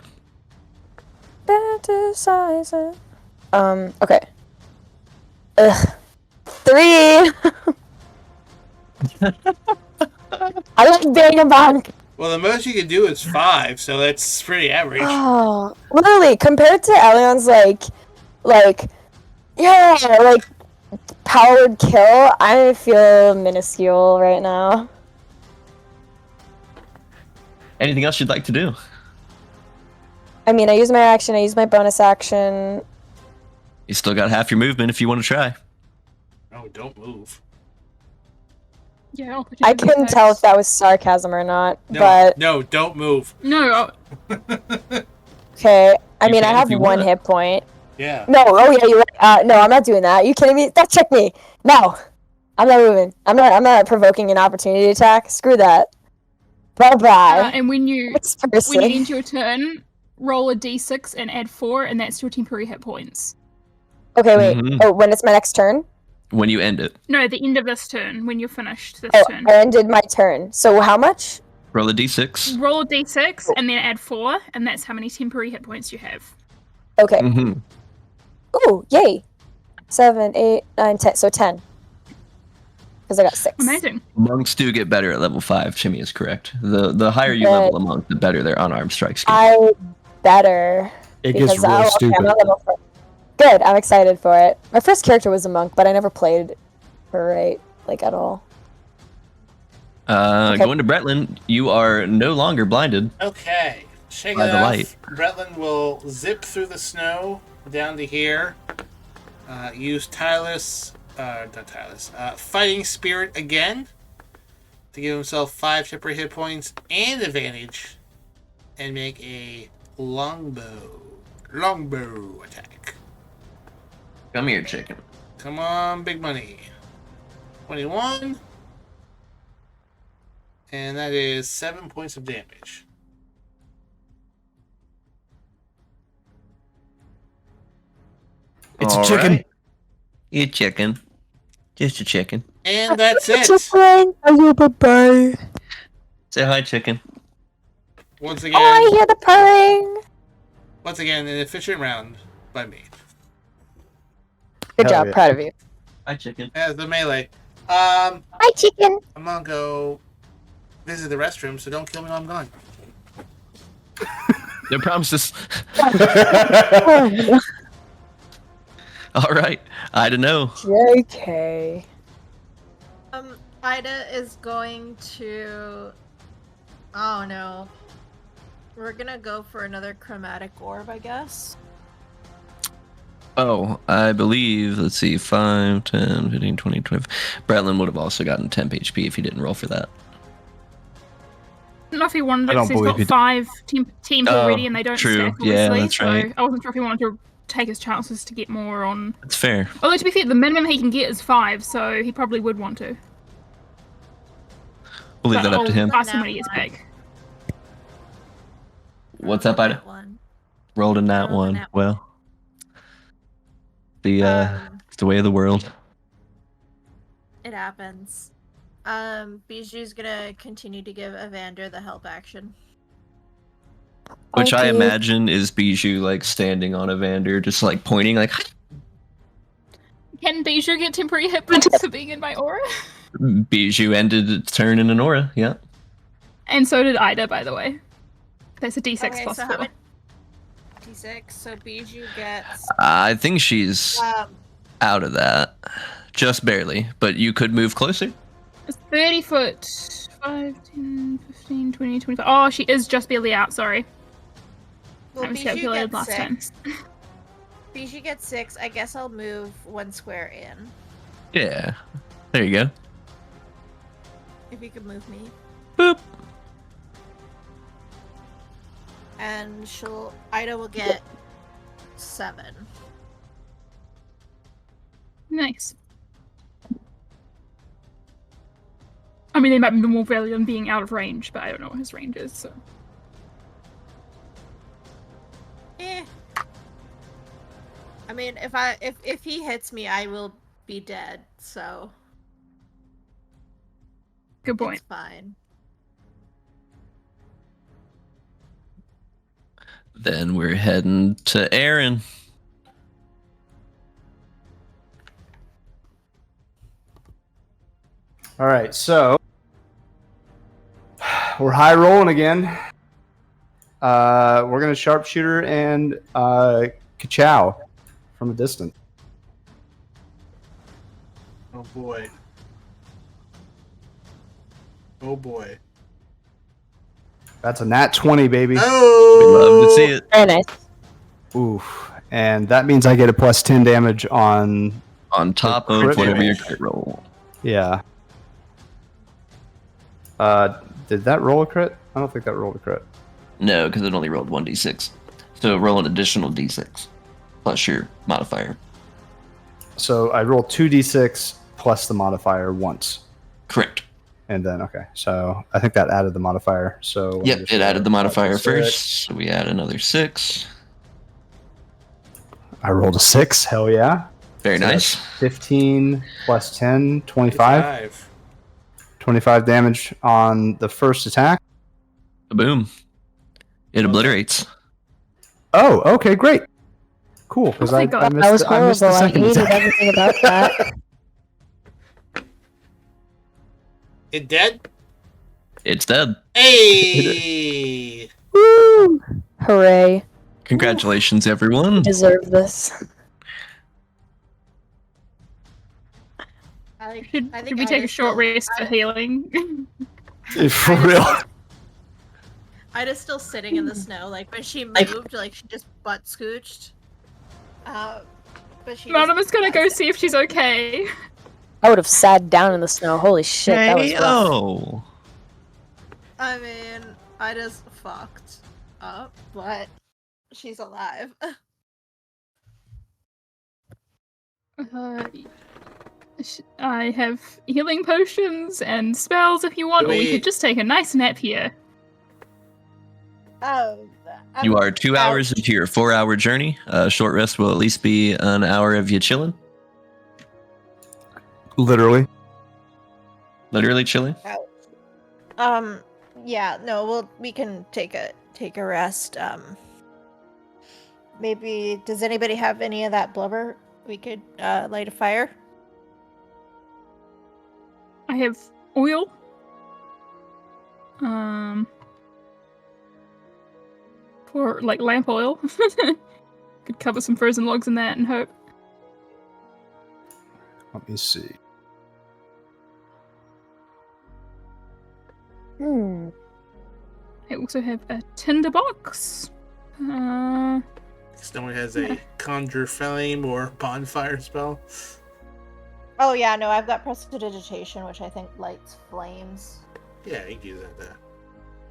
C: Fantasizing. Okay. Ugh. 3! I like being a monk!
A: Well, the most you can do is 5, so that's pretty average.
C: Oh, literally, compared to Elion's, powered kill, I feel minuscule right now.
D: Anything else you'd like to do?
C: I mean, I use my action, I use my bonus action.
D: You still got half your movement if you want to try.
A: No, don't move.
F: Yeah,
C: I couldn't tell if that was sarcasm or not,
A: No,
C: but...
A: no, don't move.
F: No.
C: Okay, I
D: You
C: mean, I
D: can
C: have
D: if you
C: 1
D: want.
C: hit point.
A: Yeah.
C: No, oh yeah, you're right. No, I'm not doing that. Are you kidding me? That check me. No, I'm not moving. I'm not provoking an opportunity attack. Screw that. Bye bye.
F: And when you
C: When
F: end your turn, roll a d6 and add 4, and that's your temporary hit points.
C: Okay, wait.
D: Mhm.
C: Oh, when it's my next turn?
D: When you end it,
F: No, the end of this turn, when you're finished this
C: Oh,
F: turn.
C: I ended my turn. So how much?
D: roll a d6.
F: Roll a d6 and then add 4, and that's how many temporary hit points you have.
C: Okay.
D: Mm-hmm.
C: Ooh, yay. 7, 8, 9, 10. So 10. Because I got 6.
F: Amazing.
D: Monks do get better at level 5. Chimmy is correct. The higher you
C: But-
D: level a monk, the better their unarmed strikes get.
C: I better.
B: It gets
C: because
B: really
C: I'm
B: stupid.
C: not level 4. Good, I'm excited for it. My first character was a monk, but I never played her right, at all. Okay.
D: Going to Bretlin, you are no longer blinded.
A: Okay. Shake
D: By
A: it
D: the
A: off.
D: light.
A: Bretland will zip through the snow down to here. Use Fighting Spirit again to give himself 5 temporary hit points and advantage, and make a longbow attack.
D: Come here, chicken.
A: Come on, big money. 21. And that is 7 points of damage.
B: It's
D: All
B: a chicken.
D: right. You chicken. Just a chicken.
A: And that's it.
C: Are you bye-bye?
D: Say hi, chicken.
A: Once
C: Oh, I
A: again,
C: hear the purring!
A: an efficient round by me.
C: Good
B: Hell
C: job,
B: yeah.
C: proud of you.
D: Hi, chicken.
A: As the melee.
C: Hi, chicken!
A: I'm gonna go visit the restroom, so don't kill me while I'm gone.
D: No promises.
C: Oh,
D: All right. I don't know.
C: JK.
G: Ida is going to. Oh no. We're gonna go for another chromatic orb, I guess.
D: Oh, I believe, let's see, 5, 10, 15, 20, 25. Bretlin would have also gotten temp HP if he didn't roll for that.
F: I don't know if he wanted
B: I
F: it
B: don't
F: because he's
B: believe
F: got
B: he did.
F: 5 teams
D: Oh,
F: already and they don't
D: true.
F: stack,
D: Yeah,
F: obviously.
D: that's right.
F: So I wasn't sure if he wanted to take his chances to get more on.
D: That's fair.
F: Although, to be fair, the minimum he can get is 5, so he probably would want to.
D: We'll leave
F: But
D: that up to
F: I'll
D: him.
F: ask him when he gets back.
D: What's up, Ida?
G: That one.
D: Rolled in that
G: Rolled a
D: one.
G: nat
D: Well, it's the way of the world.
G: It happens. Bijou's gonna continue to give Evander the help action.
D: Which I
C: Okay.
D: imagine is Bijou, standing on Evander, just, pointing,
F: Can Bijou get temporary hit points for being in my aura?
D: Bijou ended its turn in an aura, yeah.
F: And so did Ida, by the way. That's a d6
G: Okay,
F: plus
G: so
F: 4.
G: how many? D6. So Bijou gets.
D: I think she's
G: Um,
D: out of that. Just barely, but you could move closer.
F: It's 30 foot. 5, 10, 15, 20, 25. Oh, she is just barely out, sorry.
G: well,
F: I miscalculated last time.
G: Bijou gets 6. I guess I'll move 1 square in.
D: Yeah. There you go.
G: If you could move me.
D: Boop.
G: And Ida will get 7.
F: Nice. I mean, they might be more value than being out of range, but I don't know what his range is, so.
G: Eh. I mean, if he hits me, I will be dead. So
F: Good point.
G: it's fine.
D: Then we're heading to Aaron.
B: All right, so we're high rolling again. We're gonna sharpshooter and ka-chow from a distance.
A: Oh boy. Oh boy.
B: That's a nat 20, baby.
A: Oh!
D: We'd love to see it.
C: Very nice.
B: Oof. And that means I get a plus 10 damage on.
D: On top
B: The
D: of
B: crit
D: whatever
A: roll.
D: your crit roll.
B: Yeah. Did that roll a crit? I don't think that rolled a crit.
D: No, because it only rolled 1d6. So roll an additional d6 plus your modifier.
B: So I rolled 2d6 plus the modifier once.
D: Correct.
B: And then, okay. So I think that added the modifier. So let me
D: Yep,
B: just
D: it added
B: roll
D: the modifier
B: six.
D: first. So we add another 6.
B: I rolled a 6. Hell yeah.
D: Very
B: So
D: nice.
B: that's 15 plus 10, 25. 25 damage on the first attack.
D: Boom. It obliterates.
B: Oh, okay, great. Cool, because
F: Oh my
B: I
F: God,
B: missed
C: That was
B: I missed the
C: horrible. I
B: second
C: hated
B: attack.
C: everything about that.
A: It dead?
D: It's dead.
A: Hey!
C: Woo! Hooray.
D: Congratulations, everyone.
C: You deserve this.
F: Should we take a short rest for healing?
B: For real.
G: Ida's still sitting in the snow. Like when she moved, like she just butt scooched. But she.
F: Madame's gonna go see if she's okay.
C: I would have sat down in the snow. Holy shit, that was rough.
D: Oh.
G: I mean, Ida's fucked up, but she's alive.
F: I have healing potions and spells if you want, or we could just take a nice nap here.
G: Oh.
D: You are 2 hours into your 4-hour journey. Short rest will at least be an hour of you chilling.
B: Literally.
D: Literally chilling.
G: Yeah. No. We can take a rest. Maybe. Does anybody have any of that blubber? We could light a fire.
F: I have oil. For like lamp oil. Could cover some frozen logs in that and hope.
B: Let me see.
C: Hmm.
F: I also have a tinderbox.
A: Someone has a conjure flame or bonfire spell.
G: Oh yeah, no, I've got prestidigitation, which I think lights flames.
A: Yeah, you can use that there.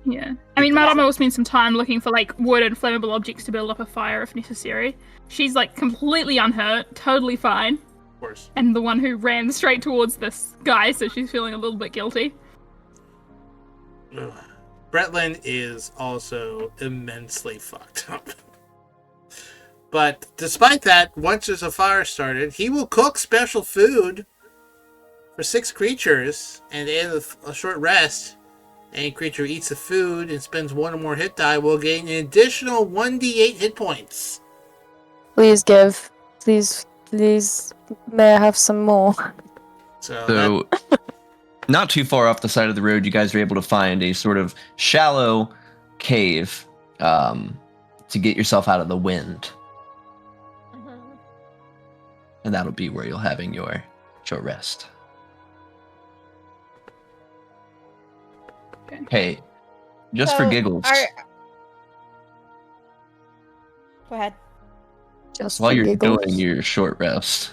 F: Yeah. I mean, Madame will spend some time looking for, like, wood and flammable objects to build up a fire if necessary. She's, like, completely unhurt, totally fine.
A: Of course.
F: And the one who ran straight towards this guy, so she's feeling a little bit guilty.
A: Ugh. Bretlin is also immensely fucked up. But despite that, once there's a fire started, he will cook special food for 6 creatures, and in a short rest, any creature who eats the food and spends 1 or more hit die will gain an additional 1d8 hit points.
C: Please give. Please, may I have some more?
D: So, not too far off the side of the road, you guys are able to find a sort of shallow cave to get yourself out of the wind. And that'll be where you're having your short rest.
F: Okay.
D: Hey, just for giggles,
G: Go ahead.
C: Just
D: while
C: for
D: you're
C: giggles.
D: doing your short rest,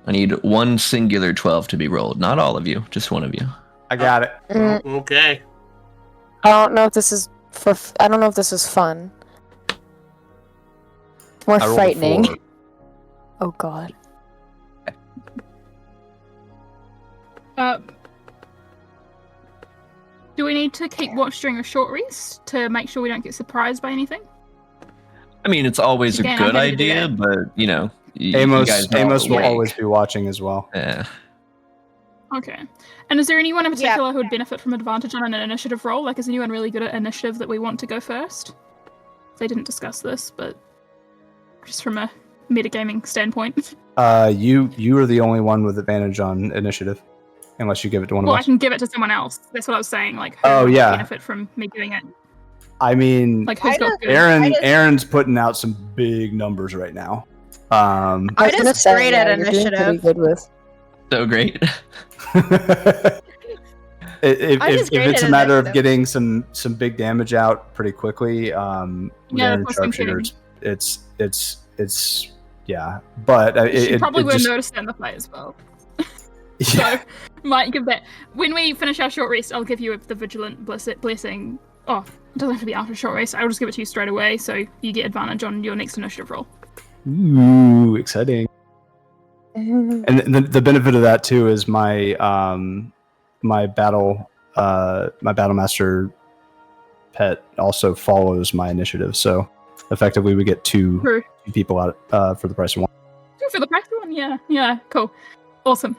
D: I need 1 singular 12 to be rolled. Not all of you, just one of you.
B: I got it.
C: Mm,
A: Okay.
C: I don't know if this is I don't know if this is fun. More
B: I rolled a
C: frightening.
B: 4.
C: Oh god.
F: Do we need to keep watch during a short rest to make sure we don't get surprised by anything?
D: I mean, it's always
F: Again,
D: a
F: I'm
D: good
F: happy to do
D: idea,
F: that.
D: but you know, you
B: Amos
D: guys know
B: Amos
D: the
B: will
D: way.
B: always be watching as well.
D: Yeah.
F: Okay. And is there anyone in
E: Yeah.
F: particular who would benefit from advantage on an initiative roll? Like, is anyone really good at initiative that we want to go first? They didn't discuss this, but just from a metagaming standpoint.
B: You are the only one with advantage on initiative, unless you give it to one
F: Well,
B: of
F: I
B: us.
F: can give it to someone else. That's what I was saying. Like, who
B: Oh,
F: would
B: yeah.
F: benefit from me doing it?
B: I mean,
F: Like, who's got good?
B: Aaron's putting out some big numbers right now.
C: I was
G: Ida's
C: gonna say,
G: great at
C: you're doing pretty
G: initiative.
C: good with.
D: So great.
B: if
G: great
B: it's
G: at
B: a matter of
G: initiative.
B: getting some big damage out pretty quickly, with
F: Yeah,
B: Aaron
F: that's what I'm
B: Sharpshooter, it's yeah. But
F: She probably will
B: just,
F: notice that in the fight as well.
B: yeah.
F: So, might give that. When we finish our short rest, I'll give you the vigilant blessing. Oh, it doesn't have to be after a short rest. I'll just give it to you straight away, so you get advantage on your next initiative roll.
B: Ooh, exciting. And the benefit of that too is my my battle master pet also follows my initiative, so effectively we get two
F: True.
B: people out for the price of one.
F: Two for the price of one, yeah, cool, awesome.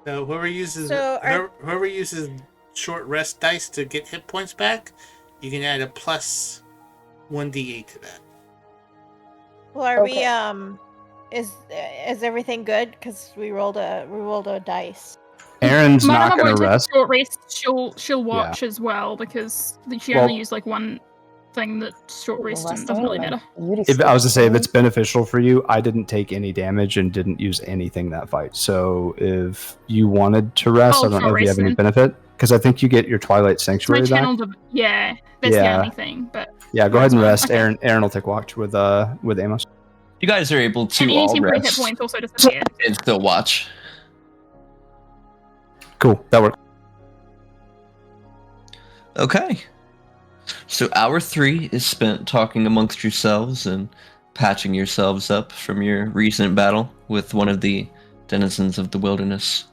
A: So whoever uses
G: So
A: whoever uses short rest dice to get hit points back, you can add a plus 1d8 to that.
E: Well, are
C: Okay.
E: we is everything good? Because we rolled a dice.
B: Aaron's
F: My
B: not
F: mum
B: going
F: won't
B: to
F: take a
B: rest.
F: short rest. She'll watch as well because she only
B: Well-
F: used like one thing that short rest and doesn't really matter.
B: If I was to say, if it's beneficial for you, I didn't take any damage and didn't use anything that fight. So if you wanted to rest,
F: Oh,
B: I don't know
F: short
B: if you have
F: rest
B: any
F: then.
B: benefit, because I think you get your Twilight
F: It's my
B: Sanctuary back.
F: channel. Yeah, that's the
B: Yeah.
F: only thing. But
B: Yeah, go ahead and
F: That's fine.
B: rest.
F: Okay.
B: Aaron will take watch with Amos.
D: You guys are able to
F: and any
D: all
F: temporary hit
D: rest
F: points also disappear.
D: and still watch.
B: Cool, that works.
D: Okay. So hour 3 is spent talking amongst yourselves and patching yourselves up from your recent battle with one of the denizens of the wilderness.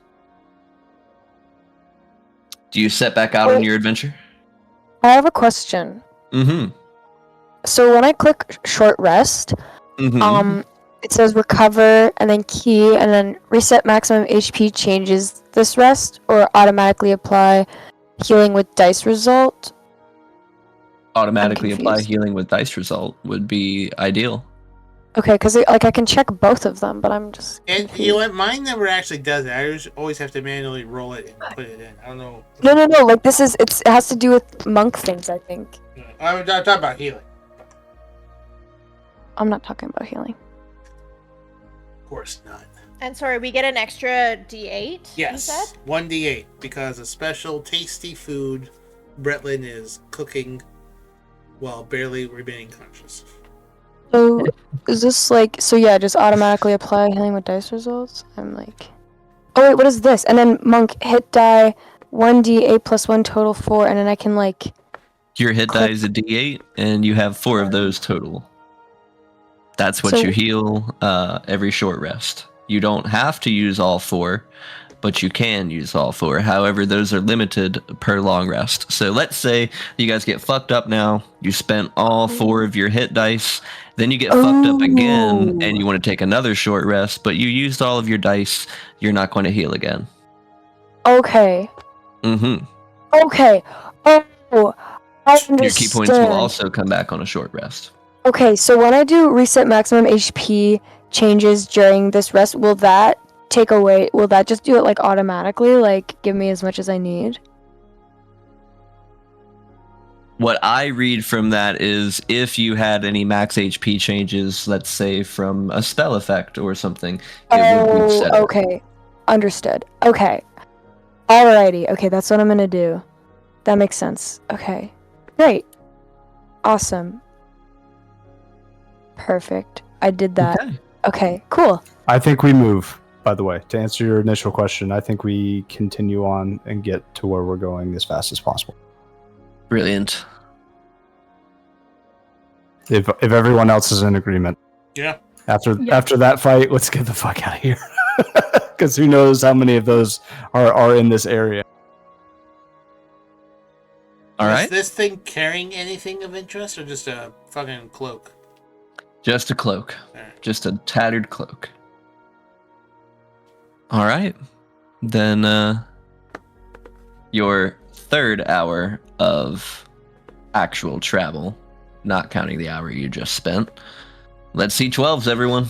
D: Do you set back out on
C: Wait.
D: your adventure?
C: I have a question.
D: Mm-hmm.
C: So when I click short rest,
D: Mm-hmm.
C: it says recover and then key and then reset maximum HP changes this rest or automatically apply healing with dice result.
D: Automatically apply
C: confused.
D: healing with dice result would be ideal.
C: Okay, because like I can check both of them, but I'm just
A: And
C: confused.
A: you know what? Mine never actually does that. I always have to manually roll it and put it in. I don't know.
C: No. Like this is it has to do with monk things. I think
A: I'm talking about healing.
C: I'm not talking about healing.
A: Of course not.
E: And sorry, we get an extra D8. You
A: Yes,
E: said?
A: 1d8 because a special tasty food Bretlin is cooking while barely remaining conscious.
C: So is this like so? Yeah, just automatically apply healing with dice results. I'm like, oh wait, what is this? And then monk hit die 1d8 plus 1 total 4, and then I can like
D: Your hit die is a d8, and you have 4 of those total. That's what
C: So-
D: you heal every short rest. You don't have to use all 4, but you can use all 4. However, those are limited per long rest. So let's say you guys get fucked up now. You spent all 4 of your hit dice. Then you get fucked up again, and you want to take another short rest, but you used all of your dice. You're not going to heal again.
C: okay.
D: Mm-hmm.
C: Okay. Oh, I understand.
D: Your key points will also come back on a short rest.
C: Okay, so when I do reset maximum HP changes during this rest, will that take away? Will that just do it like automatically? Like give me as much as I need?
D: What I read from that is if you had any max HP changes, let's say from a spell effect or something, it would reset it.
C: Okay. Understood. Okay. Alrighty. Okay, that's what I'm gonna do. That makes sense. Okay. Great. Awesome. Perfect. I did that.
D: Okay.
C: Okay, cool.
B: I think we move. By the way, to answer your initial question, I think we continue on and get to where we're going as fast as possible.
D: Brilliant.
B: If everyone else is in agreement.
A: Yeah.
B: After
F: Yeah.
B: after that fight, let's get the fuck out of here. Because who knows how many of those are in this area.
D: All
A: Is
D: right.
A: this thing carrying anything of interest or just a fucking cloak?
D: Just a cloak.
A: Alright.
D: Just a tattered cloak. All right. Then your third hour of actual travel, not counting the hour you just spent. Let's see 12s, everyone.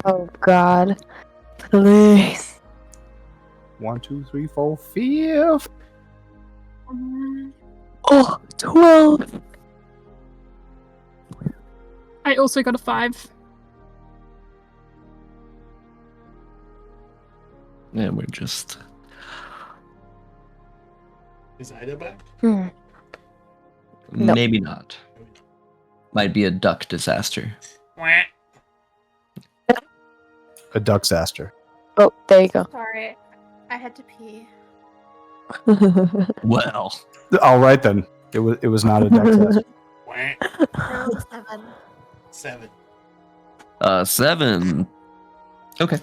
C: Oh God. Please.
B: 1, 2, 3, 4, 5.
C: Oh, 12.
F: I also got a 5.
D: And we're just...
A: Is Ida back?
C: Hmm. No.
D: Maybe not. Might be a duck disaster.
A: Wah.
B: A ducksaster.
C: Oh, there you go.
G: Sorry, I had to pee.
D: Well,
B: All right then. It was not a ducksaster.
A: Wah.
G: No, 7.
A: 7.
D: 7. Okay.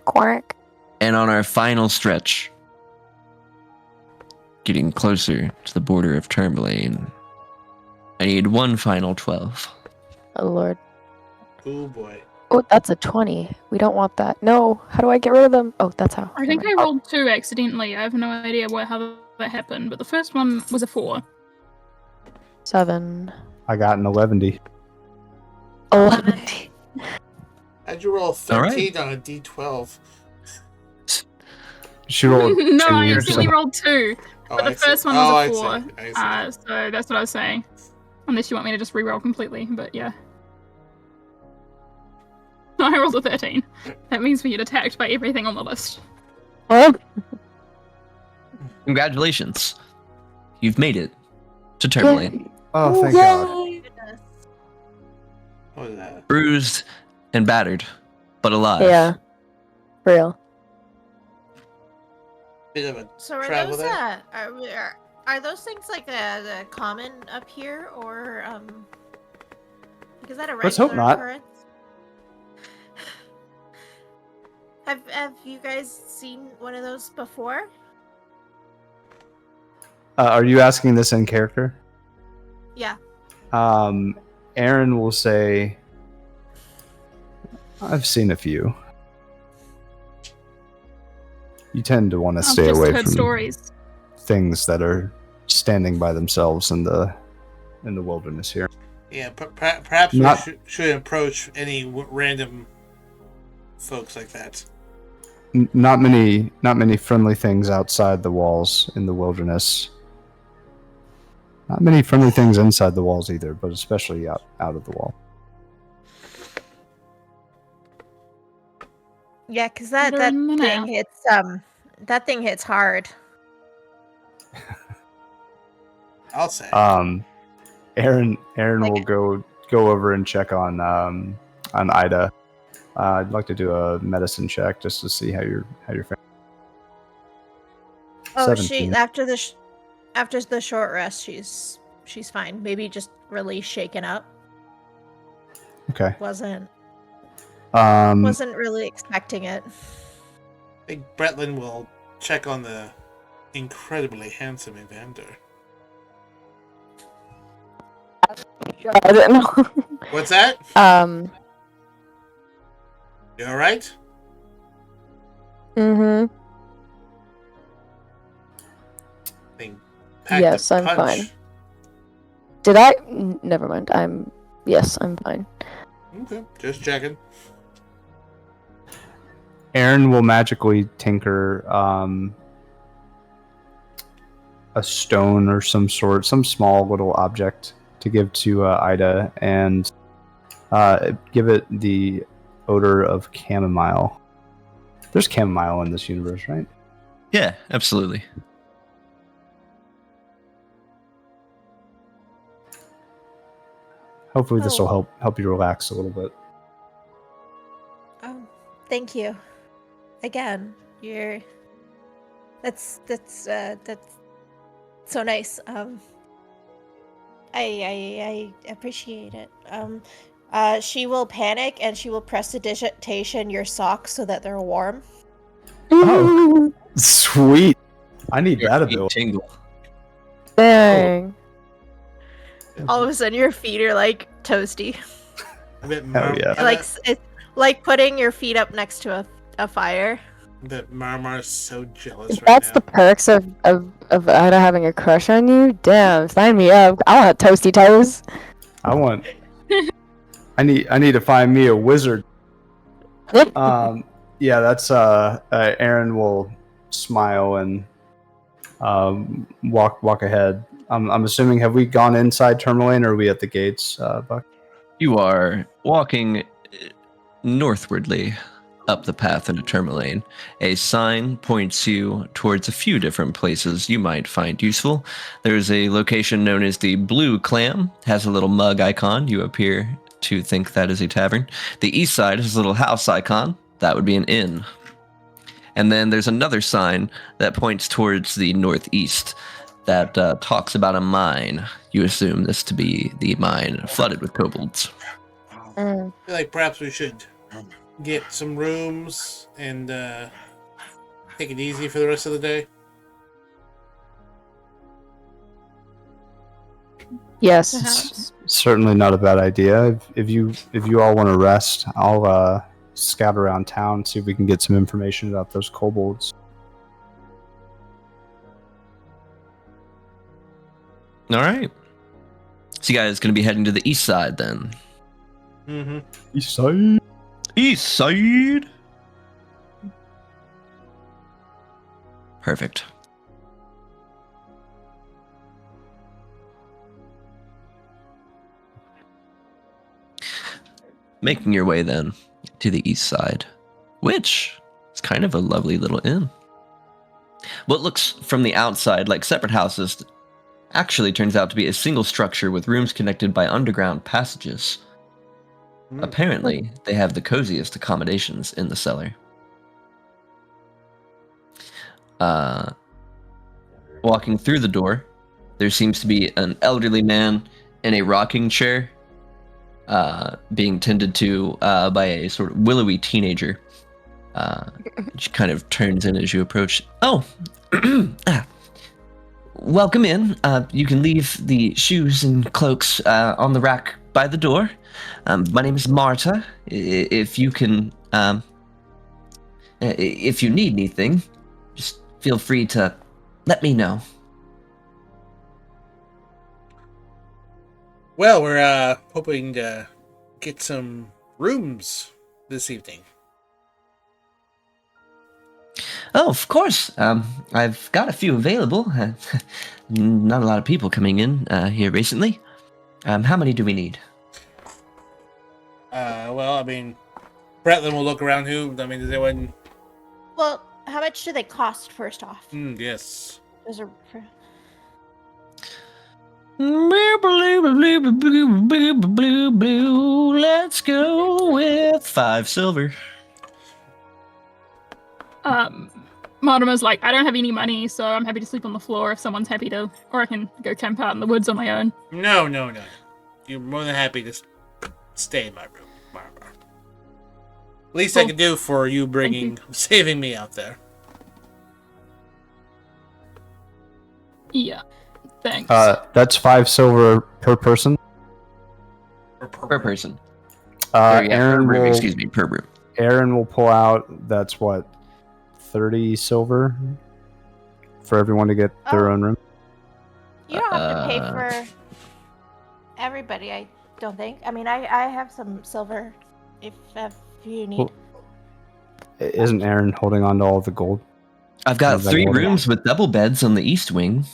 C: Quack.
D: And on our final stretch, getting closer to the border of Termalaine, I need one final 12.
C: Oh Lord.
A: Oh boy.
C: Oh, that's a 20. We don't want that. No. How do I get rid of them? Oh, that's how.
F: I think
C: Never
F: I
C: mind.
F: rolled 2 accidentally. I have no idea how that happened, but the first one was a 4.
C: 7.
B: I got an 11.
C: 11.
A: How'd you roll 13 on a d12?
B: She rolled
F: No, I
B: 2 or
F: accidentally
B: something.
F: rolled 2,
A: Oh,
F: but the
A: I see.
F: first one
A: Oh,
F: was a
A: I
F: 4.
A: see. I see.
F: So that's what I was saying. Unless you want me to just re-roll completely, but yeah. No, I rolled a 13. That means we get attacked by everything on the list.
C: What?
D: Congratulations. You've made it to Termalaine.
B: Oh, thank God.
G: Goodness.
A: What was that?
D: Bruised and battered, but alive.
C: Yeah. Real.
A: Bit of a
G: So are
A: travel
G: those
A: there?
G: are those things like common up here, or like, is that a regular
B: Let's hope not.
G: occurrence? Have you guys seen one of those before?
B: Are you asking this in character?
G: Yeah.
B: Aaron will say, I've seen a few. You tend to want to
F: I've
B: stay
F: just
B: away
F: heard
B: from
F: stories.
B: things that are standing by themselves in the wilderness here.
A: Yeah, perhaps
B: Not-
A: we should approach any random folks like that.
B: Not many friendly things outside the walls in the wilderness. Not many friendly things inside the walls either, but especially out of the wall.
G: Yeah, because that
F: Put her in the
G: thing
F: mouth.
G: hits that thing hits hard.
A: I'll say.
B: Aaron
G: Like-
B: will go over and check on Ida. I'd like to do a medicine check just to see how you're feeling.
G: Oh,
B: 17.
G: she after the short rest, she's fine. Maybe just really shaken up.
B: Okay.
G: Wasn't
B: Um,
G: really expecting it.
A: I think Bretlin will check on the incredibly handsome Evander.
C: I don't know.
A: What's that? You alright?
C: Mm-hmm.
A: Thing packed
C: Yes,
A: a
C: I'm
A: punch.
C: fine. Did I? Never mind. Yes, I'm fine.
A: Okay, just checking.
B: Aaron will magically tinker a stone or some small little object to give to Ida and give it the odor of chamomile. There's chamomile in this universe, right?
D: Yeah, absolutely.
B: Hopefully this will
G: Oh.
B: help you relax a little bit.
G: Oh, thank you. Again, that's so nice. I appreciate it. She will panic and she will prestidigitation your socks so that they're warm.
B: Oh. Sweet. I need that
D: Your feet
B: ability.
D: tingle.
C: Dang.
G: All of a sudden, your feet are like toasty.
A: I bet
B: Hell yeah.
G: It's like putting your feet up next to a fire.
A: That Marmar's so jealous right
C: That's
A: now.
C: the perks of Ida having a crush on you? Damn, sign me up. I want toasty toes.
B: I want. I need to find me a wizard. Yeah, that's Aaron will smile and walk ahead. I'm assuming, have we gone inside Termalaine or are we at the gates, Buck?
D: You are walking northwardly up the path into Termalaine. A sign points you towards a few different places you might find useful. There's a location known as the Blue Clam, has a little mug icon. You appear to think that is a tavern. The east side has a little house icon. That would be an inn. And then there's another sign that points towards the northeast that talks about a mine. You assume this to be the mine flooded with kobolds.
C: Mm.
A: I feel like perhaps we should get some rooms and take it easy for the rest of the day.
C: Yes.
G: Uh-huh.
B: Certainly not a bad idea. If you all want to rest, I'll scout around town, see if we can get some information about those kobolds.
D: All right. So you guys going to be heading to the east side then?
A: Mm-hmm.
B: East side.
D: East side. Perfect. Making your way then to the east side, which is kind of a lovely little inn. What looks from the outside like separate houses actually turns out to be a single structure with rooms connected by underground passages. Apparently, they have the coziest accommodations in the cellar. Walking through the door, there seems to be an elderly man in a rocking chair, being tended to by a sort of willowy teenager. She kind of turns in as you approach. Oh, welcome in. You can leave the shoes and cloaks on the rack by the door. My name is Marta. If you can, if you need anything, just feel free to let me know.
A: Well, we're hoping to get some rooms this evening.
D: Oh, of course. I've got a few available. Not a lot of people coming in here recently. How many do we need?
A: Well, I mean, Bretlin will look around who. I mean, does anyone?
G: Well, how much do they cost first off?
A: Yes.
G: Those are
D: Let's go with 5 silver.
F: Mortimer's like, I don't have any money, so I'm happy to sleep on the floor if someone's happy to, or I can go camp out in the woods on my own.
A: No. You're more than happy to stay in my room, Barbara. Least I
F: Cool.
A: can do for you saving me out there.
F: Yeah, thanks.
B: That's 5 silver per person.
D: Per person.
B: Aaron
D: per room,
B: will.
D: excuse me, per room.
B: Aaron will pull out. That's what, 30 silver for everyone to get their own room.
G: You don't have to pay for everybody, I don't think. I mean, I have some silver if you need.
B: Well, isn't Aaron holding on to all the gold?
D: I've got
B: How's that
D: 3
B: going?
D: rooms with double beds on the east wing.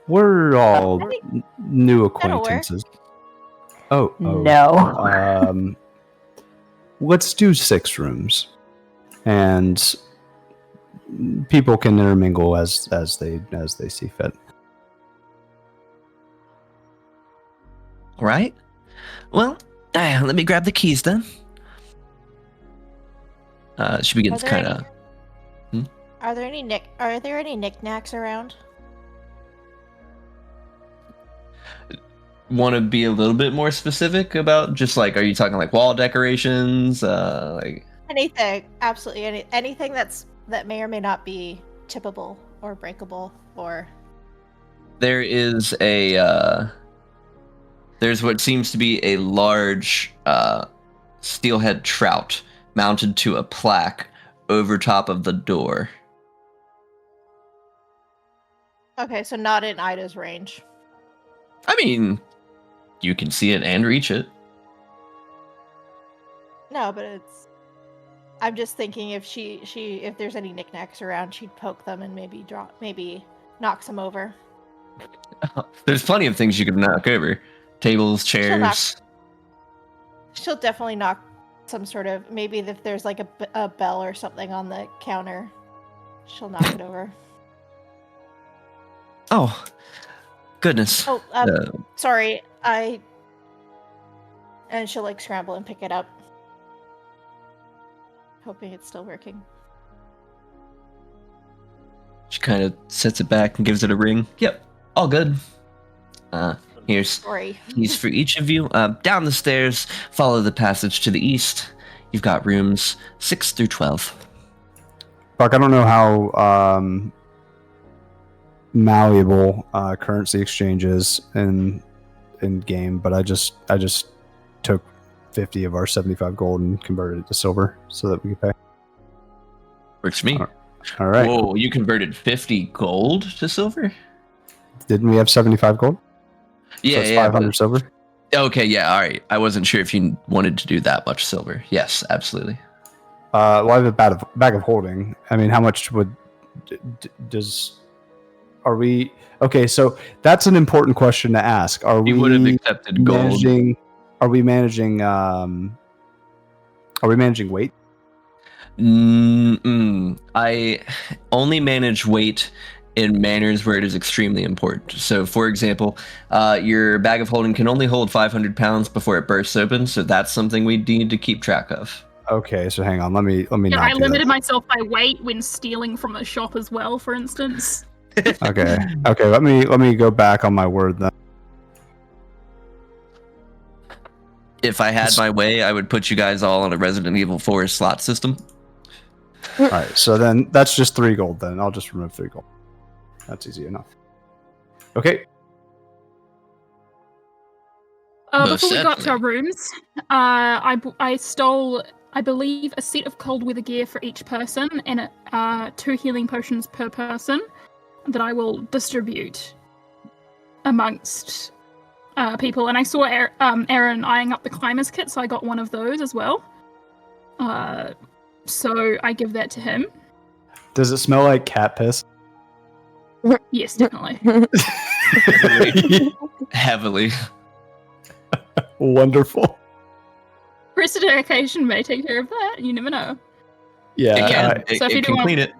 B: We're all
G: I think
B: new
G: that'll work.
B: acquaintances. Oh.
C: No.
B: Let's do 6 rooms, and people can intermingle as they see fit.
D: All right. Well, let me grab the keys then. She begins
G: Are there
D: kind of.
G: Are there any knickknacks around?
D: want to be a little bit more specific about? Just like, are you talking like wall decorations? Like
E: Anything, absolutely anything that may or may not be tippable or breakable or.
D: there is there's what seems to be a large steelhead trout mounted to a plaque over top of the door.
E: Okay, so not in Ida's range.
D: I mean, you can see it and reach it.
E: No, but it's. I'm just thinking if if there's any knickknacks around, she'd poke them and maybe knock some over.
D: There's plenty of things you could knock over. Tables, chairs.
E: She'll definitely knock some sort of, maybe if there's like a bell or something on the counter, she'll knock it over.
D: Oh, goodness.
E: Oh, sorry, and she'll like scramble and pick it up. Hoping it's still working.
D: She kind of sets it back and gives it a ring. Yep, all good. Here's keys for each of you. Down the stairs, follow the passage to the east. You've got rooms 6 through 12.
B: Buck, I don't know how malleable currency exchange is in game, but I just took 50 of our 75 gold and converted it to silver so that we could pay.
D: Works for me.
B: All right.
D: Whoa, you converted 50 gold to silver?
B: Didn't we have 75 gold?
D: Yeah,
B: so it's 500 silver.
D: Okay, yeah, all right. I wasn't sure if you wanted to do that much silver. Yes, absolutely.
B: Well, I have a bag of holding. I mean, how much would are we okay? So that's an important question to ask. Are we
D: would have accepted gold?
B: Are we managing weight?
D: I only manage weight in manners where it is extremely important. So, for example, your bag of holding can only hold 500 pounds before it bursts open. So that's something we need to keep track of.
B: Okay, so hang on. Let me.
F: Yeah, I limited myself by weight when stealing from a shop as well, for instance.
B: Okay. Let me go back on my word then.
D: If I had my way, I would put you guys all on a Resident Evil 4 slot system.
B: All right, so then that's just 3 gold. Then I'll just remove 3 gold. That's easy enough. Okay.
F: Before we got to our rooms, I stole, I believe, a set of cold weather gear for each person and 2 healing potions per person that I will distribute amongst people. And I saw Aaron eyeing up the climber's kit, so I got one of those as well. So I give that to him.
B: Does it smell like cat piss?
F: Yes, definitely.
D: Heavily.
B: Wonderful.
F: Prestidigitation may take care of that. You never know.
B: Yeah.
D: It can clean it.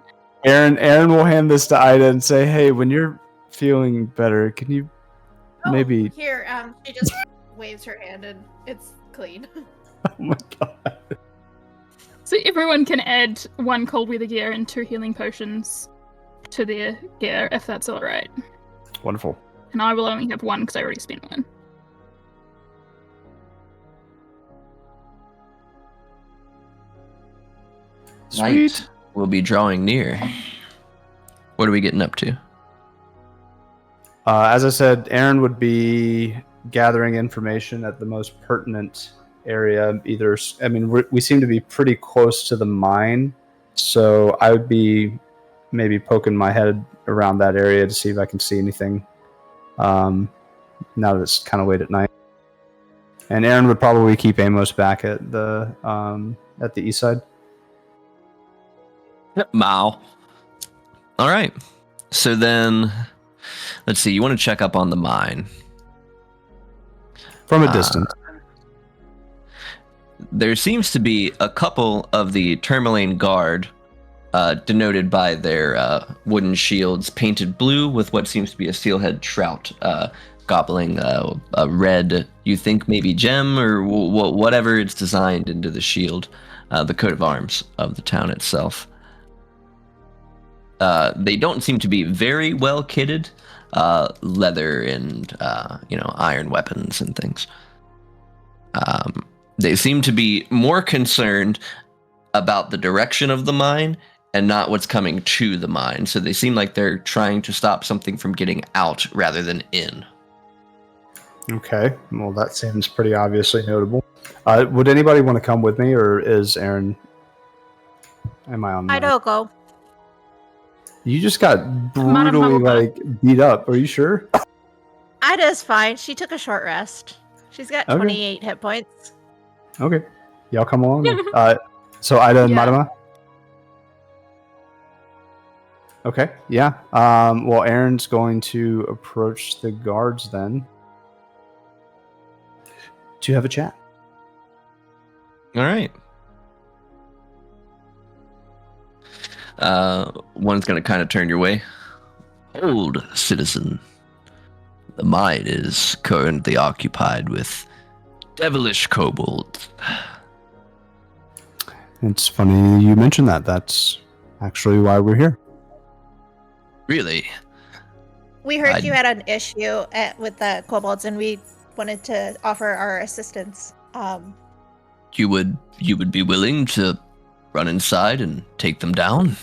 B: Aaron will hand this to Ida and say, "Hey, when you're feeling better, can you maybe?"
G: Here, she just waves her hand and it's clean.
B: Oh my god.
F: So everyone can add 1 cold weather gear and 2 healing potions to their gear, if that's all right.
B: Wonderful.
F: And I will only have 1 because I already spent 1.
D: Night will be drawing near. What are we getting up to?
B: As I said, Aaron would be gathering information at the most pertinent area. We seem to be pretty close to the mine, so I would be maybe poking my head around that area to see if I can see anything. Now that it's kind of late at night, and Aaron would probably keep Amos back at the east side.
D: Mao. All right. So then, let's see. You want to check up on the mine
B: from a distance.
D: There seems to be a couple of the Termalaine guard, denoted by their wooden shields, painted blue with what seems to be a steelhead trout, gobbling a red, you think maybe gem or whatever it's designed into the shield, the coat of arms of the town itself. They don't seem to be very well kitted, leather and iron weapons and things. They seem to be more concerned about the direction of the mine and not what's coming to the mine. So they seem like they're trying to stop something from getting out rather than in.
B: Okay, well, that seems pretty obviously notable. Would anybody want to come with me, or is Aaron... Am I on
G: I
B: the...
G: don't go.
B: You just got
F: Madam
B: brutally,
F: Huddleback.
B: beat up. Are you sure?
G: Ida's fine. She took a short rest. She's got
B: Okay.
G: 28 hit points.
B: Okay. Y'all come along then. So Ida and
F: Yeah.
B: Madama? Okay, yeah. Well, Aaron's going to approach the guards then to have a chat.
D: All right. One's going to kind of turn your way. Hold, citizen. The mine is currently occupied with devilish kobolds.
B: It's funny you mentioned that. That's actually why we're here.
D: Really?
G: We heard
D: I'd-
G: you had an issue with the kobolds, and we wanted to offer our assistance.
D: You would be willing to run inside and take them down?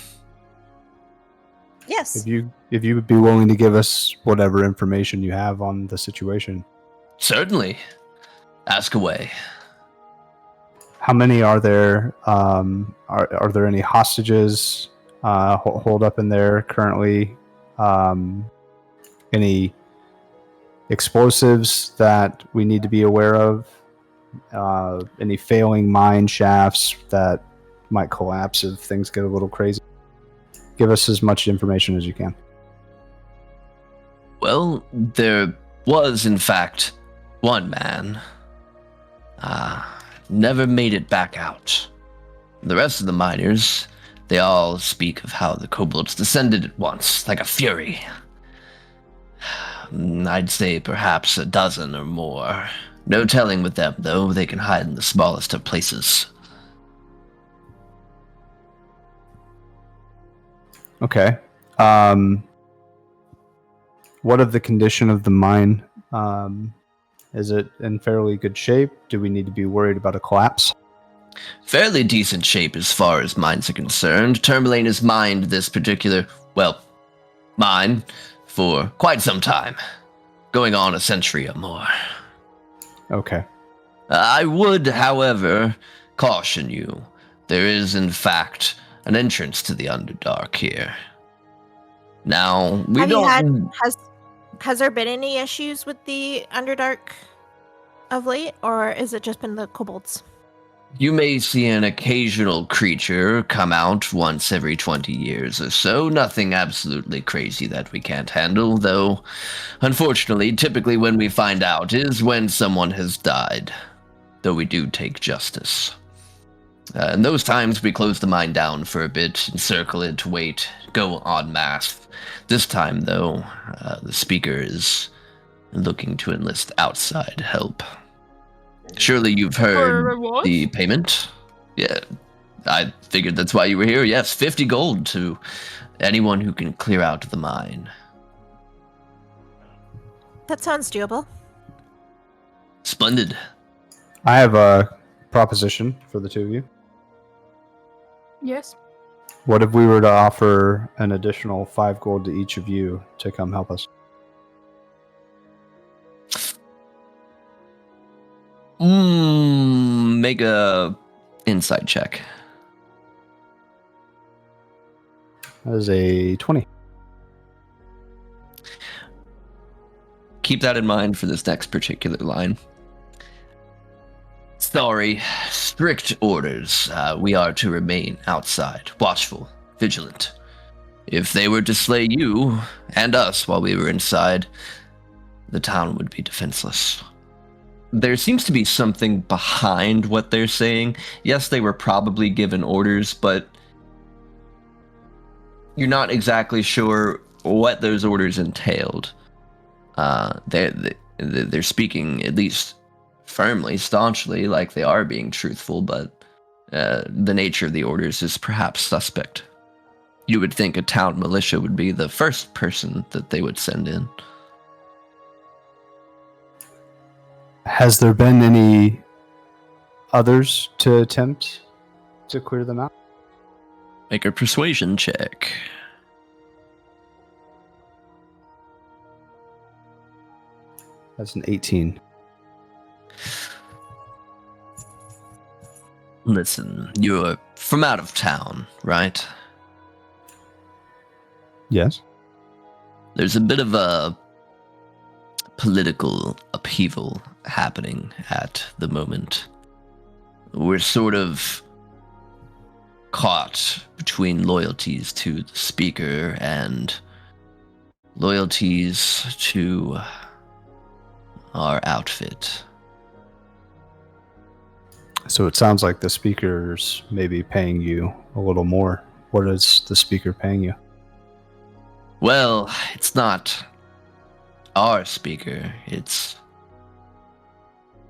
G: Yes.
B: If you would be willing to give us whatever information you have on the situation.
D: Certainly. Ask away.
B: How many are there? Are there any hostages hold up in there currently? Any explosives that we need to be aware of? Any failing mine shafts that might collapse if things get a little crazy? Give us as much information as you can.
D: Well, there was, in fact, one man. Never made it back out. The rest of the miners, they all speak of how the kobolds descended at once, like a fury. I'd say perhaps a dozen or more. No telling with them, though. They can hide in the smallest of places.
B: Okay. What of the condition of the mine? Is it in fairly good shape? Do we need to be worried about a collapse?
D: Fairly decent shape as far as mines are concerned. Termalaine has mined this particular, mine for quite some time. Going on a century or more.
B: Okay.
D: I would, however, caution you. There is, in fact, an entrance to the Underdark here. Now,
G: Has there been any issues with the Underdark of late, or is it just been the kobolds?
D: You may see an occasional creature come out once every 20 years or so. Nothing absolutely crazy that we can't handle, though, unfortunately, typically when we find out is when someone has died. Though we do take justice. In those times, we close the mine down for a bit, encircle it, wait, go en masse. This time, though, the speaker is looking to enlist outside help. Surely you've
F: For a
D: heard
F: reward?
D: the payment? Yeah, I figured that's why you were here. Yes, 50 gold to anyone who can clear out the mine.
G: That sounds doable.
D: Splendid.
B: I have a proposition for the two of you.
F: Yes.
B: What if we were to offer an additional 5 gold to each of you to come help us?
D: Make a insight check.
B: That is a 20.
D: Keep that in mind for this next particular line. Sorry, strict orders. We are to remain outside, watchful, vigilant. If they were to slay you and us while we were inside, the town would be defenseless. There seems to be something behind what they're saying. Yes, they were probably given orders, but you're not exactly sure what those orders entailed. They're speaking at least firmly, staunchly, like they are being truthful, but the nature of the orders is perhaps suspect. You would think a town militia would be the first person that they would send in.
B: Has there been any others to attempt to clear them out?
D: Make a persuasion check.
B: That's an 18.
D: Listen, you're from out of town, right?
B: Yes.
D: There's a bit of a political upheaval happening at the moment. We're sort of caught between loyalties to the speaker and loyalties to our outfit.
B: So it sounds like the speaker's maybe paying you a little more. What is the speaker paying you?
D: Well, it's not our speaker. It's...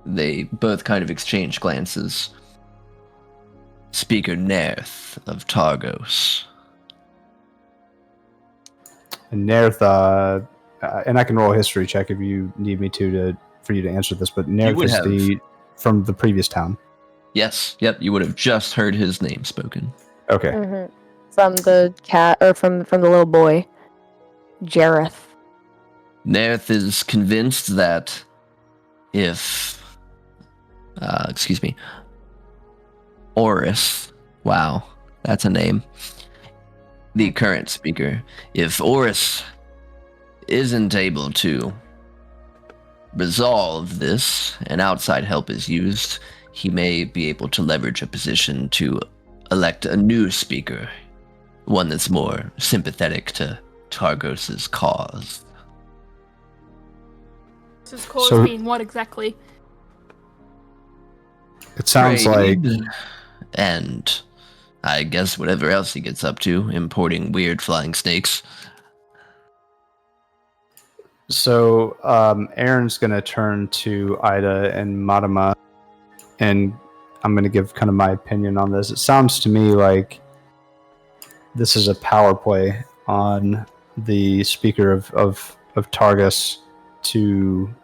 D: They both kind of exchange glances. Speaker Nerth of Targos.
B: And Nerth, and I can roll a history check if you need me for you to answer this, but Nerth is from the previous town.
D: Yes, yep, you would have just heard his name spoken.
B: Okay.
C: Mm-hmm. From the cat, or from the little boy, Jareth.
D: Nerth is convinced that if... Oris, wow, that's a name. The current speaker. If Oris isn't able to resolve this and outside help is used, he may be able to leverage a position to elect a new speaker, one that's more sympathetic to Targos' cause.
F: This is cause
B: So-
F: being what exactly?
B: It sounds
D: Trade,
B: like...
D: and I guess whatever else he gets up to, importing weird flying snakes.
B: So Aaron's going to turn to Ida and Madama, and I'm going to give kind of my opinion on this. It sounds to me like this is a power play on the speaker of Targus to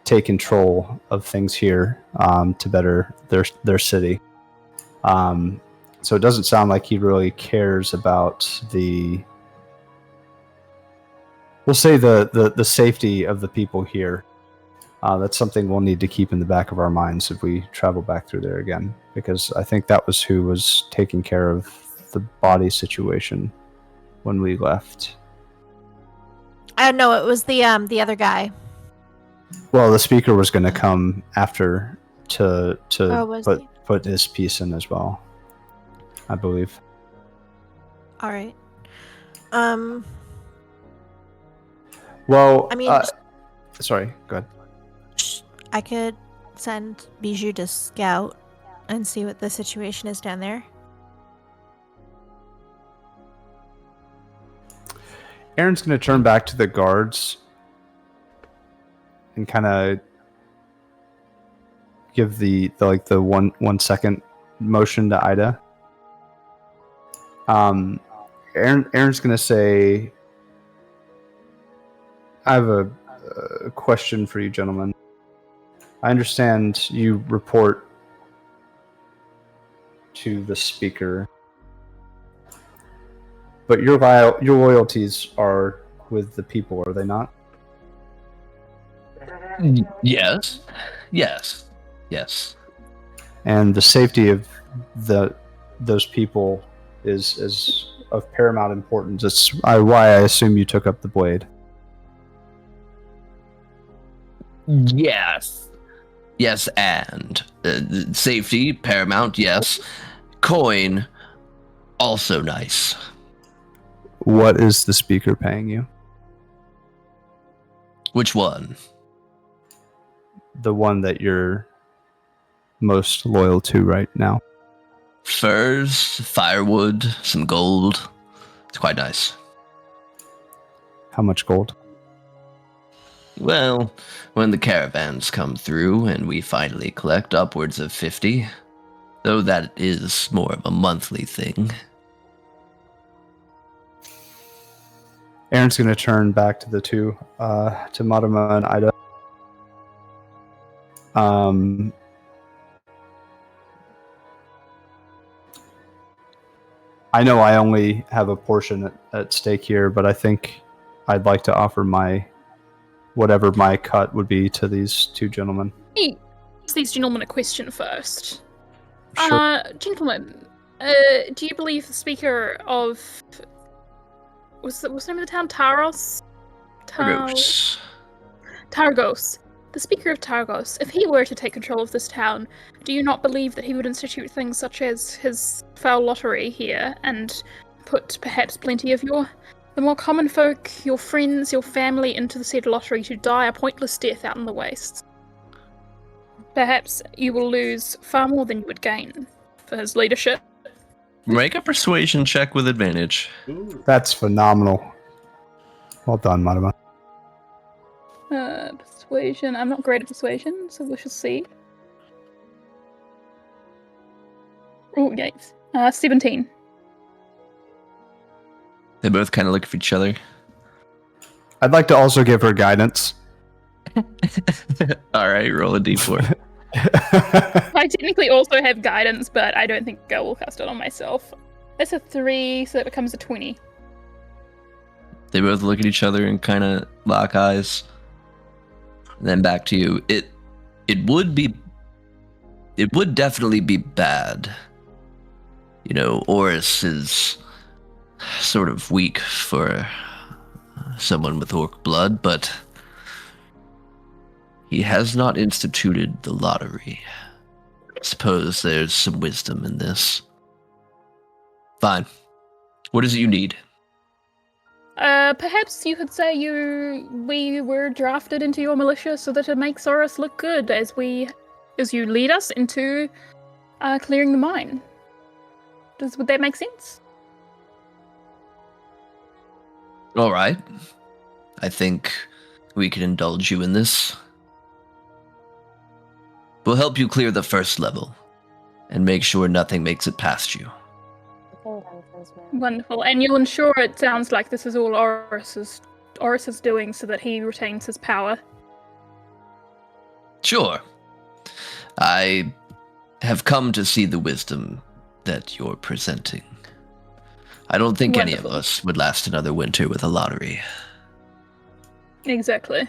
B: take control of things here to better their city. So it doesn't sound like he really cares about we'll say the safety of the people here. That's something we'll need to keep in the back of our minds if we travel back through there again, because I think that was who was taking care of the body situation when we left.
G: No, it was the other guy.
B: Well, the speaker was going to come after to
G: was he?
B: put his piece in as well, I believe.
G: All right.
B: Well,
G: I mean,
B: sorry, go ahead.
G: I could send Bijou to scout and see what the situation is down there.
B: Aaron's going to turn back to the guards and kind of give the 1 second motion to Ida. Aaron's going to say, I have a question for you, gentlemen. I understand you report to the speaker, but your loyalties are with the people, are they not?
D: Yes.
B: And the safety of those people is of paramount importance. It's why I assume you took up the blade.
D: Yes, and safety, paramount, yes. Coin, also nice.
B: What is the speaker paying you?
D: Which one?
B: The one that you're most loyal to right now.
D: Furs, firewood, some gold. It's quite nice.
B: How much gold?
D: Well, when the caravans come through and we finally collect upwards of 50, though that is more of a monthly thing.
B: Aaron's going to turn back to the two, to Madama and Ida. I know I only have a portion at stake here, but I think I'd like to offer whatever my cut would be to these two gentlemen.
F: Hey, ask these gentlemen a question first.
B: Sure.
F: Gentlemen, do you believe the speaker of what's the name of the town? Targos?
D: Targos.
F: Targos. The speaker of Targos, if he were to take control of this town, do you not believe that he would institute things such as his foul lottery here and put perhaps plenty of the more common folk, your friends, your family, into the said lottery to die a pointless death out in the wastes? Perhaps you will lose far more than you would gain for his leadership.
D: Make a persuasion check with advantage.
A: Ooh.
B: That's phenomenal. Well done, Madama.
F: Persuasion. I'm not great at persuasion, so we shall see. Oh, yikes. 17.
D: They both kind of look at each other.
B: I'd like to also give her guidance.
D: All right, roll a d4.
F: I technically also have guidance, but I don't think I will cast it on myself. That's a 3, so that becomes a 20.
D: They both look at each other and kind of lock eyes. And then back to you. It would definitely be bad. You know, Oris is sort of weak for someone with orc blood, but he has not instituted the lottery. I suppose there's some wisdom in this. Fine. What is it you need?
F: Perhaps you could say we were drafted into your militia so that it makes Oris look good as you lead us into clearing the mine. Would that make sense?
D: All right. I think we can indulge you in this. We'll help you clear the first level and make sure nothing makes it past you.
F: Wonderful. And you'll ensure it sounds like this is all Oris is doing so that he retains his power.
D: Sure. I have come to see the wisdom that you're presenting. I don't think any of
F: Wonderful.
D: us would last another winter with a lottery.
F: Exactly.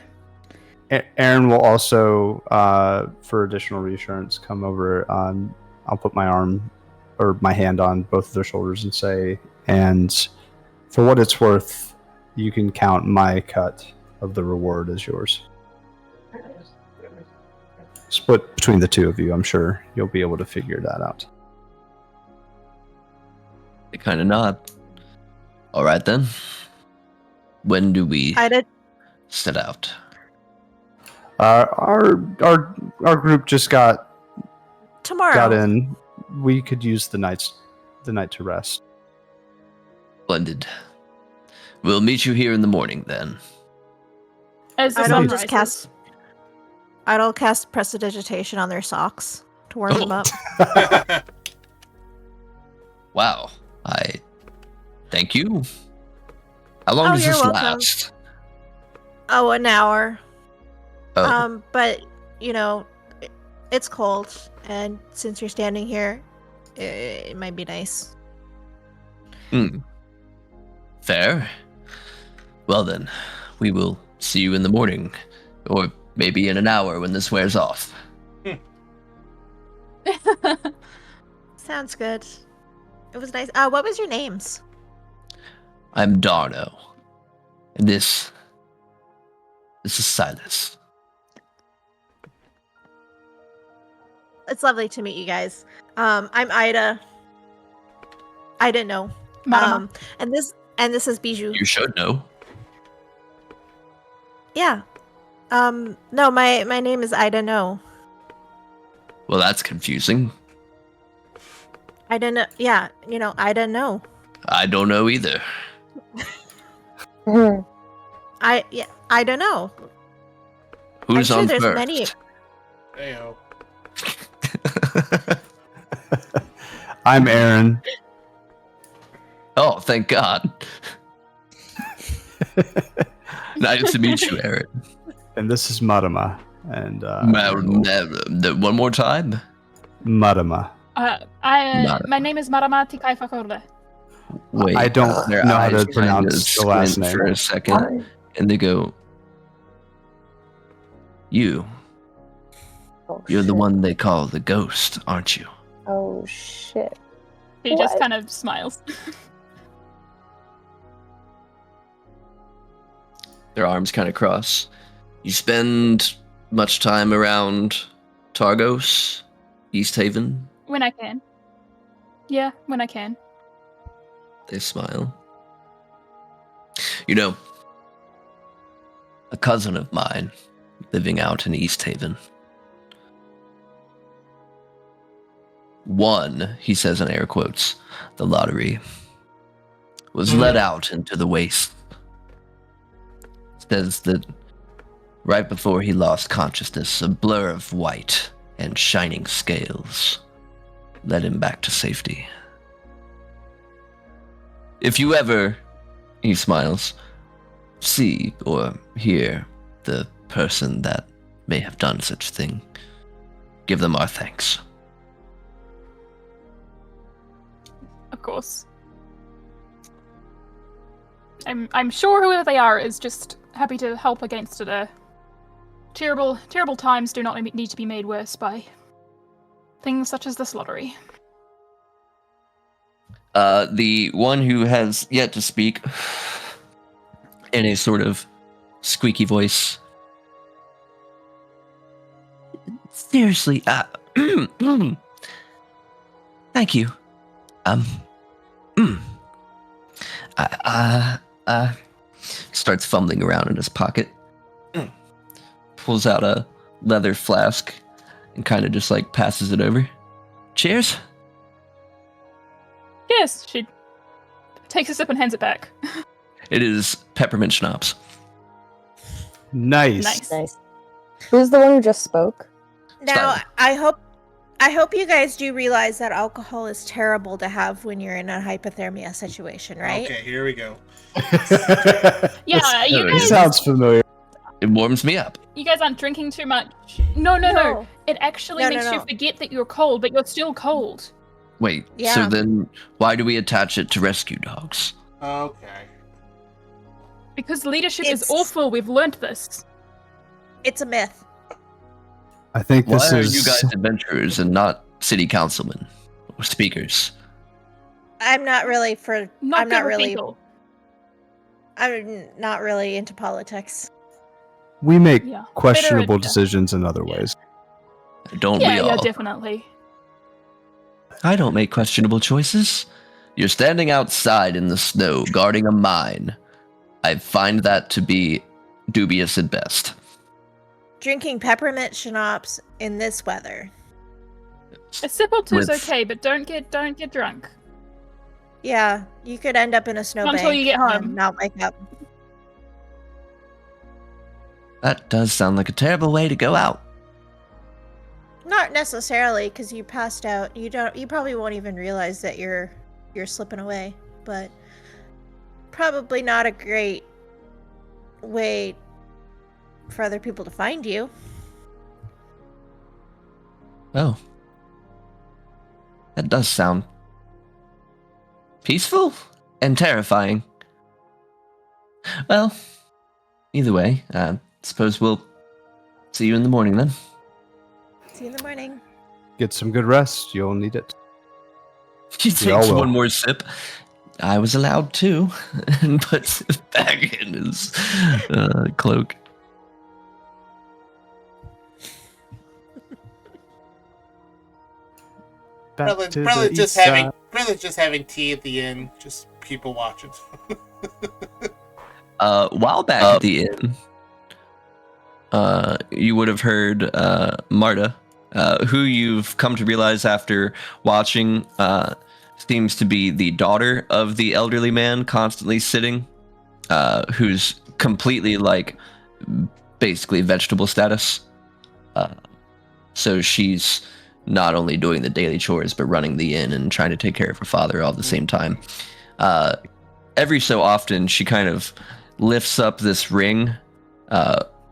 B: Aaron will also, for additional reassurance, come over. I'll put my hand on both of their shoulders and say, and for what it's worth, you can count my cut of the reward as yours. Split between the two of you. I'm sure you'll be able to figure that out.
D: They kind of nod. All right then. When do we set out?
B: Our group just got
G: Tomorrow.
B: in. We could use the night to rest.
D: Splendid. We'll meet you here in the morning then.
F: As the
G: I
F: sun
G: don't just
F: rises.
G: cast. I'll cast prestidigitation on their socks to warm them up.
D: Wow. I thank you. How long does
G: you're
D: this
G: welcome.
D: last?
G: Oh, an hour.
D: Oh,
G: But it's cold, and since you're standing here, it might be nice.
D: fair. Well then, we will see you in the morning, or maybe in an hour when this wears off.
G: Sounds good. It was nice. What was your names?
D: I'm Darno, and this is Silas.
G: It's lovely to meet you guys. I'm Ida. I didn't know.
F: Madama.
G: And this is Bijou.
D: You should know.
G: Yeah. No, my name is Ida No.
D: Well, that's confusing.
G: I don't know. Yeah, I don't know.
D: I don't know either.
G: I don't know.
D: Who's
G: I'm sure
D: on
G: there's
D: first?
G: many.
A: Heyo.
B: I'm Aaron.
D: Oh, thank God. Nice to meet you, Aaron.
B: And this is Marama. And
D: One more time.
B: Marama.
F: My name is Marama Tikai Fakorde.
D: Wait,
B: I don't
D: their
B: know how
D: eyes
B: to pronounce
D: kinda
B: the last
D: squint
B: name.
D: for a second, and they go, "You're the one they call the ghost, aren't you?"
H: Oh shit.
F: He just kind of smiles.
D: Their arms kind of cross. You spend much time around Targos, East Haven?
F: When I can. Yeah, when I can.
D: They smile. You know, a cousin of mine living out in East Haven. Won, he says in air quotes, the lottery. Was led out into the waste. Says that right before he lost consciousness, a blur of white and shining scales led him back to safety. If you ever, he smiles, see or hear the person that may have done such a thing, give them our thanks.
F: Of course. I'm sure whoever they are is just happy to help against it. Terrible times do not need to be made worse by things such as this lottery.
D: The one who has yet to speak, in a sort of squeaky voice. Seriously, thank you. Starts fumbling around in his pocket. Pulls out a leather flask and kind of just like passes it over. Cheers.
F: Yes, she takes a sip and hands it back.
D: It is peppermint schnapps.
B: Nice.
H: Nice. Who's the one who just spoke?
G: Now,
D: Stop.
G: I hope you guys do realize that alcohol is terrible to have when you're in a hypothermia situation, right?
A: Okay, here we go.
F: Yeah, you
B: It
F: guys,
B: sounds familiar.
D: It warms me up.
F: you guys aren't drinking too much. No. It actually
G: No,
F: makes
G: no.
F: you forget that you're cold, but you're still cold.
D: Wait,
G: Yeah.
D: so then why do we attach it to rescue dogs?
A: Okay.
F: Because leadership is
G: It's-
F: awful, we've learnt this.
G: It's a myth.
B: I think
D: Why
B: this
D: are
B: is.
D: you guys adventurers and not city councilmen or speakers?
G: I'm not really for.
F: Not
G: I'm
F: good
G: not
F: with
G: really.
F: people.
G: I'm not really into politics.
B: We make
F: Yeah.
B: questionable
F: Better-
B: decisions in other ways.
D: Don't
F: Yeah,
D: we all?
F: yeah, definitely.
D: I don't make questionable choices. You're standing outside in the snow guarding a mine. I find that to be dubious at best.
G: Drinking peppermint schnapps in this weather.
F: A sip or two's
D: With-
F: okay, but don't get drunk.
G: Yeah, you could end up in a snowbank
F: Until you get home.
G: and not wake up.
D: That does sound like a terrible way to go out.
G: Not necessarily, because you passed out. You probably won't even realize that you're slipping away. But probably not a great way for other people to find you.
D: Oh. That does sound peaceful and terrifying. Well, either way, suppose we'll see you in the morning then.
G: See you in the morning.
B: Get some good rest. You'll need it.
D: He
B: We all
D: takes
B: will.
D: one more sip. I was allowed to, and puts it back in his cloak.
B: Back
A: Brother's
B: to the
A: just
B: east
A: having
B: side.
A: brother's just having tea at the inn. Just people watching.
D: While back at the inn, you would have heard Marta, who you've come to realize after watching seems to be the daughter of the elderly man constantly sitting, who's completely like basically vegetable status. So she's not only doing the daily chores, but running the inn and trying to take care of her father all at the same time. Every so often, she kind of lifts up this ring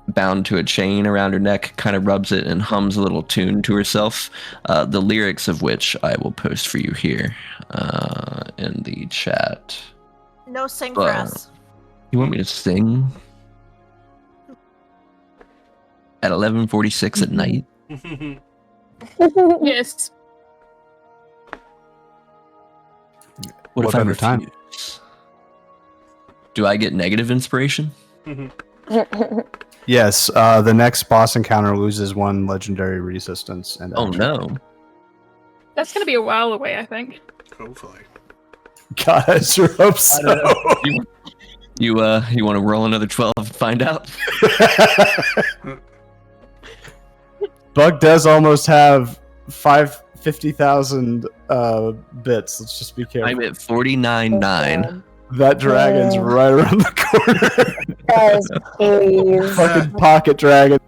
D: bound to a chain around her neck, kind of rubs it and hums a little tune to herself, the lyrics of which I will post for you here in the chat.
G: No sing for us.
D: You want me to sing at 11:46 at night?
F: Yes.
D: What if I
B: better time?
D: refuse? Do I get negative inspiration?
B: Yes, the next boss encounter loses 1 legendary resistance. And
D: Oh
B: action.
D: no.
F: That's gonna be a while away, I think.
A: Hopefully.
B: God, I sure hope so.
D: You want to roll another 12 and find out?
B: Bug does almost have 50,000 bits. Let's just be careful.
D: I'm at 49.9.
B: That dragon's
H: Oh.
B: right around the corner.
H: Guys, please.
B: Fucking pocket dragon.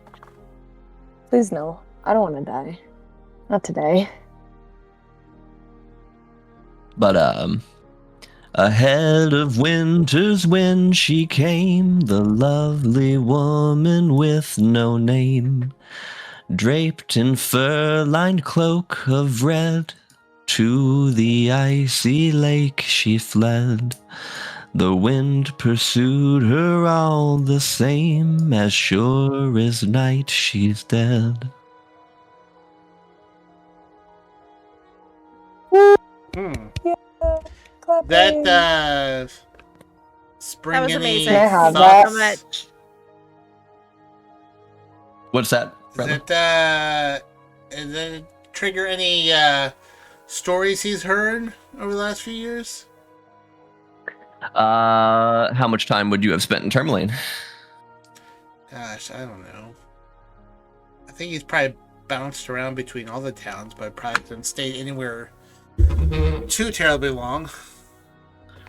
H: Please no. I don't want to die. Not today.
D: But ahead of winter's wind she came, the lovely woman with no name, draped in fur-lined cloak of red. To the icy lake she fled. The wind pursued her all the same, as sure as night she's dead.
A: That spring
G: That was
A: any
G: amazing.
H: Can I have
A: thoughts?
G: So much.
D: What's that, brother?
A: Did it trigger any stories he's heard over the last few years?
D: How much time would you have spent in Termalaine?
A: Gosh, I don't know. I think he's probably bounced around between all the towns, but probably didn't stay anywhere too terribly long.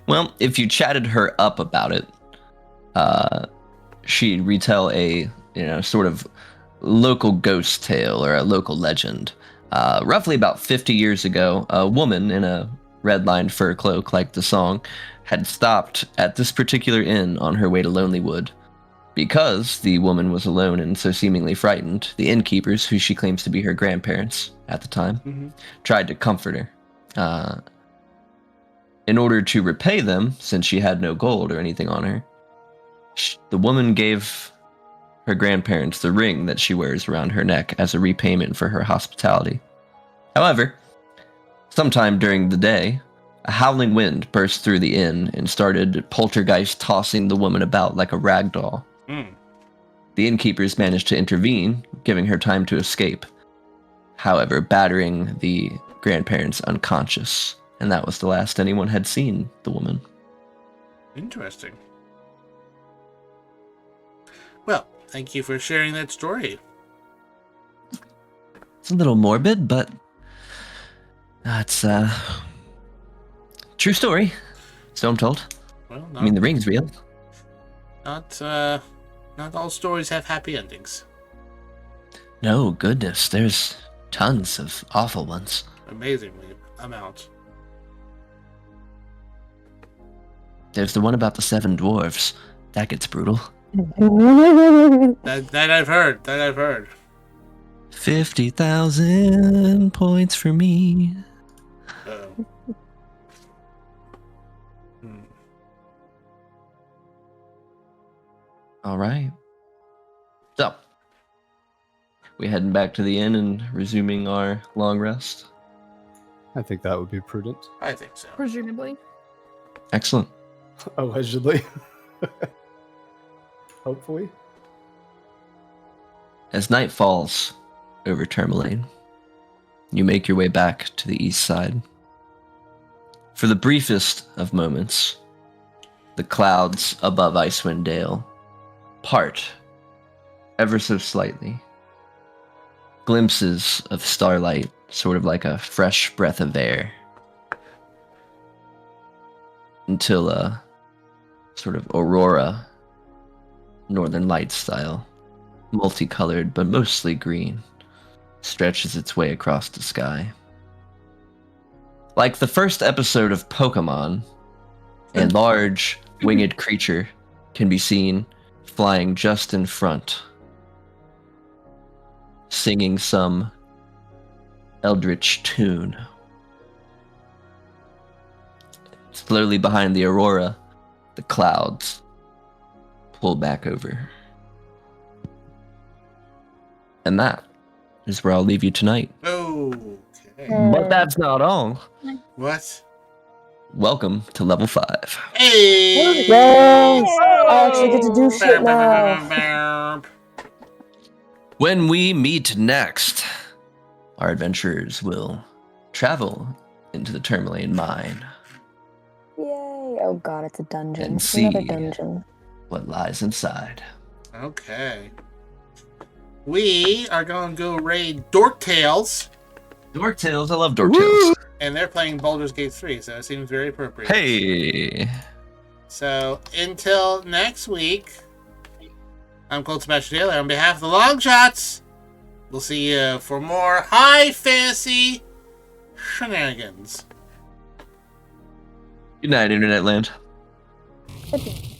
D: Well, if you chatted her up about it, she'd retell a sort of local ghost tale or a local legend. Roughly about 50 years ago, a woman in a red-lined fur cloak, like the song, had stopped at this particular inn on her way to Lonelywood. Because the woman was alone and so seemingly frightened, the innkeepers, who she claims to be her grandparents at the time, tried to comfort her. In order to repay them, since she had no gold or anything on her, the woman gave her grandparents the ring that she wears around her neck as a repayment for her hospitality. However, sometime during the day, a howling wind burst through the inn and started poltergeist tossing the woman about like a rag doll. The innkeepers managed to intervene, giving her time to escape. However, battering the grandparents unconscious, and that was the last anyone had seen the woman.
A: Interesting. Well, thank you for sharing that story.
D: It's a little morbid, but it's true story. So I'm told.
A: Well,
D: I mean, the ring's real.
A: Not all stories have happy endings.
D: No, goodness, there's tons of awful ones.
A: Amazingly amount.
D: There's the one about the 7 dwarves. That gets brutal.
A: That I've heard.
D: 50,000 points for me.
A: Uh-oh.
D: All right. So, we heading back to the inn and resuming our long rest.
B: I think that would be prudent.
A: I think so.
F: Presumably.
D: Excellent.
B: Allegedly. Hopefully.
D: As night falls over Termalaine, you make your way back to the east side. For the briefest of moments, the clouds above Icewind Dale part ever so slightly. Glimpses of starlight, sort of like a fresh breath of air, until a sort of aurora, northern light style, multicolored but mostly green, stretches its way across the sky. Like the first episode of Pokemon, a large winged creature can be seen flying just in front, singing some eldritch tune. Slowly behind the aurora, the clouds pull back over. And that is where I'll leave you tonight.
A: Okay.
D: But that's not all.
A: What?
D: Welcome to level 5.
A: Hey!
H: Yes! I actually get to do shit now.
D: When we meet next, our adventurers will travel into the Termalaine mine
H: Yay! Oh god, it's a dungeon.
D: and
H: It's another
D: see
H: dungeon.
D: what lies inside.
A: Okay. We are going to go raid Dorktails,
D: Dorktails, I love Dorktails.
A: and they're playing Baldur's Gate 3, so it seems very appropriate.
D: Hey!
A: So, until next week, I'm Colt Sebastian Taylor. On behalf of the Longshots, we'll see you for more high fantasy shenanigans.
D: Good night, Internet Land.
H: Okay.